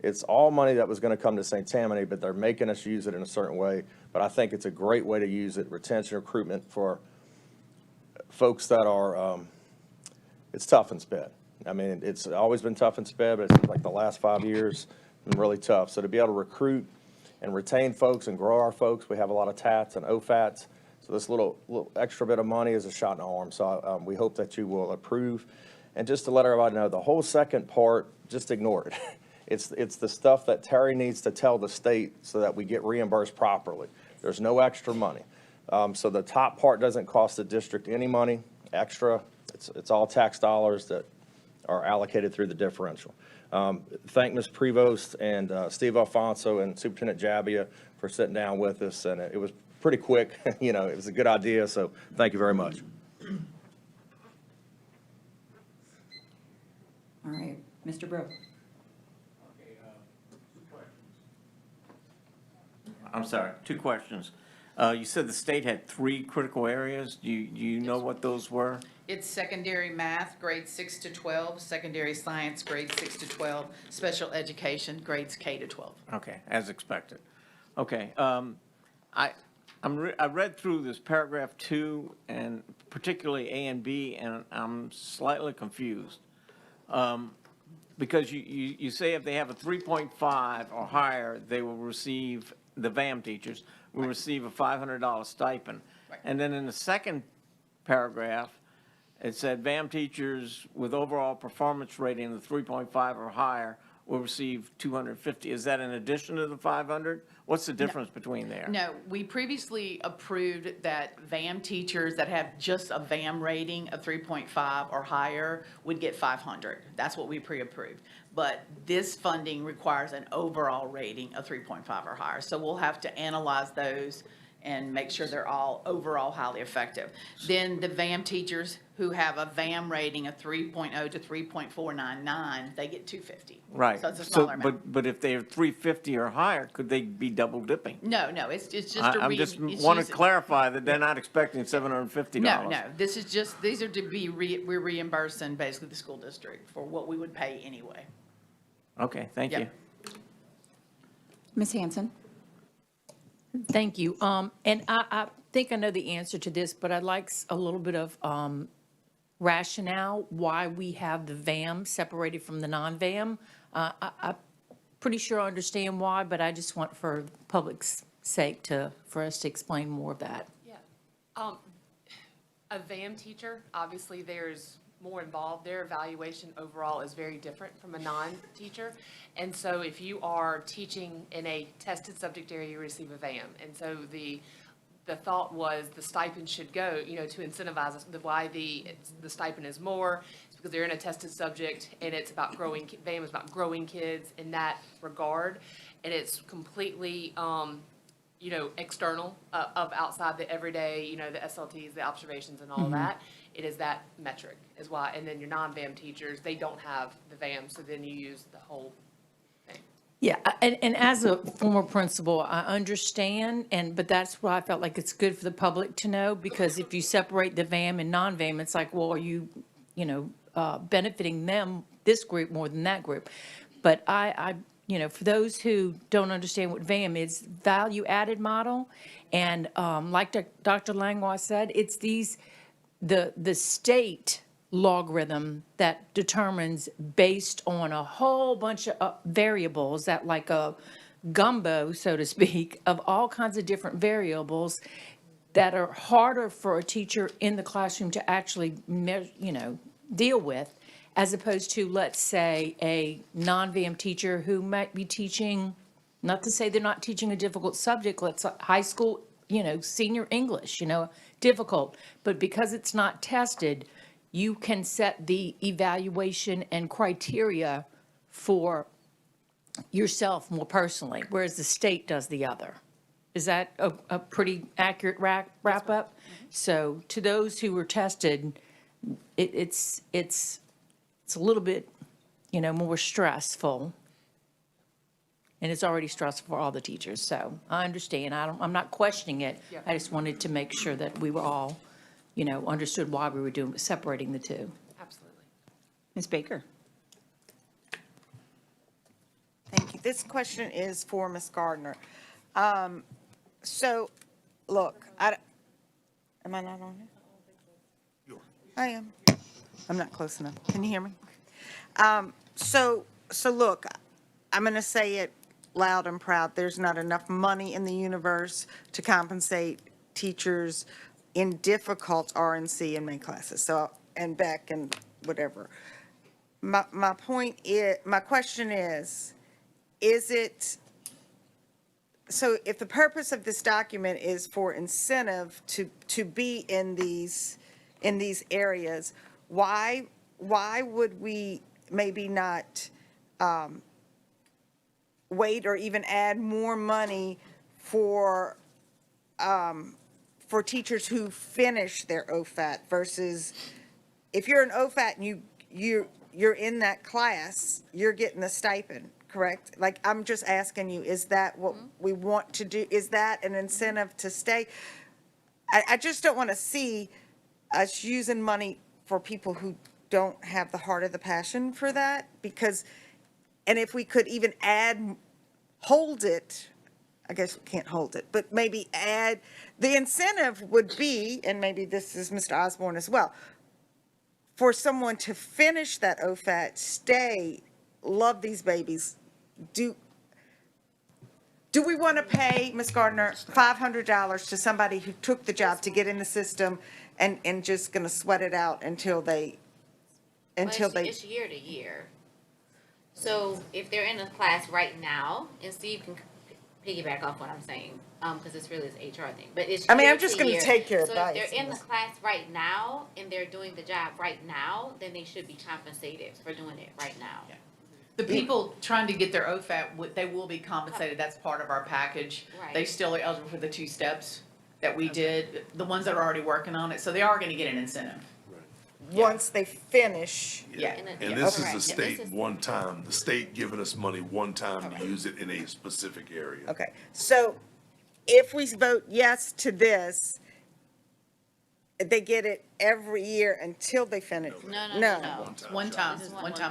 It's all money that was going to come to St. Tammany, but they're making us use it in a certain way. But I think it's a great way to use it, retention, recruitment for folks that are, it's tough and sped. I mean, it's always been tough and sped, but it's like the last 5 years been really tough. So to be able to recruit and retain folks and grow our folks, we have a lot of TATs and OFATs. So this little extra bit of money is a shot in the arm. So we hope that you will approve. And just to let everybody know, the whole second part, just ignore it. It's the stuff that Terry needs to tell the state so that we get reimbursed properly. There's no extra money. So the top part doesn't cost the district any money extra. It's all tax dollars that are allocated through the differential. Thank Ms. Prevost and Steve Alfonso and Superintendent Jabbia for for sitting down with us, and it was pretty quick. You know, it was a good idea, so thank you very much. All right, Mr. Breaux. I'm sorry, 2 questions. You said the state had 3 critical areas. Do you know what those were? It's secondary math, grades 6 to 12, secondary science, grades 6 to 12, special education, grades K to 12. Okay, as expected. Okay, I read through this paragraph 2, and particularly A and B, and I'm slightly confused. Because you say if they have a 3.5 or higher, they will receive, the VAM teachers will receive a $500 stipend. Right. And then in the second paragraph, it said VAM teachers with overall performance rating of 3.5 or higher will receive $250. Is that in addition to the 500? What's the difference between there? No, we previously approved that VAM teachers that have just a VAM rating of 3.5 or higher would get 500. That's what we pre-approved. But this funding requires an overall rating of 3.5 or higher. So we'll have to analyze those and make sure they're all overall highly effective. Then the VAM teachers who have a VAM rating of 3.0 to 3.499, they get 250. Right. So it's a smaller amount. But if they're 350 or higher, could they be double dipping? No, it's just a I'm just want to clarify that they're not expecting $750. No, this is just, these are to be, we're reimbursing basically the school district for what we would pay anyway. Okay, thank Yep. you. Ms. Hanson? Thank you. And I think I know the answer to this, but I'd like a little bit of rationale why we have the VAM separated from the non-VAM. I'm pretty sure I understand why, but I just want for the public's sake for us to explain more of that. Yeah. A VAM teacher, obviously there's more involved. Their evaluation overall is very different from a non-teacher. And so if you are teaching in a tested subject area, you receive a VAM. And so the thought was the stipend should go, to incentivize us. Why the stipend is more is because they're in a tested subject, and it's about growing, VAM is about growing kids in that regard. And it's completely, external of outside the everyday, the SLTs, the observations and all that. It is that metric is why. And then your non-VAM teachers, they don't have the VAM, so then you use the whole thing. Yeah, and as a former principal, I understand, but that's why I felt like it's good for the public to know, because if you separate the VAM and non-VAM, it's like, well, are you, benefiting them, this group more than that group? But I for those who don't understand what VAM is, value added model, and like Dr. Langlois said, it's the state logarithm that determines based on a whole bunch of variables, that like a gumbo, so to speak, of all kinds of different variables that are harder for a teacher in the classroom to actually deal with, as opposed to, let's say, a non-VAM teacher who might be teaching, not to say they're not teaching a difficult subject, let's say high school, senior English, difficult, but because it's not tested, you can set the evaluation and criteria for yourself more personally, whereas the state does the other. Is that a pretty accurate wrap up? So to those who were tested, it's a little bit, more stressful. And it's already stressful for all the teachers, so I understand. I'm not questioning it. Yeah. I just wanted to make sure that we were all, understood why we were separating the two. Absolutely. Ms. Baker? Thank you. This question is for Ms. Gardner. So, look, am I not on it? I am. I'm not close enough. Can you hear me? So look, I'm going to say it loud and proud. There's not enough money in the universe to compensate teachers in difficult RNC and main classes. So, and Beck and whatever. My point is, my question is it, so if the purpose of this document is for incentive to be in these areas, why would we maybe not wait or even add more money for teachers who finish their OFAT versus if you're an OFAT and you're in that class, you're getting the stipend, correct? Like, I'm just asking you, is that what we want to do? Is that an incentive to stay? I just don't want to see us using money for people who don't have the heart or the passion for that, because, and if we could even hold it, I guess we can't hold it, but maybe add, the incentive would be, and maybe this is Mr. Osborne as well, for someone to finish that OFAT, stay, love these babies. Do we want to pay, Ms. Gardner, $500 to somebody who took the job to get in the system and just going to sweat it out until they? It's year to year. So if they're in a class right now, and Steve can piggyback off what I'm saying, because this really is an HR thing, but it's. I mean, I'm just going to take your advice. So if they're in the class right now and they're doing the job right now, then they should be compensated for doing it right now. Yeah. The people trying to get their OFAT, they will be compensated. That's part of our package. Right. They still are eligible for the 2 steps that we did, the ones that are already working on it. So they are going to get an incentive. Once they finish. Yeah. And this is a state one time, the state giving us money one time to use it in a specific area. Okay, so if we vote yes to this, they get it every year until they finish? No. It's one time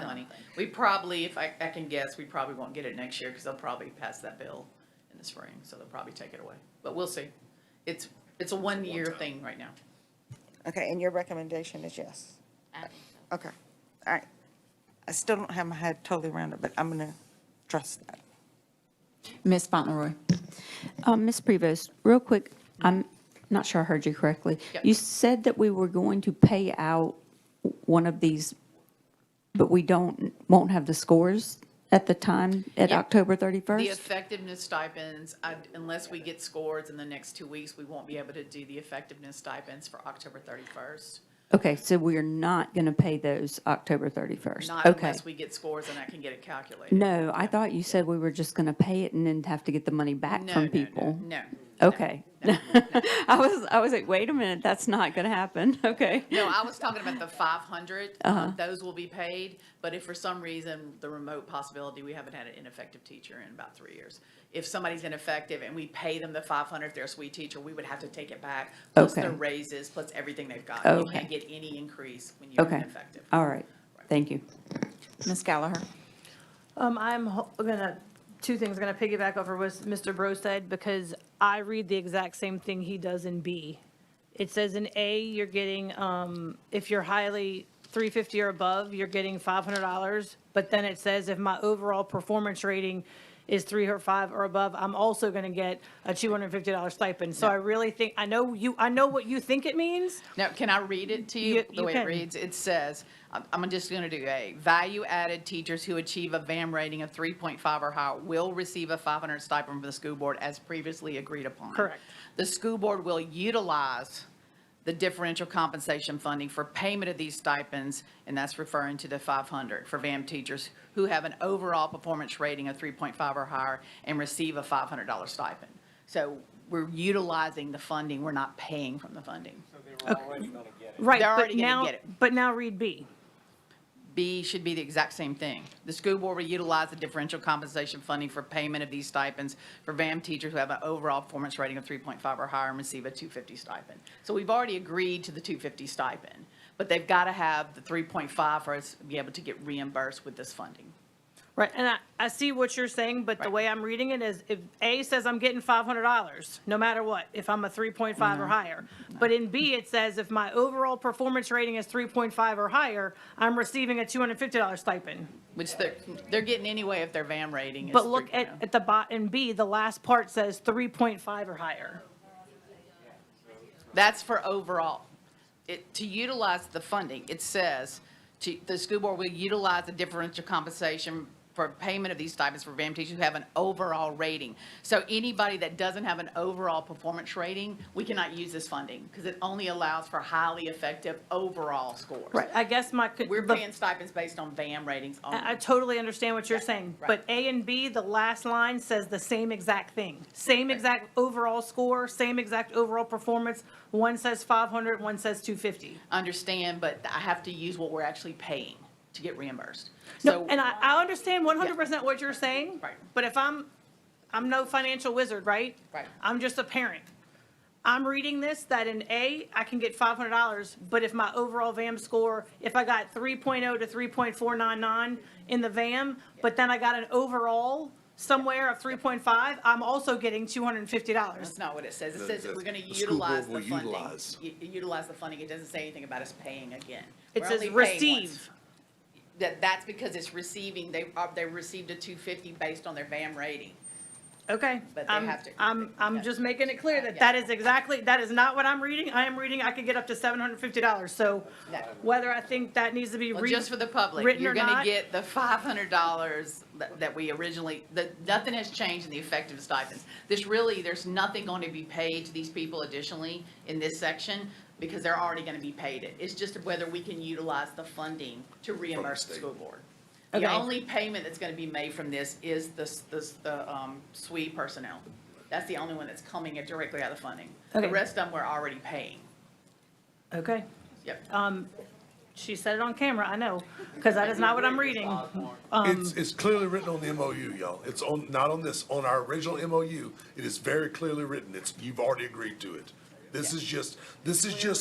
money. We probably, if I can guess, we probably won't get it next year because they'll probably pass that bill in the spring. So they'll probably take it away. But we'll see. It's a 1-year thing right now. Okay, and your recommendation is yes? I think so. Okay, all right. I still don't have my head totally around it, but I'm going to trust that. Ms. Fauntleroy. Ms. Prevost, real quick, I'm not sure I heard you correctly. Yep. You said that we were going to pay out one of these, but we won't have the scores at the time, at Yeah. October The 31st? effectiveness stipends, unless we get scores in the next 2 weeks, we won't be able to do the effectiveness stipends for October 31st. Okay, so we are not going to pay those October 31st? Not Okay. unless we get scores and I can get it calculated. No, I thought you said we were just going to pay it and then have to get the money back No, from no, people. No. Okay. I was like, wait a minute, that's not going to happen. Okay. No, I was talking about the 500. Uh-huh. Those will be paid, but if for some reason, the remote possibility, we haven't had an ineffective teacher in about 3 years. If somebody's ineffective and we pay them the 500, if they're a sweet teacher, we would have to take it back, plus Okay. their raises, plus everything they've got. You Okay. can't get any increase when you're Okay. ineffective. All right. Thank you. Ms. Gallagher? Two things, I'm gonna piggyback over what Mr. Bro said, because I read the exact same thing he does in B. It says in A, you're getting, if you're highly 350 or above, you're getting $500. But then it says if my overall performance rating is 3 or 5 or above, I'm also gonna get a $250 stipend. So I really think, I know what you think it means. Now, can I read it to you the You way can. it reads? It says, I'm just going to do A. Value-added teachers who achieve a VAM rating of 3.5 or higher will receive a 500 stipend from the school board as previously agreed upon. Correct. The school board will utilize the differential compensation funding for payment of these stipends, and that's referring to the 500 for VAM teachers who have an overall performance rating of 3.5 or higher and receive a $500 stipend. So we're utilizing the funding, we're not paying from the funding. Right, They're but already gonna now, get it. but now read B. B should be the exact same thing. The school board will utilize the differential compensation funding for payment of these stipends for VAM teachers who have an overall performance rating of 3.5 or higher and receive a 250 stipend. So we've already agreed to the 250 stipend, but they've got to have the 3.5 for us to be able to get reimbursed with this funding. Right, and I see what you're saying, but the way I'm reading it is if A says I'm getting $500, no matter what, if I'm a 3.5 or higher. But in B, it says if my overall performance rating is 3.5 or higher, I'm receiving a $250 stipend. Which they're getting anyway if their VAM rating is. But look at the in B, the last part says 3.5 or higher. That's for overall. To utilize the funding, it says the school board will utilize the differential compensation for payment of these stipends for VAM teachers who have an overall rating. So anybody that doesn't have an overall performance rating, we cannot use this funding because it only allows for highly effective overall scores. Right, I guess We're paying stipends based on VAM ratings only. I totally understand what you're saying, right. but A and B, the last line says the same exact thing. Same exact overall score, same exact overall performance. One says 500, one says 250. Understand, but I have to use what we're actually paying to get reimbursed. No, So, and I understand 100% what you're saying. Right. But if I'm no financial wizard, right? Right. I'm just a parent. I'm reading this, that in A, I can get $500, but if my overall VAM score, if I got 3.0 to 3.499 in the VAM, but then I got an overall somewhere of 3.5, I'm also getting $250. that's not what it says. It says that we're gonna The school board utilize the will funding. utilize. Utilize the funding. It doesn't say anything about us paying again. It We're says only paying once. receive. That's because it's receiving, they received a 250 based on their VAM rating. Okay, But they have to- I'm just making it clear that that is not what I'm reading. I am reading, I could get up to $750. So whether I think that needs to be Well, just for the public, written you're or gonna not, get the $500 that we originally, nothing has changed in the effective stipends. There's nothing going to be paid to these people additionally in this section because they're already gonna be paid it. It's just whether we can utilize the funding to reimburse the school board. The Okay. only payment that's gonna be made from this is the SWE personnel. That's the only one that's coming directly out of funding. Okay. The rest of them we're already paying. okay. Yep. She said it on camera, I know, because that is not what I'm reading. It's clearly written on the MOU, y'all. It's on, not on this, on our original MOU. It is very clearly written. You've already agreed to it. This is just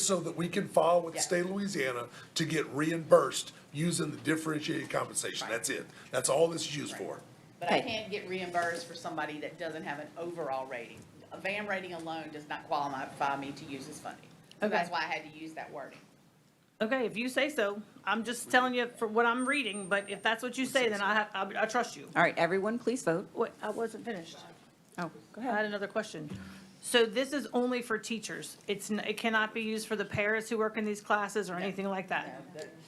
so that we can file with the state of Louisiana to get reimbursed using the differentiated compensation. That's it. That's all this is used for. But I can't get reimbursed for somebody that doesn't have an overall rating. A VAM rating alone does not qualify me to use this funding. So Okay. that's why I had to use that wording. Okay, if you say so, I'm just telling you for what I'm reading, but if that's what you say, then I trust you. All right, everyone, please vote. Wait, I wasn't finished. Oh, go I ahead. had another question. So this is only for teachers? It cannot be used for the paras who work in these classes or anything like that?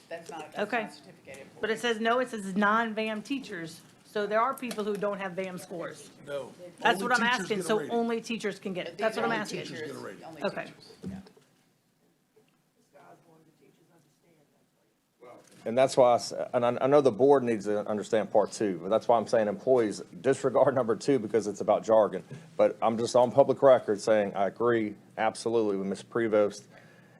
That's not Okay. certificated. But it says, no, it says non-VAM teachers. So there are people who don't have VAM scores. No. That's Only what I'm teachers asking, get a so rating. only teachers can get it. That's what I'm Only asking. teachers get a rating. Okay. And that's why, I know the board needs to understand part two, but that's why I'm saying employees disregard number two because it's about jargon. But I'm just on public record saying I agree absolutely with Ms. Prevost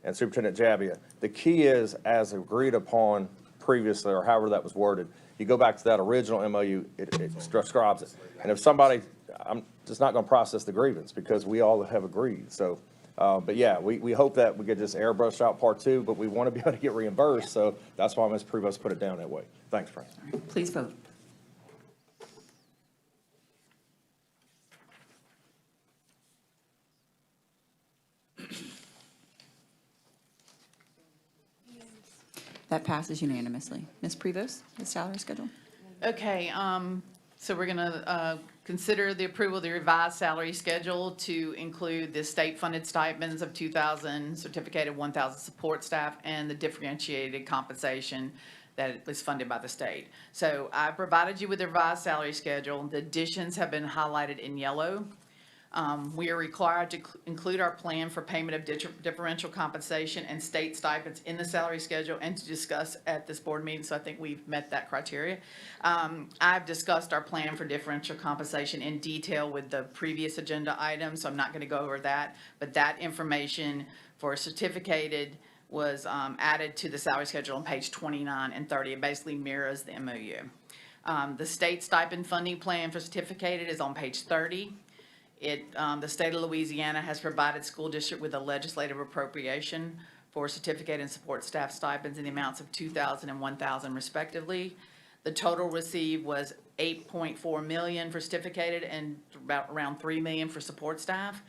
and Superintendent Jabbia. The key is, as agreed upon previously, or however that was worded, you go back to that original MOU, it describes it. And if somebody, I'm just not gonna process the grievance because we all have agreed, so. But yeah, we hope that we could just airbrush out part two, but we want to be able to get reimbursed, so that's why Ms. Prevost put it down that way. Thanks, Frank. Please vote. That passes unanimously. Ms. Prevost, the salary schedule? Okay, so we're gonna, consider the approval of the revised salary schedule to include the state-funded stipends of 2,000, certificated 1,000 support staff, and the differentiated compensation that is funded by the state. So I provided you with the revised salary schedule. The additions have been highlighted in yellow. We are required to include our plan for payment of differential compensation and state stipends in the salary schedule and to discuss at this board meeting, so I think we've met that criteria. I've discussed our plan for differential compensation in detail with the previous agenda item, so I'm not gonna go over that, but that information for certificated was added to the salary schedule on page 29 and 30. It basically mirrors the MOU. The state stipend funding plan for certificated is on page 30. The state of Louisiana has provided school district with a legislative appropriation for certificate and support staff stipends in the amounts of 2,000 and 1,000 respectively. The total received was 8.4 million for certificated and around 3 million for support staff.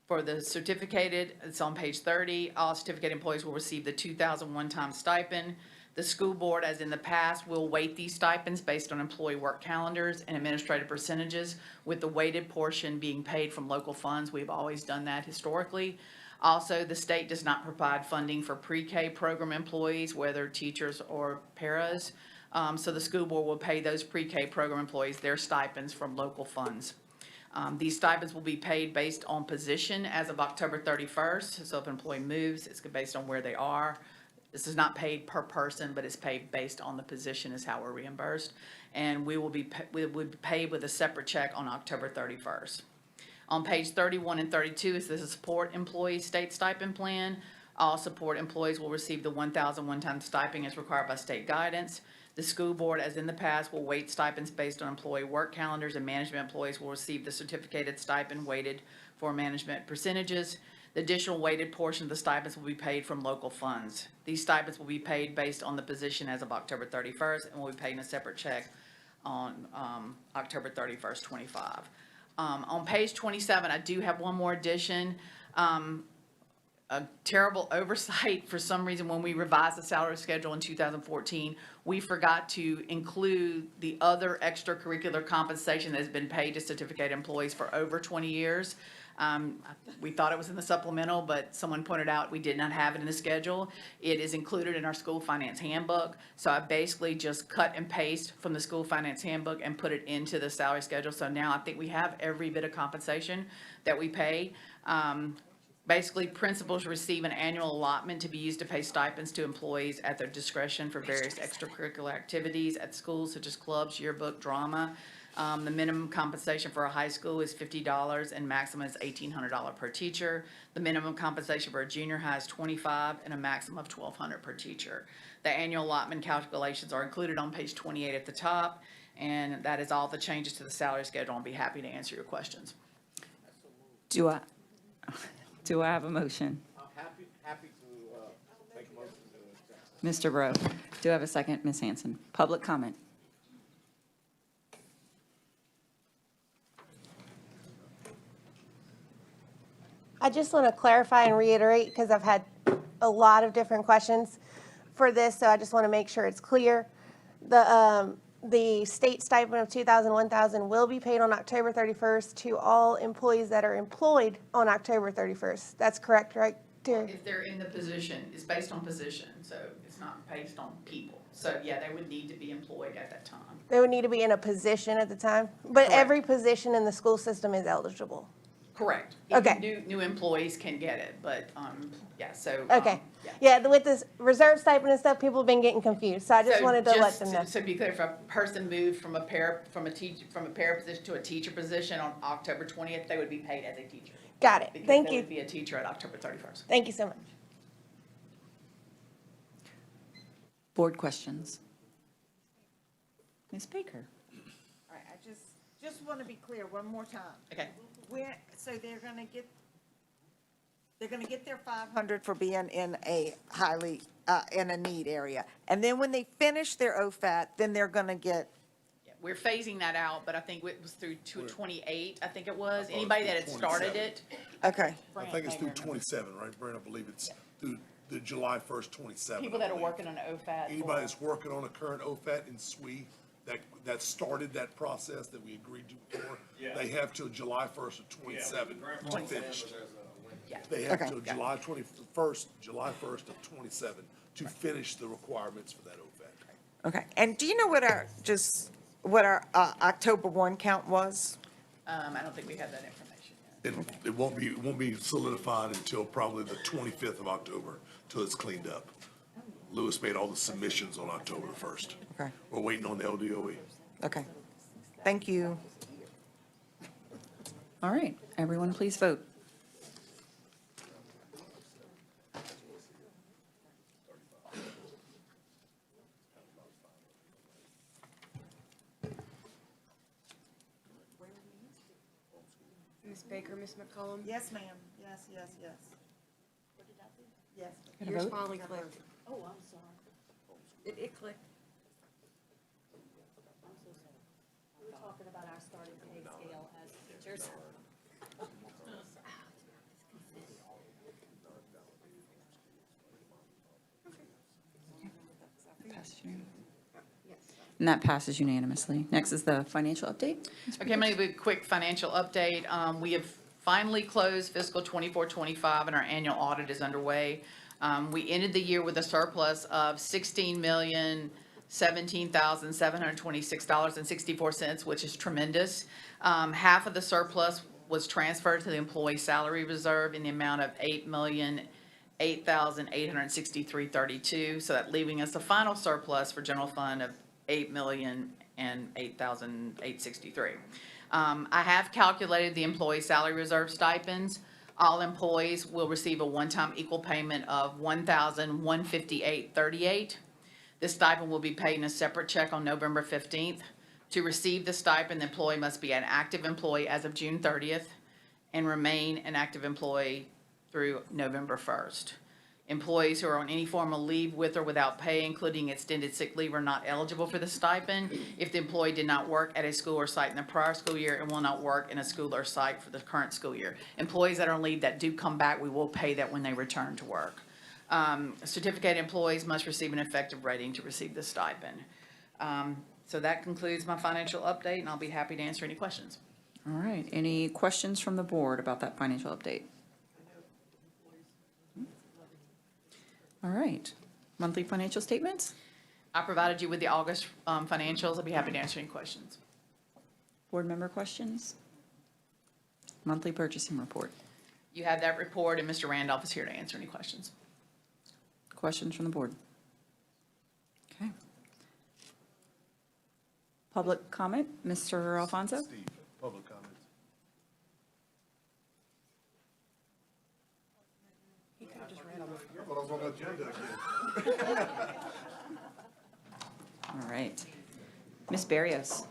For the certificated, it's on page 30, all certificated employees will receive the 2,000 one-time stipend. The school board, as in the past, will weight these stipends based on employee work calendars and administrative percentages, with the weighted portion being paid from local funds. We've always done that historically. Also, the state does not provide funding for pre-K program employees, whether teachers or paras. So the school board will pay those pre-K program employees their stipends from local funds. These stipends will be paid based on position as of October 31st. So if an employee moves, it's based on where they are. This is not paid per person, but it's paid based on the position is how we're reimbursed. And we will be paid with a separate check on October 31st. On page 31 and 32 is the support employee state stipend plan. All support employees will receive the 1,000 one-time stipend as required by state guidance. The school board, as in the past, will weight stipends based on employee work calendars, and management employees will receive the certificated stipend weighted for management percentages. The additional weighted portion of the stipends will be paid from local funds. These stipends will be paid based on the position as of October 31st and will be paid in a separate check on October 31st, 25. On page 27, I do have one more addition. A terrible oversight for some reason when we revised the salary schedule in 2014, we forgot to include the other extracurricular compensation that has been paid to certificated employees for over 20 years. We thought it was in the supplemental, but someone pointed out we did not have it in the schedule. It is included in our school finance handbook. So I basically just cut and paste from the school finance handbook and put it into the salary schedule. So now I think we have every bit of compensation that we pay. Basically, principals receive an annual allotment to be used to pay stipends to employees at their discretion for various extracurricular activities at schools such as clubs, yearbook, drama. The minimum compensation for a high school is $50 and maximum is $1,800 per teacher. The minimum compensation for a junior high is $25 and a maximum of $1,200 per teacher. The annual allotment calculations are included on page 28 at the top, and that is all the changes to the salary schedule. I'll be happy to answer your questions. Do I have a motion? I'm happy to make a motion to Mr. Rowe, do I have a second? Ms. Hanson, public comment. I just want to clarify and reiterate, because I've had a lot of different questions for this, so I just want to make sure it's clear. The state stipend of $2,000, $1,000 will be paid on October 31st to all employees that are employed on October 31st. That's correct, right, dear? If they're in the position, it's based on position, so it's not based on people. So, yeah, they would need to be employed at that time. They would need to be in a position at the time, but Correct. every position in the school system is eligible. Correct. Okay. New employees can get it, but, yeah, so. Okay. Yeah. Yeah, with this reserve stipend and stuff, people have been getting confused, so I just So wanted to let them know. So be clear, if a person moved from a para position to a teacher position on October 20th, they would be paid as a teacher. Got it. Because Thank they you. would be a teacher at October 31st. Thank you so much. Board questions? Ms. Baker? All right, I just want to be clear one more time. Okay. So they're gonna get their 500 for being in a highly, in a need area. And then when they finish their OFAT, then they're gonna get, We're phasing that out, but I think it was through 28, I think it was. Anybody that had started it. okay. I think it's through 27, right, Brent? I believe it's through the July 1st, 27. People that are working on an OFAT. Anybody that's working on a current OFAT in SWE that started that process that we agreed to before, they have till July 1st of 27 to finish. They have Okay. till July 1st of 27 to finish the requirements for that OFAT. Okay, and do you know what our October 1 count was? I don't think we have that information yet. It won't be solidified until probably the 25th of October, till it's cleaned up. Lewis made all the submissions on October 1st. Okay. We're waiting on the LDOE. Okay, thank you. All right, everyone please vote. Ms. Baker, Ms. McCollum? Yes, ma'am, yes. Yes. Yours finally clicked. Oh, I'm sorry. It clicked. I'm so sorry. We're talking about our starting pay scale as teachers. And that passes unanimously. Next is the financial update. Okay, I'm going to give a quick financial update. We have finally closed fiscal 24-25 and our annual audit is underway. We ended the year with a surplus of $16,000,000 $17,726.64, which is tremendous. Half of the surplus was transferred to the employee salary reserve in the amount of $8,008,863.32. So that leaving us a final surplus for general fund of $8,008,863. I have calculated the employee salary reserve stipends. All employees will receive a one-time equal payment of $1,158.38. This stipend will be paid in a separate check on November 15th. To receive the stipend, the employee must be an active employee as of June 30th and remain an active employee through November 1st. Employees who are on any form of leave with or without pay, including extended sick leave, are not eligible for the stipend if the employee did not work at a school or site in the prior school year and will not work in a school or site for the current school year. Employees that are on leave that do come back, we will pay that when they return to work. Certificated employees must receive an effective rating to receive the stipend. So that concludes my financial update, and I'll be happy to answer any questions. All right, any questions from the board about that financial update? All right, monthly financial statements? I provided you with the August financials. I'll be happy to answer any questions. Board member questions? Monthly purchasing report. You have that report, and Mr. Randolph is here to answer any questions. Questions from the board? Okay. Public comment, Mr. Alfonso? Steve, public comments. But I was on the agenda again. All right. Ms. Barrios?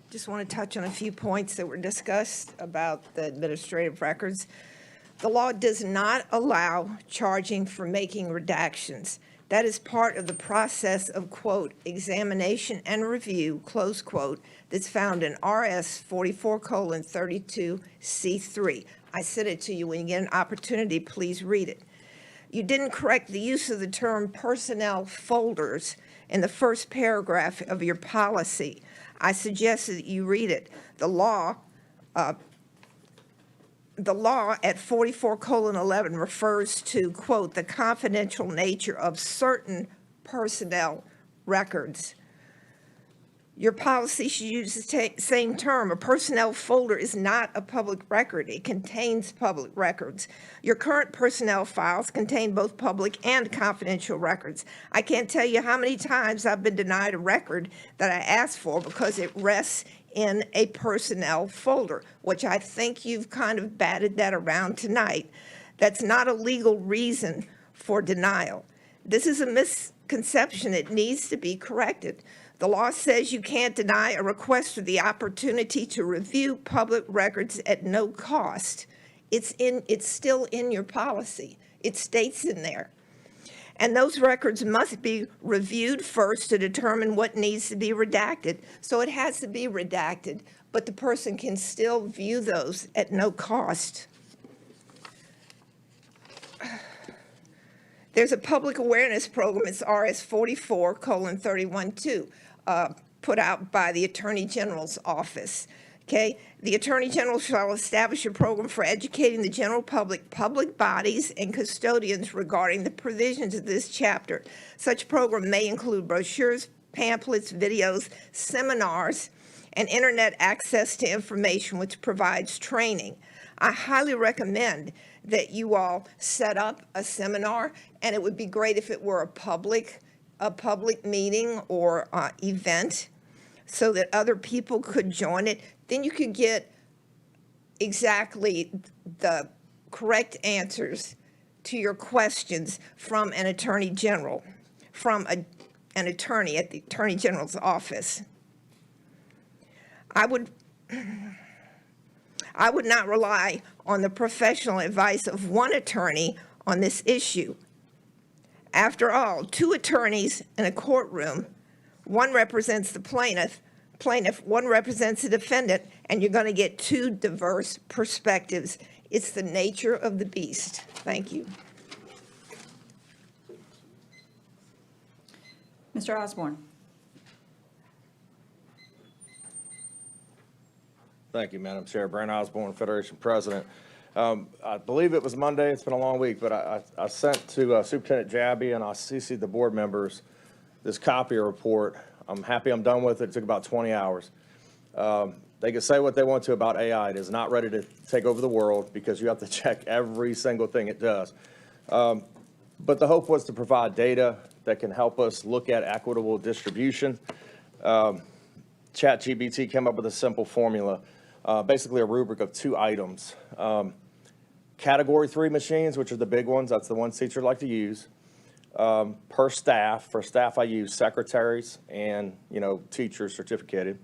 Just want to touch on a few points that were discussed about the administrative records. The law does not allow charging for making redactions. That is part of the process of, quote, examination and review, close quote, that's found in RS 44:32C3. I sent it to you. When you get an opportunity, please read it. You didn't correct the use of the term personnel folders in the first paragraph of your policy. I suggest that you read it. The law at 44:11 refers to, quote, the confidential nature of certain personnel records. Your policy should use the same term. A personnel folder is not a public record. It contains public records. Your current personnel files contain both public and confidential records. I can't tell you how many times I've been denied a record that I asked for because it rests in a personnel folder, which I think you've kind of batted that around tonight. That's not a legal reason for denial. This is a misconception. It needs to be corrected. The law says you can't deny a request for the opportunity to review public records at no cost. It's still in your policy. It states in there. And those records must be reviewed first to determine what needs to be redacted. So it has to be redacted, but the person can still view those at no cost. There's a public awareness program. It's RS 44:31.2, put out by the Attorney General's office. Okay, the Attorney General shall establish a program for educating the general public, public bodies, and custodians regarding the provisions of this chapter. Such program may include brochures, pamphlets, videos, seminars, and internet access to information which provides training. I highly recommend that you all set up a seminar, and it would be great if it were a public meeting or event so that other people could join it. Then you could get exactly the correct answers to your questions from an attorney general, from an attorney at the Attorney General's office. I would not rely on the professional advice of one attorney on this issue. After all, two attorneys in a courtroom, one represents the plaintiff, one represents the defendant, and you're going to get two diverse perspectives. It's the nature of the beast. Thank you. Mr. Osborne? Thank you, Madam Chair. Brent Osborne, Federation President. I believe it was Monday. It's been a long week, but I sent to Superintendent Jabby and I CC'd the board members this copier report. I'm happy I'm done with it. It took about 20 hours. They can say what they want to about AI. It is not ready to take over the world because you have to check every single thing it does. But the hope was to provide data that can help us look at equitable distribution. ChatGPT came up with a simple formula, basically a rubric of 2 items. Category 3 machines, which are the big ones, that's the ones teachers like to use, per staff. For staff, I use secretaries and, teachers certificated.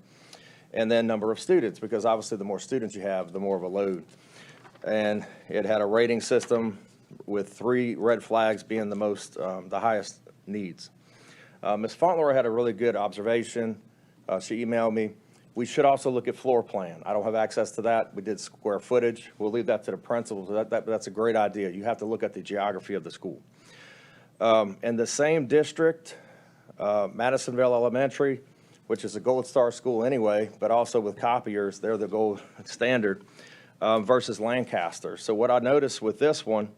And then number of students, because obviously the more students you have, the more of a load. And it had a rating system with 3 red flags being the highest needs. Ms. Fauntleroy had a really good observation. She emailed me. We should also look at floor plan. I don't have access to that. We did square footage. We'll leave that to the principals. That's a great idea. You have to look at the geography of the school. In the same district, Madisonville Elementary, which is a Gold Star school anyway, but also with copiers, they're the gold standard, versus Lancaster. So what I noticed with this one,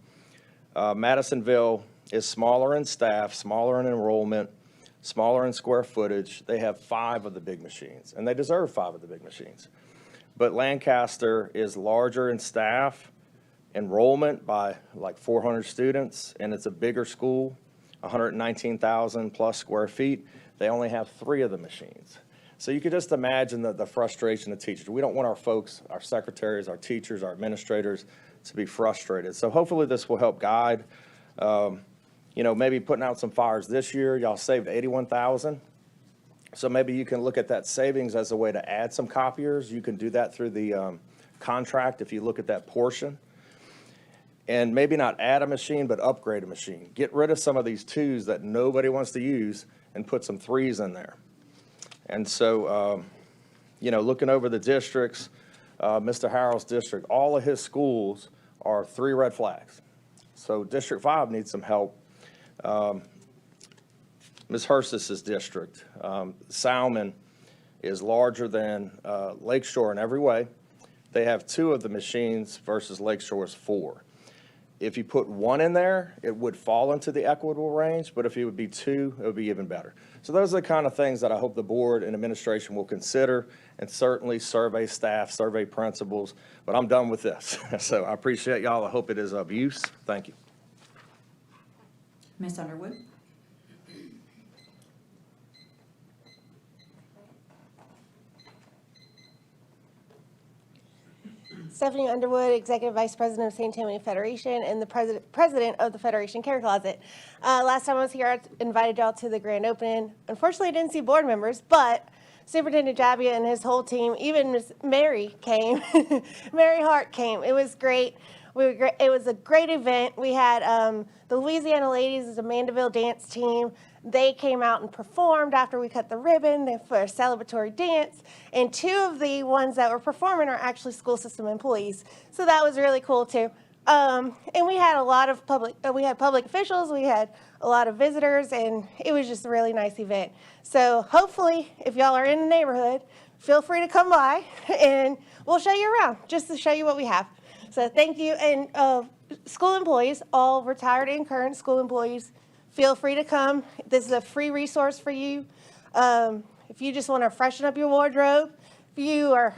Madisonville is smaller in staff, smaller in enrollment, smaller in square footage. They have 5 of the big machines, and they deserve 5 of the big machines. But Lancaster is larger in staff, enrollment by like 400 students, and it's a bigger school, 119,000 plus square feet. They only have 3 of the machines. So you could just imagine the frustration of teachers. We don't want our folks, our secretaries, our teachers, our administrators to be frustrated. So hopefully this will help guide. Maybe putting out some fires this year. Y'all saved 81,000. So maybe you can look at that savings as a way to add some copiers. You can do that through the contract if you look at that portion. And maybe not add a machine, but upgrade a machine. Get rid of some of these 2s that nobody wants to use and put some 3s in there. And so, looking over the districts, Mr. Harrell's district, all of his schools are 3 red flags. So District 5 needs some help. Ms. Hurst's district, Salmon is larger than Lakeshore in every way. They have 2 of the machines versus Lakeshore's 4. If you put 1 in there, it would fall into the equitable range, but if it would be 2, it would be even better. So those are the kind of things that I hope the board and administration will consider, and certainly survey staff, survey principals, but I'm done with this. So I appreciate y'all. I hope it is of use. Thank you. Ms. Underwood? Stephanie Underwood, Executive Vice President of St. Tammany Federation and the President of the Federation Care Closet. Last time I was here, I invited y'all to the grand opening. Unfortunately, I didn't see board members, but Superintendent Jabia and his whole team, even Miss Mary came. Mary Hart came. It was great. It was a great event. We had the Louisiana Ladies, the Mandeville dance team. They came out and performed after we cut the ribbon for a celebratory dance. And 2 of the ones that were performing are actually school system employees. So that was really cool too. And we had a lot of public officials, we had a lot of visitors, and it was just a really nice event. So hopefully, if y'all are in the neighborhood, feel free to come by and we'll show you around just to show you what we have. So thank you. And school employees, all retired and current school employees, feel free to come. This is a free resource for you. If you just want to freshen up your wardrobe, if you are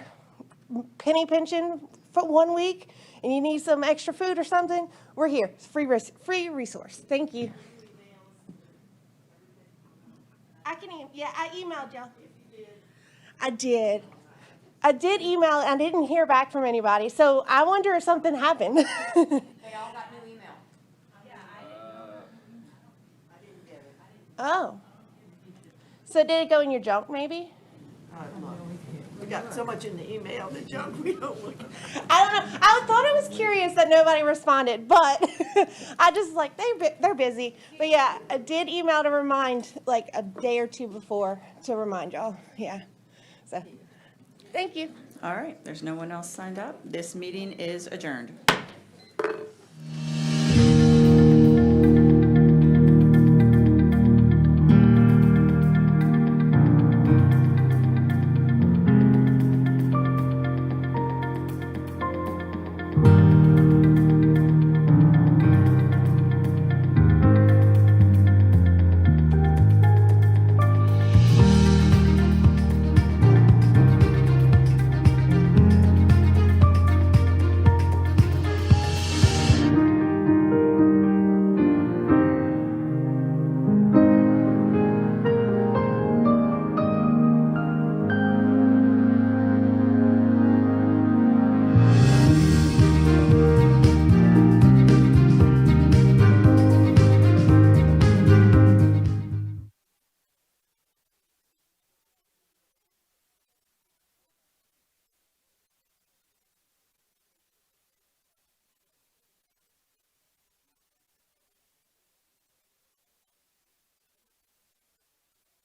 penny pinching for 1 week and you need some extra food or something, we're here. It's free resource. Thank you. I emailed y'all. I did. I did email. I didn't hear back from anybody, so I wonder if something happened. They all got new email. Oh. So did it go in your junk, maybe? We got so much in the email, the junk we don't look at. I don't know. I thought I was curious that nobody responded, but I just they're busy. But yeah, I did email to remind like a day or 2 before to remind y'all. Yeah. So thank you. All right, there's no one else signed up. This meeting is adjourned.